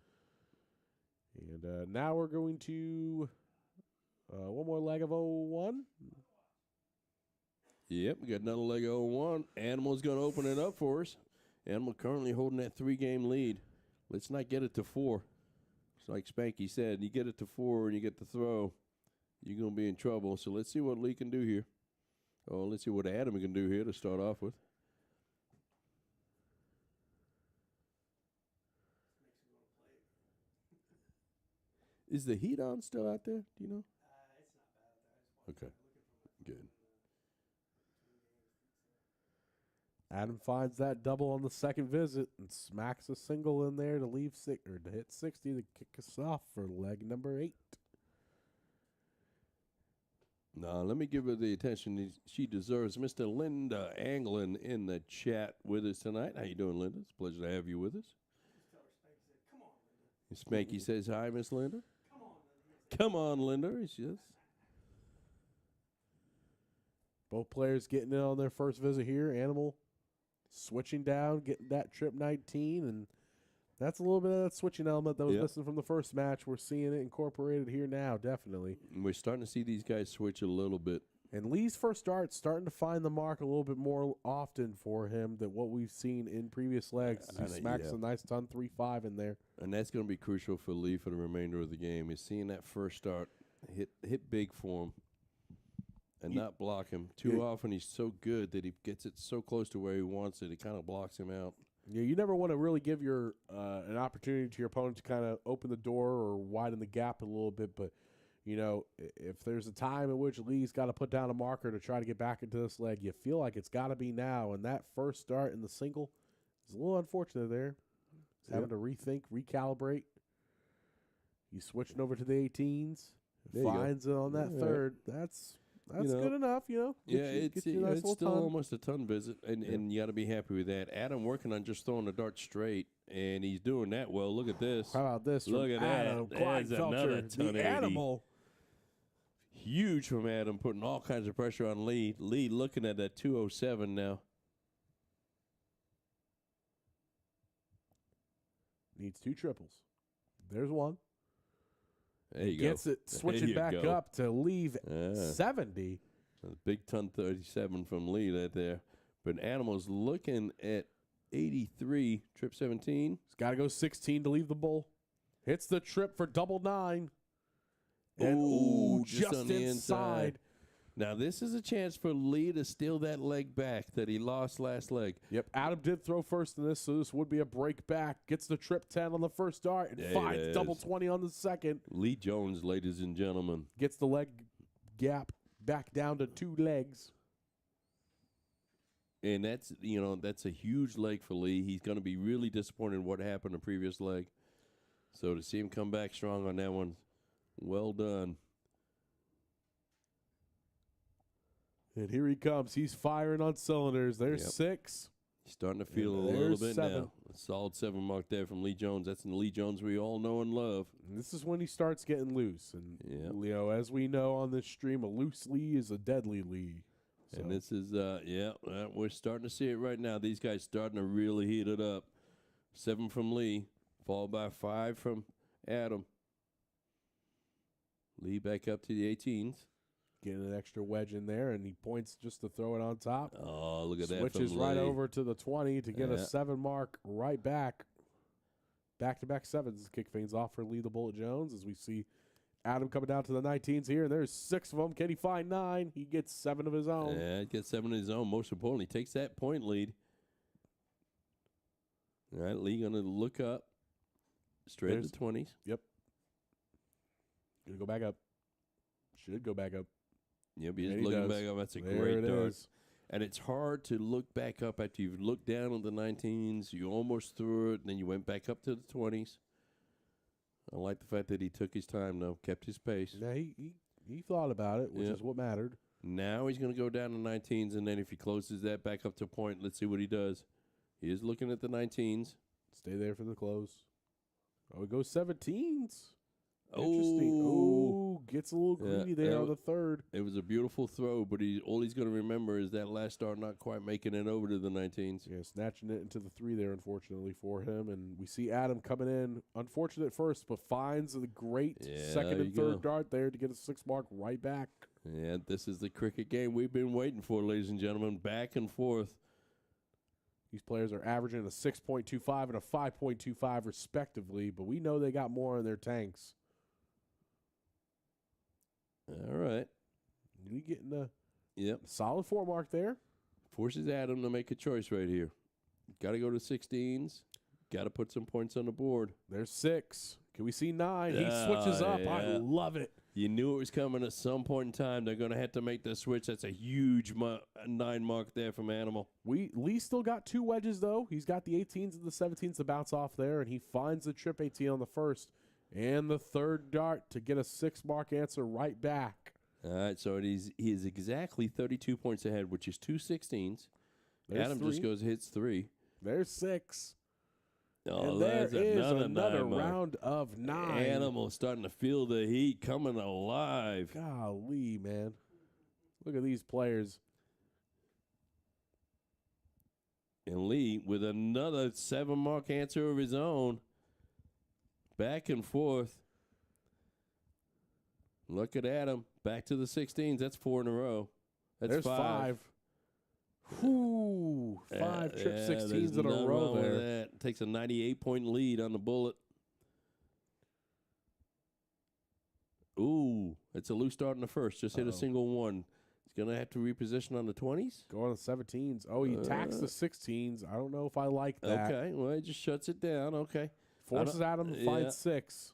[SPEAKER 1] And now we're going to one more leg of 0-1.
[SPEAKER 2] Yep, we got another leg of 0-1. Animal's going to open it up for us. Animal currently holding that 3-game lead. Let's not get it to 4. It's like Spanky said, you get it to 4 and you get the throw, you're going to be in trouble. So let's see what Lee can do here. Oh, let's see what Adam can do here to start off with. Is the heat on still out there? Do you know? It's not bad out there. Okay, good.
[SPEAKER 1] Adam finds that double on the second visit and smacks a single in there to leave to hit 60 to kick us off for leg number 8.
[SPEAKER 2] Now, let me give her the attention she deserves. Mr. Linda Anglin in the chat with us tonight. How you doing, Linda? It's a pleasure to have you with us. Spanky says hi, Miss Linda. Come on, Linda. She says.
[SPEAKER 1] Both players getting in on their first visit here. Animal switching down, getting that trip 19, and that's a little bit of that switching element that was missing from the first match. We're seeing it incorporated here now, definitely.
[SPEAKER 2] And we're starting to see these guys switch a little bit.
[SPEAKER 1] And Lee's first start starting to find the mark a little bit more often for him than what we've seen in previous legs. He smacks a nice ton 3-5 in there.
[SPEAKER 2] And that's going to be crucial for Lee for the remainder of the game, is seeing that first start hit big for him and not block him. Too often he's so good that he gets it so close to where he wants it, it kind of blocks him out.
[SPEAKER 1] Yeah, you never want to really give your an opportunity to your opponent to kind of open the door or widen the gap a little bit, but you know, if there's a time in which Lee's got to put down a marker to try to get back into this leg, you feel like it's got to be now. And that first start in the single is a little unfortunate there. He's having to rethink, recalibrate. He's switching over to the 18s. Finds it on that third. That's good enough, you know.
[SPEAKER 2] It's still almost a ton visit, and you got to be happy with that. Adam working on just throwing the dart straight, and he's doing that well. Look at this.
[SPEAKER 1] How about this?
[SPEAKER 2] Look at
[SPEAKER 1] Adam
[SPEAKER 2] that. There's another ton
[SPEAKER 1] the animal.
[SPEAKER 2] Huge from Adam, putting all kinds of pressure on Lee. Lee looking at that 207 now.
[SPEAKER 1] Needs 2 triples. There's one.
[SPEAKER 2] There you
[SPEAKER 1] Gets
[SPEAKER 2] go.
[SPEAKER 1] it switching back up to leave 70.
[SPEAKER 2] A big ton 37 from Lee right there. But Animal's looking at 83, trip 17.
[SPEAKER 1] He's got to go 16 to leave the bowl. Hits the trip for double 9. And just
[SPEAKER 2] on the
[SPEAKER 1] inside.
[SPEAKER 2] Now, this is a chance for Lee to steal that leg back that he lost last leg.
[SPEAKER 1] Yep, Adam did throw first in this, so this would be a break back. Gets the trip 10 on the first dart and finds double 20 on the second.
[SPEAKER 2] Lee Jones, ladies and gentlemen.
[SPEAKER 1] Gets the leg gap back down to 2 legs.
[SPEAKER 2] And that's a huge leg for Lee. He's going to be really disappointed in what happened the previous leg. So to see him come back strong on that one, well done.
[SPEAKER 1] And here he comes. He's firing on cylinders. There's
[SPEAKER 2] Yep.
[SPEAKER 1] 6.
[SPEAKER 2] He's starting to feel a
[SPEAKER 1] And
[SPEAKER 2] little
[SPEAKER 1] there's
[SPEAKER 2] bit
[SPEAKER 1] 7.
[SPEAKER 2] now. A solid 7 mark there from Lee Jones. That's the Lee Jones we all know and love.
[SPEAKER 1] And this is when he starts getting loose. And,
[SPEAKER 2] Yep.
[SPEAKER 1] as we know on this stream, a loose Lee is a deadly Lee. So,
[SPEAKER 2] And this is, we're starting to see it right now. These guys starting to really heat it up. 7 from Lee, followed by 5 from Adam. Lee back up to the 18s.
[SPEAKER 1] getting an extra wedge in there, and he points just to throw it on top.
[SPEAKER 2] Oh, look at that.
[SPEAKER 1] Switches
[SPEAKER 2] from
[SPEAKER 1] right
[SPEAKER 2] Lee.
[SPEAKER 1] over to the 20 to get a
[SPEAKER 2] Yeah.
[SPEAKER 1] 7 mark right back. Back-to-back 7s. Kick things off for Lee the Bullet Jones as we see Adam coming down to the 19s here, and there's 6 of them. Can he find 9? He gets 7 of his own.
[SPEAKER 2] Yeah, gets 7 of his own. Most importantly, takes that point lead. All right, Lee going to look up. Straight
[SPEAKER 1] There's-
[SPEAKER 2] to 20s.
[SPEAKER 1] Gonna go back up. Should go back up.
[SPEAKER 2] Yep,
[SPEAKER 1] Yeah,
[SPEAKER 2] he's
[SPEAKER 1] he
[SPEAKER 2] looking
[SPEAKER 1] does.
[SPEAKER 2] back up. That's a
[SPEAKER 1] There
[SPEAKER 2] great
[SPEAKER 1] it
[SPEAKER 2] dart.
[SPEAKER 1] is.
[SPEAKER 2] And it's hard to look back up after you've looked down on the 19s. You almost threw it, and then you went back up to the 20s. I like the fact that he took his time, though, kept his pace.
[SPEAKER 1] Yeah, he thought about it, which
[SPEAKER 2] Yeah.
[SPEAKER 1] is what mattered.
[SPEAKER 2] Now he's going to go down to 19s, and then if he closes that back up to point, let's see what he does. He is looking at the 19s.
[SPEAKER 1] Stay there for the close. Oh, it goes 17s. Interesting.
[SPEAKER 2] Oh,
[SPEAKER 1] Oh, gets a little
[SPEAKER 2] Yeah,
[SPEAKER 1] greedy there
[SPEAKER 2] that
[SPEAKER 1] on
[SPEAKER 2] wa-
[SPEAKER 1] the 3rd.
[SPEAKER 2] it was a beautiful throw, but all he's going to remember is that last dart not quite making it over to the 19s.
[SPEAKER 1] Yeah, snatching it into the 3 there, unfortunately, for him. And we see Adam coming in, unfortunate first, but finds the great
[SPEAKER 2] Yeah,
[SPEAKER 1] second
[SPEAKER 2] there
[SPEAKER 1] and
[SPEAKER 2] you
[SPEAKER 1] 3rd
[SPEAKER 2] go.
[SPEAKER 1] dart there to get a 6 mark right back.
[SPEAKER 2] And this is the cricket game we've been waiting for, ladies and gentlemen. Back and forth.
[SPEAKER 1] These players are averaging a 6.25 and a 5.25 respectively, but we know they got more in their tanks.
[SPEAKER 2] All right.
[SPEAKER 1] We getting a
[SPEAKER 2] Yep.
[SPEAKER 1] solid 4 mark there.
[SPEAKER 2] Forces Adam to make a choice right here. Got to go to 16s. Got to put some points on the board.
[SPEAKER 1] There's 6. Can we see 9? He
[SPEAKER 2] Ah,
[SPEAKER 1] switches up. I
[SPEAKER 2] yeah.
[SPEAKER 1] love it.
[SPEAKER 2] You knew it was coming at some point in time. They're going to have to make the switch. That's a huge 9 mark there from Animal.
[SPEAKER 1] Lee still got 2 wedges, though. He's got the 18s and the 17s to bounce off there, and he finds the trip 18 on the 1st and the 3rd dart to get a 6 mark answer right back.
[SPEAKER 2] All right, so he is exactly 32 points ahead, which is 2 16s.
[SPEAKER 1] There's
[SPEAKER 2] Adam
[SPEAKER 1] 3.
[SPEAKER 2] just goes hits 3.
[SPEAKER 1] There's 6.
[SPEAKER 2] Oh,
[SPEAKER 1] and there
[SPEAKER 2] that's
[SPEAKER 1] is another
[SPEAKER 2] 9 mark.
[SPEAKER 1] round of 9.
[SPEAKER 2] Animal starting to feel the heat coming alive.
[SPEAKER 1] Golly, man. Look at these players.
[SPEAKER 2] And Lee with another 7 mark answer of his own. Back and forth. Look at Adam. Back to the 16s. That's 4 in a row. That's
[SPEAKER 1] There's 5. Whoo! 5 trip 16s in a row there.
[SPEAKER 2] That. Takes a 98-point lead on the Bullet. Ooh, it's a loose start in the first. Just hit a single one. He's going to have to reposition on the 20s.
[SPEAKER 1] Go on the 17s. Oh, he attacks the 16s. I don't know if I like that.
[SPEAKER 2] Okay, well, he just shuts it down. Okay.
[SPEAKER 1] Forces Adam to find 6.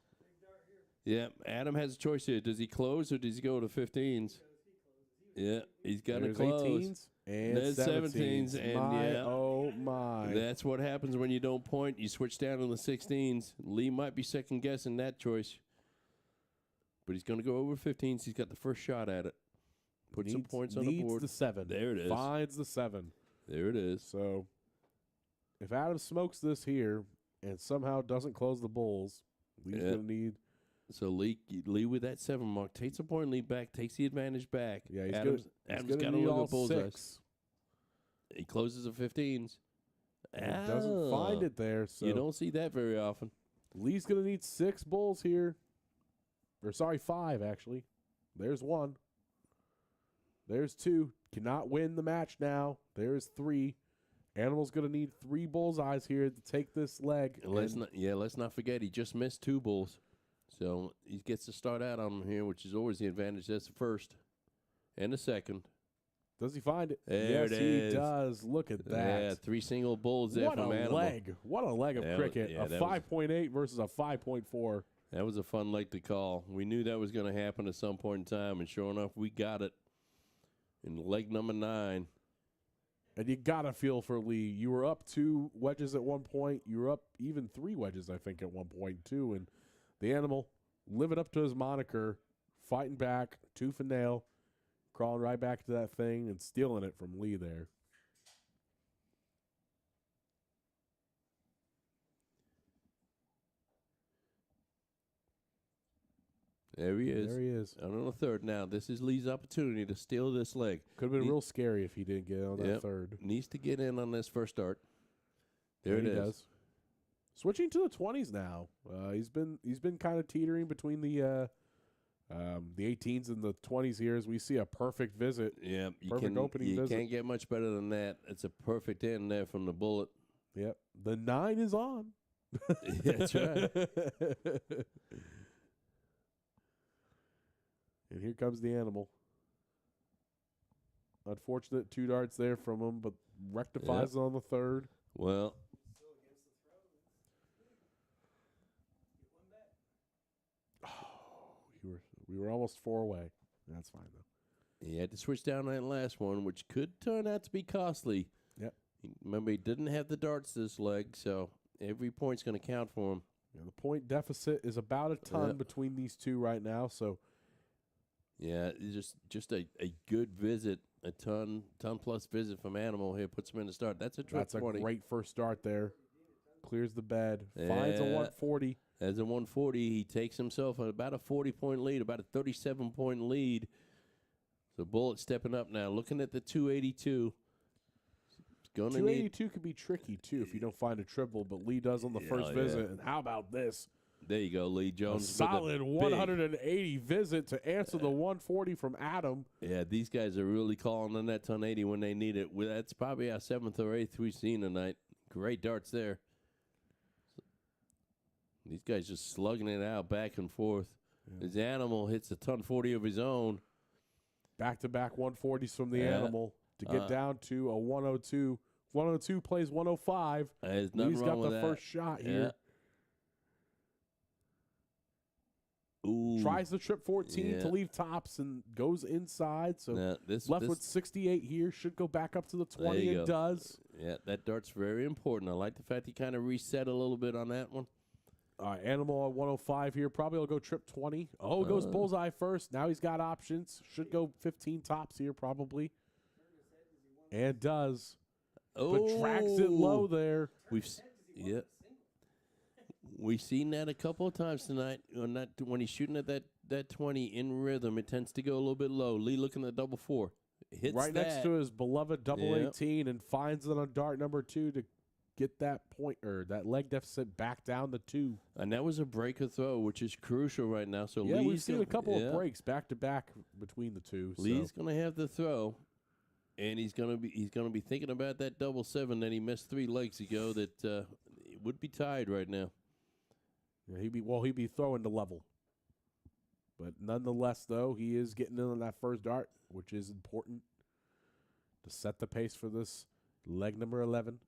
[SPEAKER 2] Yeah, Adam has a choice here. Does he close or does he go to 15s? Yeah, he's got to
[SPEAKER 1] There's
[SPEAKER 2] close.
[SPEAKER 1] 18s and
[SPEAKER 2] There's
[SPEAKER 1] 17s.
[SPEAKER 2] and
[SPEAKER 1] my,
[SPEAKER 2] yeah.
[SPEAKER 1] oh, my.
[SPEAKER 2] That's what happens when you don't point. You switch down to the 16s. Lee might be second guessing that choice. But he's going to go over 15s. He's got the first shot at it. Put some points on the board.
[SPEAKER 1] Needs the 7.
[SPEAKER 2] There it is.
[SPEAKER 1] Finds the 7.
[SPEAKER 2] There it is.
[SPEAKER 1] So, if Adam smokes this here and somehow doesn't close the Bulls, Lee's
[SPEAKER 2] Yeah.
[SPEAKER 1] going to need...
[SPEAKER 2] So Lee with that 7 mark takes a point lead back, takes the advantage back.
[SPEAKER 1] Yeah, he's
[SPEAKER 2] Adam's
[SPEAKER 1] Adam's
[SPEAKER 2] got to
[SPEAKER 1] need
[SPEAKER 2] look
[SPEAKER 1] all
[SPEAKER 2] at bullseyes.
[SPEAKER 1] 6.
[SPEAKER 2] He closes the 15s.
[SPEAKER 1] And doesn't find it there. So
[SPEAKER 2] You don't see that very often.
[SPEAKER 1] Lee's going to need 6 Bulls here. Or, sorry, 5, actually. There's 1. There's 2. Cannot win the match now. There's 3. Animal's going to need 3 bullseyes here to take this leg.
[SPEAKER 2] And let's
[SPEAKER 1] And
[SPEAKER 2] not forget he just missed 2 bulls. So he gets to start out on him here, which is always the advantage. That's the first and the second.
[SPEAKER 1] does he find it?
[SPEAKER 2] There
[SPEAKER 1] yes,
[SPEAKER 2] it
[SPEAKER 1] he
[SPEAKER 2] is.
[SPEAKER 1] does. Look at that.
[SPEAKER 2] Yeah, 3 single bulls there
[SPEAKER 1] What
[SPEAKER 2] from
[SPEAKER 1] a
[SPEAKER 2] Animal.
[SPEAKER 1] leg. What a leg of
[SPEAKER 2] That was-
[SPEAKER 1] cricket.
[SPEAKER 2] yeah,
[SPEAKER 1] A
[SPEAKER 2] that was-
[SPEAKER 1] 5.8 versus a 5.4.
[SPEAKER 2] That was a fun leg to call. We knew that was going to happen at some point in time, and sure enough, we got it in leg number 9.
[SPEAKER 1] And you got to feel for Lee. You were up 2 wedges at one point. You were up even 3 wedges, I think, at one point, too. And the Animal living up to his moniker, fighting back, tooth and nail, crawling right back to that thing and stealing it from Lee there.
[SPEAKER 2] There he is.
[SPEAKER 1] There he is.
[SPEAKER 2] And on the third now. This is Lee's opportunity to steal this leg.
[SPEAKER 1] Could have been real scary if he didn't get on that third.
[SPEAKER 2] Needs to get in on this first start. There it is.
[SPEAKER 1] Does. Switching to the 20s now. He's been kind of teetering between the 18s and the 20s here as we see a perfect visit.
[SPEAKER 2] Yeah,
[SPEAKER 1] opening visit.
[SPEAKER 2] You can't get much better than that. It's a perfect end there from the bullet.
[SPEAKER 1] Yep. The 9 is on.
[SPEAKER 2] That's right.
[SPEAKER 1] And here comes the animal. Unfortunate 2 darts there from him, but rectifies on the third.
[SPEAKER 2] Well,
[SPEAKER 1] we were almost 4 away. That's fine, though.
[SPEAKER 2] he had to switch down that last one, which could turn out to be costly.
[SPEAKER 1] Yep.
[SPEAKER 2] Remember, he didn't have the darts this leg, so every point's going to count for him.
[SPEAKER 1] Yeah, the point deficit is about a ton between these two right now, so...
[SPEAKER 2] Yeah, just a good visit, a ton plus visit from Animal here puts him in the start. That's a trip.
[SPEAKER 1] That's
[SPEAKER 2] 20.
[SPEAKER 1] a great first start there. Clears the bed. Finds a 140.
[SPEAKER 2] As a 140, he takes himself about a 40-point lead, about a 37-point lead. So Bullet stepping up now, looking at the 282.
[SPEAKER 1] 282 could be tricky, too, if you don't find a triple, but Lee does on the first visit. And how about this?
[SPEAKER 2] There you go, Lee Jones.
[SPEAKER 1] A solid 180 visit to answer the 140 from Adam.
[SPEAKER 2] Yeah, these guys are really calling on that 1080 when they need it. Well, that's probably our 7th or 8th we've seen tonight. Great darts there. These guys just slugging it out back and forth. Yeah. His Animal hits a 1040 of his own.
[SPEAKER 1] Back-to-back 140s from the Animal to get down to a 102. 102 plays 105. Lee's got the first shot here.
[SPEAKER 2] Ooh.
[SPEAKER 1] Tries the trip 14 to leave tops and goes inside. So left with 68 here. Should go back up to the 20 and does.
[SPEAKER 2] Yeah, that dart's very important. I like the fact he kind of reset a little bit on that one.
[SPEAKER 1] Animal at 105 here. Probably will go trip 20. Oh, goes bullseye first. Now he's got options. Should go 15 tops here probably. And does. But drags it low there.
[SPEAKER 2] We've seen that a couple of times tonight. When he's shooting at that 20 in rhythm, it tends to go a little bit low. Lee looking at double 4. Hits
[SPEAKER 1] right next to his beloved double 18 and finds it on dart number 2 to get that point or that leg deficit back down to 2.
[SPEAKER 2] And that was a breaker throw, which is crucial right now. So
[SPEAKER 1] yeah, we've seen a couple of breaks back to back between the two.
[SPEAKER 2] Lee's going to have the throw, and he's going to be thinking about that double 7 that he missed 3 legs ago. That it would be tied right now.
[SPEAKER 1] Yeah, he'd be throwing to level. But nonetheless, though, he is getting in on that first dart, which is important to set the pace for this leg number 11.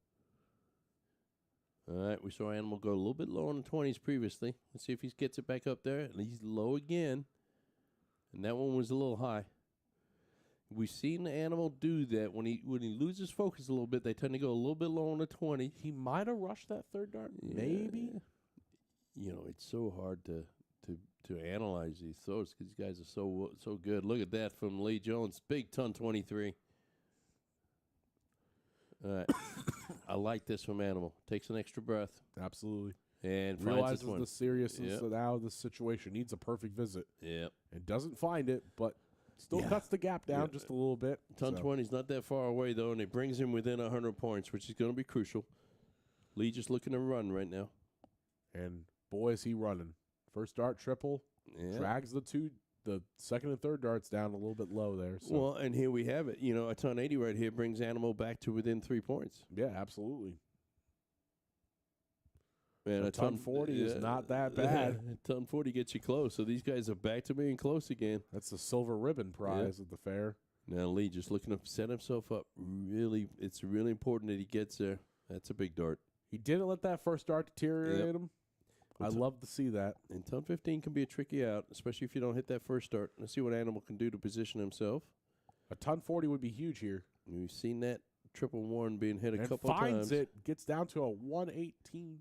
[SPEAKER 2] All right, we saw Animal go a little bit low on the 20s previously. Let's see if he gets it back up there. And he's low again. And that one was a little high. We've seen the Animal do that. When he loses focus a little bit, they tend to go a little bit low on the 20.
[SPEAKER 1] He might have rushed that third dart, maybe.
[SPEAKER 2] You know, it's so hard to analyze these throws because these guys are so good. Look at that from Lee Jones. Big ton 23. All right. I like this from Animal. Takes an extra breath.
[SPEAKER 1] Absolutely.
[SPEAKER 2] And
[SPEAKER 1] realizes the seriousness of now the situation. Needs a perfect visit.
[SPEAKER 2] Yeah.
[SPEAKER 1] And doesn't find it, but still cuts the gap down just a little bit.
[SPEAKER 2] Ton 20 is not that far away, though, and it brings him within 100 points, which is going to be crucial. Lee just looking to run right now.
[SPEAKER 1] And boy, is he running. First dart triple. Drags the second and third darts down a little bit low there. So.
[SPEAKER 2] Well, and here we have it. You know, a ton 80 right here brings Animal back to within 3 points.
[SPEAKER 1] Yeah, absolutely.
[SPEAKER 2] And
[SPEAKER 1] a ton 40 is not that bad.
[SPEAKER 2] A ton 40 gets you close. So these guys are back to being close again.
[SPEAKER 1] That's the silver ribbon prize at the fair.
[SPEAKER 2] Now Lee just looking to set himself up. Really, it's really important that he gets there. That's a big dart.
[SPEAKER 1] He didn't let that first dart deteriorate him. I love to see that.
[SPEAKER 2] And ton 15 can be a tricky out, especially if you don't hit that first start. Let's see what Animal can do to position himself.
[SPEAKER 1] A ton 40 would be huge here.
[SPEAKER 2] We've seen that triple 1 being hit a couple of times.
[SPEAKER 1] Finds it, gets down to a 118.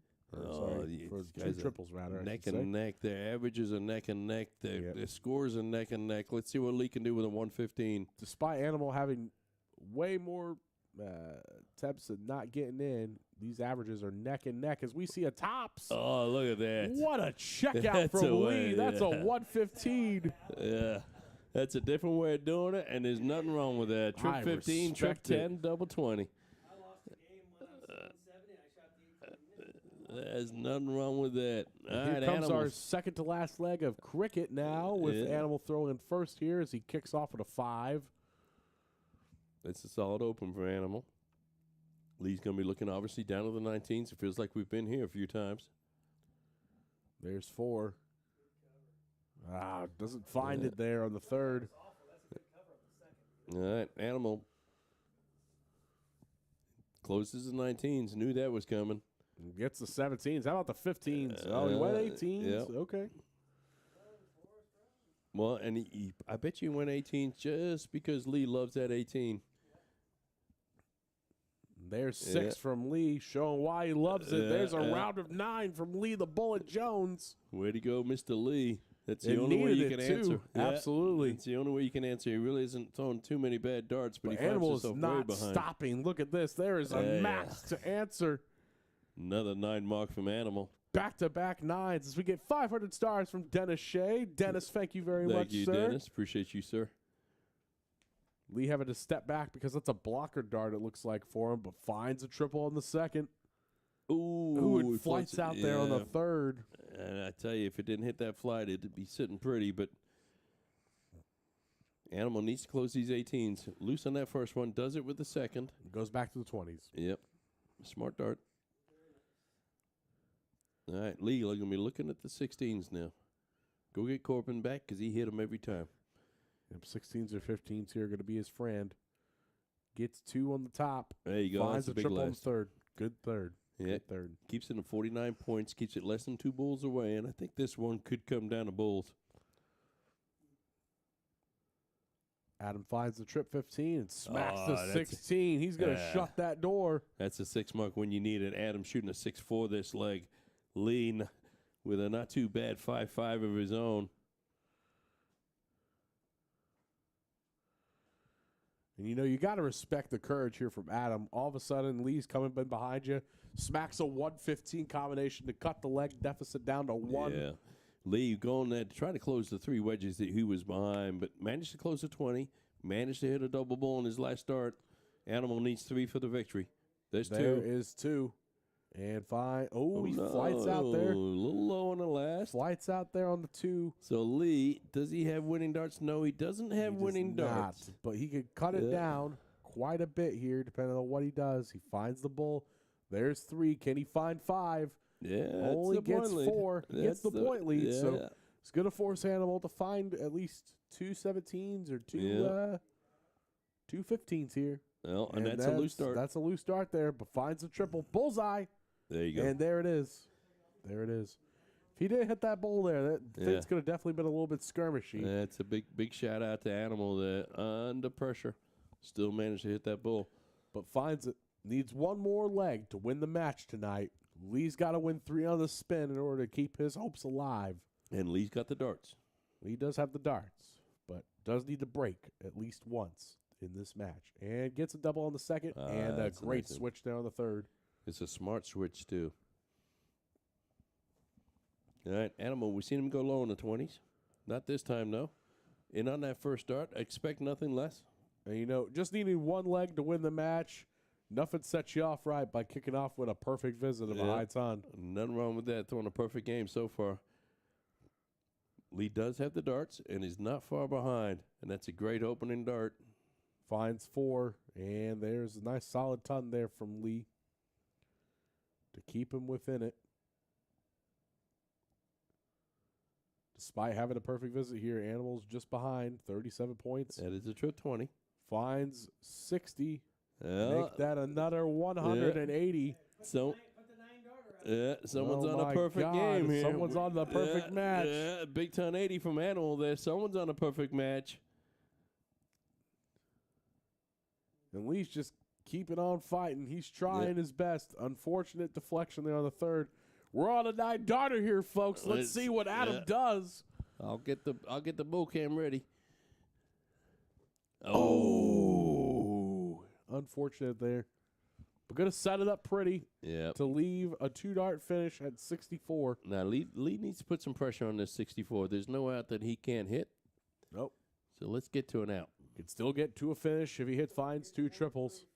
[SPEAKER 1] For two triples, rather.
[SPEAKER 2] Neck and neck. Their averages are neck and neck. Their scores are neck and neck. Let's see what Lee can do with a 115.
[SPEAKER 1] Despite Animal having way more attempts at not getting in, these averages are neck and neck as we see a tops.
[SPEAKER 2] Oh, look at that.
[SPEAKER 1] What a checkout from Lee. That's a 115.
[SPEAKER 2] Yeah. That's a different way of doing it, and there's nothing wrong with that. Trip 15, trip 10, double 20.
[SPEAKER 3] I lost the game when I was 170. I shot the 18.
[SPEAKER 2] There's nothing wrong with that. All
[SPEAKER 1] Here
[SPEAKER 2] right,
[SPEAKER 1] comes
[SPEAKER 2] Animals.
[SPEAKER 1] our second to last leg of cricket now with Animal throwing first here as he kicks off with a 5.
[SPEAKER 2] It's a solid open for Animal. Lee's going to be looking obviously down to the 19s. It feels like we've been here a few times.
[SPEAKER 1] There's 4. Doesn't find it there on the third.
[SPEAKER 2] All right, Animal closes the 19s. Knew that was coming.
[SPEAKER 1] Gets the 17s. How about the 15s? He went 18s.
[SPEAKER 2] Yep.
[SPEAKER 1] Okay.
[SPEAKER 2] Well, and I bet you went 18 just because Lee loves that 18.
[SPEAKER 1] There's 6 from Lee, showing why he loves it. There's a round of 9 from Lee the Bullet Jones.
[SPEAKER 2] Way to go, Mr. Lee. That's the
[SPEAKER 1] It
[SPEAKER 2] only way you
[SPEAKER 1] needed
[SPEAKER 2] can
[SPEAKER 1] it, too.
[SPEAKER 2] answer.
[SPEAKER 1] Absolutely.
[SPEAKER 2] It's the only way you can answer. He really isn't throwing too many bad darts, but he finds
[SPEAKER 1] Animal is
[SPEAKER 2] himself way
[SPEAKER 1] not
[SPEAKER 2] behind.
[SPEAKER 1] stopping. Look at this. There is a max to answer.
[SPEAKER 2] Another 9 mark from Animal.
[SPEAKER 1] Back-to-back 9s as we get 500 stars from Dennis Shea. Dennis, thank you very much,
[SPEAKER 2] Thank you,
[SPEAKER 1] sir.
[SPEAKER 2] Dennis. Appreciate you, sir.
[SPEAKER 1] Lee having to step back because that's a blocker dart, it looks like, for him, but finds a triple on the second.
[SPEAKER 2] Ooh,
[SPEAKER 1] it flights out there on the third.
[SPEAKER 2] And I tell you, if it didn't hit that flight, it'd be sitting pretty, but Animal needs to close these 18s. Loose on that first one, does it with the second.
[SPEAKER 1] Goes back to the 20s.
[SPEAKER 2] Yep. Smart dart. All right, Lee, you're going to be looking at the 16s now. Go get Corbin back because he hit them every time.
[SPEAKER 1] Yep, 16s or 15s here are going to be his friend. Gets 2 on the top.
[SPEAKER 2] There you go.
[SPEAKER 1] Finds
[SPEAKER 2] That's a
[SPEAKER 1] a
[SPEAKER 2] big
[SPEAKER 1] triple on the
[SPEAKER 2] last.
[SPEAKER 1] third. Good third.
[SPEAKER 2] Yeah.
[SPEAKER 1] Good third.
[SPEAKER 2] Keeps it at 49 points, keeps it less than 2 bulls away, and I think this one could come down to bulls.
[SPEAKER 1] Adam finds the trip 15 and smacks
[SPEAKER 2] Oh,
[SPEAKER 1] the 16. He's going to shut that door.
[SPEAKER 2] That's a 6 mark when you need it. Adam shooting a 6-4 this leg. Lean with a not too bad 5-5 of his own.
[SPEAKER 1] And, you got to respect the courage here from Adam. All of a sudden, Lee's coming behind you, smacks a 115 combination to cut the leg deficit down to 1.
[SPEAKER 2] Yeah. Lee going there to try to close the 3 wedges that he was behind, but managed to close the 20, managed to hit a double ball in his last start. Animal needs 3 for the victory. There's 2.
[SPEAKER 1] There is 2. And fine. Oh, he flights out there.
[SPEAKER 2] A little low on the last.
[SPEAKER 1] Flights out there on the 2.
[SPEAKER 2] So Lee, does he have winning darts? No, he doesn't have winning darts.
[SPEAKER 1] But he could cut it down quite a bit here, depending on what he does. He finds the bull. There's 3. Can he find 5?
[SPEAKER 2] Yeah,
[SPEAKER 1] only gets 4. He gets the point lead.
[SPEAKER 2] Yeah.
[SPEAKER 1] So it's going to force Animal to find at least 2 17s or 2 15s here.
[SPEAKER 2] Well, and that's a loose dart.
[SPEAKER 1] That's a loose dart there, but finds a triple. Bullseye.
[SPEAKER 2] There you go.
[SPEAKER 1] And there it is. There it is. If he didn't hit that bull there, that thing's could have definitely been a little bit skirmishy.
[SPEAKER 2] That's a big shout out to Animal that under pressure still managed to hit that bull.
[SPEAKER 1] But finds it. Needs one more leg to win the match tonight. Lee's got to win 3 on the spin in order to keep his hopes alive.
[SPEAKER 2] And Lee's got the darts.
[SPEAKER 1] Lee does have the darts, but does need to break at least once in this match. And gets a double on the second, and a great switch there on the third.
[SPEAKER 2] It's a smart switch, too. All right, Animal, we've seen him go low in the 20s. Not this time, though. And on that first start, I expect nothing less.
[SPEAKER 1] And, just needing one leg to win the match, nothing sets you off right by kicking off with a perfect visit of a high ton.
[SPEAKER 2] Nothing wrong with that, throwing a perfect game so far. Lee does have the darts and is not far behind, and that's a great opening dart.
[SPEAKER 1] Finds 4, and there's a nice solid ton there from Lee to keep him within it. Despite having a perfect visit here, Animal's just behind, 37 points.
[SPEAKER 2] That is a trip 20.
[SPEAKER 1] Finds 60.
[SPEAKER 2] Yeah.
[SPEAKER 1] Make that another 180.
[SPEAKER 2] So, someone's
[SPEAKER 1] Oh
[SPEAKER 2] on a perfect game here.
[SPEAKER 1] Someone's on the perfect match.
[SPEAKER 2] Yeah, big ton 80 from Animal there. Someone's on a perfect match.
[SPEAKER 1] And Lee's just keeping on fighting. He's trying his best. Unfortunate deflection there on the third. We're on a 9 darter here, folks. Let's see what Adam does.
[SPEAKER 2] I'll get the bull cam ready.
[SPEAKER 1] Oh, unfortunate there. We're going to set it up pretty to leave a 2-dart finish at 64.
[SPEAKER 2] Now, Lee needs to put some pressure on this 64. There's no out that he can't hit.
[SPEAKER 1] Nope.
[SPEAKER 2] So let's get to an out.
[SPEAKER 1] Can still get to a finish if he finds 2 triples.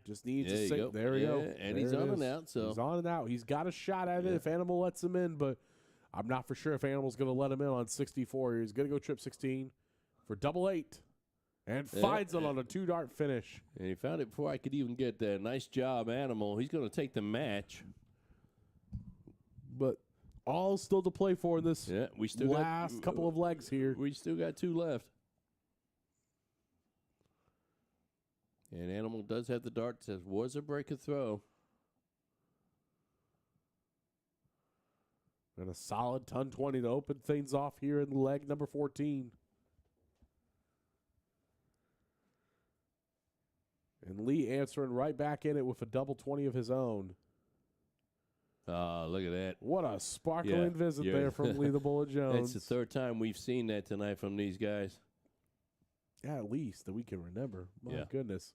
[SPEAKER 1] Just needs to sink. There we go.
[SPEAKER 2] And he's on and out. So
[SPEAKER 1] he's on and out. He's got a shot at it if Animal lets him in, but I'm not for sure if Animal's going to let him in on 64. He's going to go trip 16 for double 8. And finds it on a 2-dart finish.
[SPEAKER 2] And he found it before I could even get there. Nice job, Animal. He's going to take the match.
[SPEAKER 1] But all still to play for this
[SPEAKER 2] we still
[SPEAKER 1] last couple of legs here.
[SPEAKER 2] We still got 2 left. And Animal does have the dart. Says, was a break of throw.
[SPEAKER 1] And a solid ton 20 to open things off here in leg number 14. And Lee answering right back in it with a double 20 of his own.
[SPEAKER 2] Look at that.
[SPEAKER 1] What a sparkling visit there from Lee the Bullet Jones.
[SPEAKER 2] It's the 3rd time we've seen that tonight from these guys.
[SPEAKER 1] Yeah, at least that we can remember. My goodness.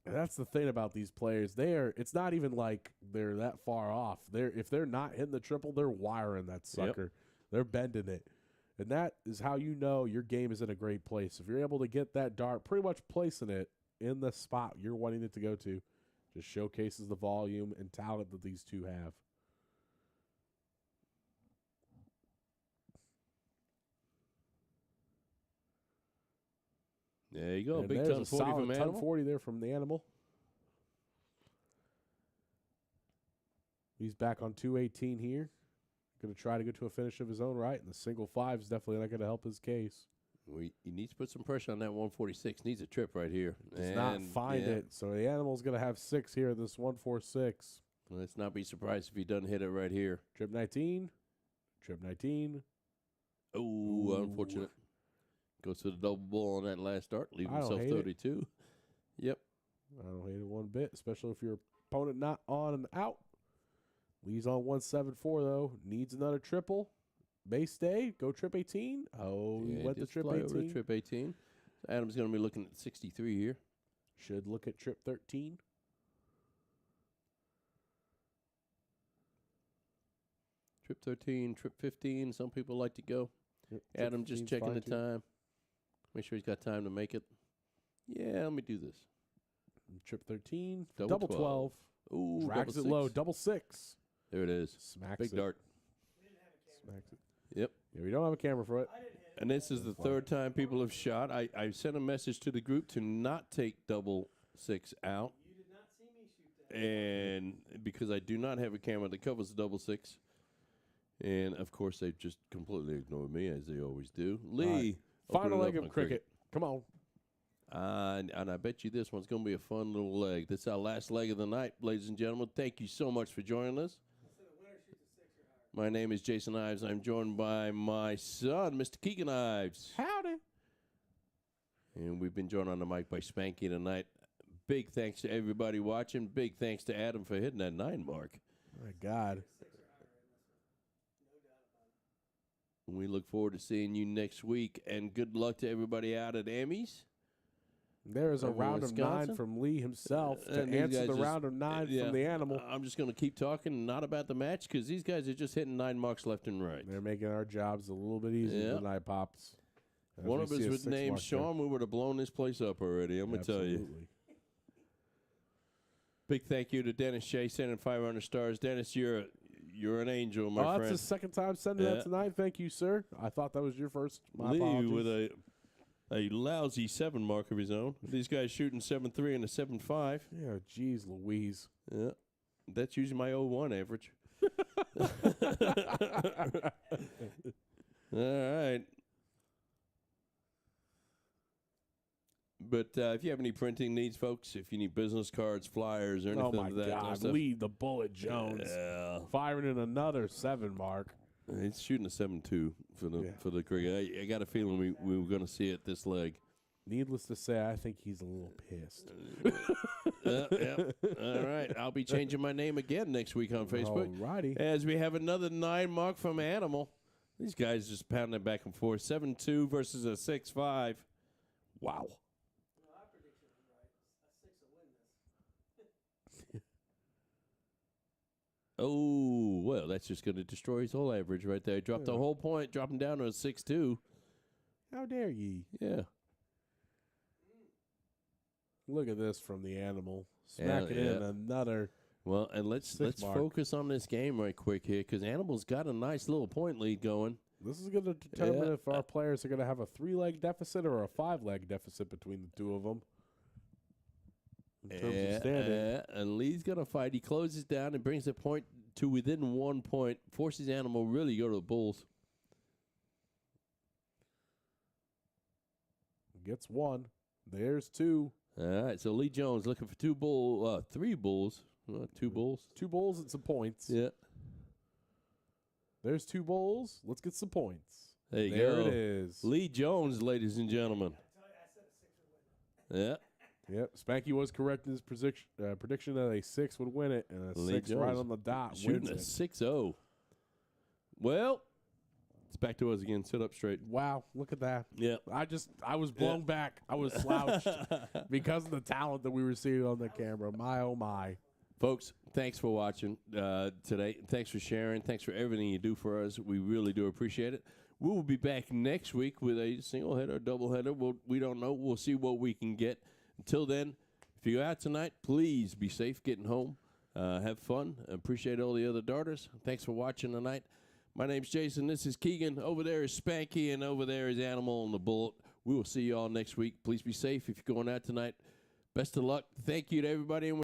[SPEAKER 1] And that's the thing about these players. It's not even like they're that far off. If they're not hitting the triple, they're wiring that sucker. They're bending it. And that is how you know your game is in a great place. If you're able to get that dart, pretty much placing it in the spot you're wanting it to go to, just showcases the volume and talent that these two have.
[SPEAKER 2] There you go.
[SPEAKER 1] And
[SPEAKER 2] Big
[SPEAKER 1] there's
[SPEAKER 2] ton
[SPEAKER 1] a
[SPEAKER 2] 40
[SPEAKER 1] solid
[SPEAKER 2] from
[SPEAKER 1] ton
[SPEAKER 2] Animal.
[SPEAKER 1] 40 there from the Animal. He's back on 218 here. Going to try to get to a finish of his own right, and the single 5 is definitely not going to help his case.
[SPEAKER 2] He needs to put some pressure on that 146. Needs a trip right here.
[SPEAKER 1] Does not find it. So the Animal's going to have 6 here, this 146.
[SPEAKER 2] Let's not be surprised if he doesn't hit it right here.
[SPEAKER 1] Trip 19. Trip 19.
[SPEAKER 2] Oh, unfortunate. Goes to the double bull on that last dart, leaving himself 32. Yep.
[SPEAKER 1] I don't hate it one bit, especially if your opponent not on and out. Lee's on 174, though. Needs another triple. Base stay. Go trip 18. Oh, he went to trip 18.
[SPEAKER 2] Over to trip 18. So Adam's going to be looking at 63 here.
[SPEAKER 1] Should look at trip 13.
[SPEAKER 2] Trip 13, trip 15. Some people like to go.
[SPEAKER 1] Yep,
[SPEAKER 2] Adam just checking the time. Make sure he's got time to make it. Yeah, let me do this.
[SPEAKER 1] Trip 13.
[SPEAKER 2] Double
[SPEAKER 1] 12.
[SPEAKER 2] Ooh,
[SPEAKER 1] drags it
[SPEAKER 2] double
[SPEAKER 1] low.
[SPEAKER 2] 6.
[SPEAKER 1] Double 6.
[SPEAKER 2] There it is.
[SPEAKER 1] Smacks
[SPEAKER 2] Big
[SPEAKER 1] it.
[SPEAKER 2] dart.
[SPEAKER 1] Smacks it.
[SPEAKER 2] Yep.
[SPEAKER 1] Yeah, we don't have a camera for it.
[SPEAKER 2] And this is the 3rd time people have shot. I sent a message to the group to not take double 6 out.
[SPEAKER 3] You did not see me shoot that.
[SPEAKER 2] And because I do not have a camera that covers the double 6. And, of course, they just completely ignored me, as they always do. Lee.
[SPEAKER 1] Final leg of cricket. Come on.
[SPEAKER 2] And I bet you this one's going to be a fun little leg. This is our last leg of the night, ladies and gentlemen. Thank you so much for joining us. My name is Jason Ives. I'm joined by my son, Mr. Keegan Ives.
[SPEAKER 1] Howdy.
[SPEAKER 2] And we've been joined on the mic by Spanky tonight. Big thanks to everybody watching. Big thanks to Adam for hitting that 9 mark.
[SPEAKER 1] My God.
[SPEAKER 2] We look forward to seeing you next week. And good luck to everybody out at Emmys.
[SPEAKER 1] There is a
[SPEAKER 2] Over
[SPEAKER 1] round of
[SPEAKER 2] Wisconsin?
[SPEAKER 1] 9 from Lee himself to
[SPEAKER 2] And these
[SPEAKER 1] answer
[SPEAKER 2] guys
[SPEAKER 1] the
[SPEAKER 2] just-
[SPEAKER 1] round of 9 from the Animal.
[SPEAKER 2] I'm just going to keep talking, not about the match, because these guys are just hitting 9 marks left and right.
[SPEAKER 1] They're making our jobs a little bit easier tonight, Pops. As
[SPEAKER 2] One
[SPEAKER 1] we
[SPEAKER 2] of
[SPEAKER 1] see
[SPEAKER 2] us
[SPEAKER 1] a
[SPEAKER 2] was
[SPEAKER 1] 6
[SPEAKER 2] named
[SPEAKER 1] mark there.
[SPEAKER 2] Sean. We would have blown this place up already, I'm going to tell you.
[SPEAKER 1] Absolutely.
[SPEAKER 2] Big thank you to Dennis Shea, sending 500 stars. Dennis, you're an angel, my
[SPEAKER 1] That's
[SPEAKER 2] friend.
[SPEAKER 1] his second time sending that tonight. Thank you, sir. I thought that was your first. My
[SPEAKER 2] Lee
[SPEAKER 1] apologies.
[SPEAKER 2] with a lousy 7 mark of his own. These guys shooting 7.3 and a 7.5.
[SPEAKER 1] Yeah, geez, Louise.
[SPEAKER 2] Yeah, that's usually my 0.1 average. All right. But if you have any printing needs, folks, if you need business cards, flyers, or anything
[SPEAKER 1] Oh my
[SPEAKER 2] of that kind of
[SPEAKER 1] God,
[SPEAKER 2] stuff,
[SPEAKER 1] Lee the Bullet Jones firing in another 7 mark.
[SPEAKER 2] he's shooting a 7.2 for the cricket. I got a feeling we were going to see it this leg.
[SPEAKER 1] Needless to say, I think he's a little pissed.
[SPEAKER 2] All right. I'll be changing my name again next week on Facebook.
[SPEAKER 1] Alrighty.
[SPEAKER 2] As we have another 9 mark from Animal. These guys just pounding back and forth. 7-2 versus a 6-5. Wow. Oh, well, that's just going to destroy his whole average right there. Dropped the whole point, dropping down to a 6-2.
[SPEAKER 1] How dare ye?
[SPEAKER 2] Yeah.
[SPEAKER 1] Look at this from the Animal. Smacking in another.
[SPEAKER 2] Well, and let's
[SPEAKER 1] mark.
[SPEAKER 2] focus on this game right quick here because Animal's got a nice little point lead going.
[SPEAKER 1] This is going to determine if our players are going to have a 3-leg deficit or a 5-leg deficit between the two of them. In terms of standing.
[SPEAKER 2] And Lee's going to fight. He closes down and brings the point to within 1 point. Forces Animal really go to the Bulls.
[SPEAKER 1] Gets 1. There's 2.
[SPEAKER 2] All right, so Lee Jones looking for 3 bulls. 2 bulls.
[SPEAKER 1] 2 bulls and some points.
[SPEAKER 2] Yeah.
[SPEAKER 1] There's 2 bulls. Let's get some points.
[SPEAKER 2] There you
[SPEAKER 1] there
[SPEAKER 2] go.
[SPEAKER 1] it is.
[SPEAKER 2] Lee Jones, ladies and gentlemen. Yeah.
[SPEAKER 1] Yep, Spanky was correct in his prediction that a 6 would win it, and a
[SPEAKER 2] Lee
[SPEAKER 1] 6
[SPEAKER 2] Jones
[SPEAKER 1] right on the dot
[SPEAKER 2] shooting
[SPEAKER 1] wins
[SPEAKER 2] a
[SPEAKER 1] it.
[SPEAKER 2] 6-0. Well, it's back to us again. Sit up straight.
[SPEAKER 1] Wow, look at that.
[SPEAKER 2] Yeah.
[SPEAKER 1] I was blown back. I was slouched because of the talent that we were seeing on the camera. My, oh, my.
[SPEAKER 2] Folks, thanks for watching today. Thanks for sharing. Thanks for everything you do for us. We really do appreciate it. We will be back next week with a single header or double header. We don't know. We'll see what we can get. Until then, if you're out tonight, please be safe getting home. Have fun. Appreciate all the other darters. Thanks for watching tonight. My name's Jason. This is Keegan. Over there is Spanky, and over there is Animal on the Bullet. We will see you all next week. Please be safe if you're going out tonight. Best of luck. Thank you to everybody.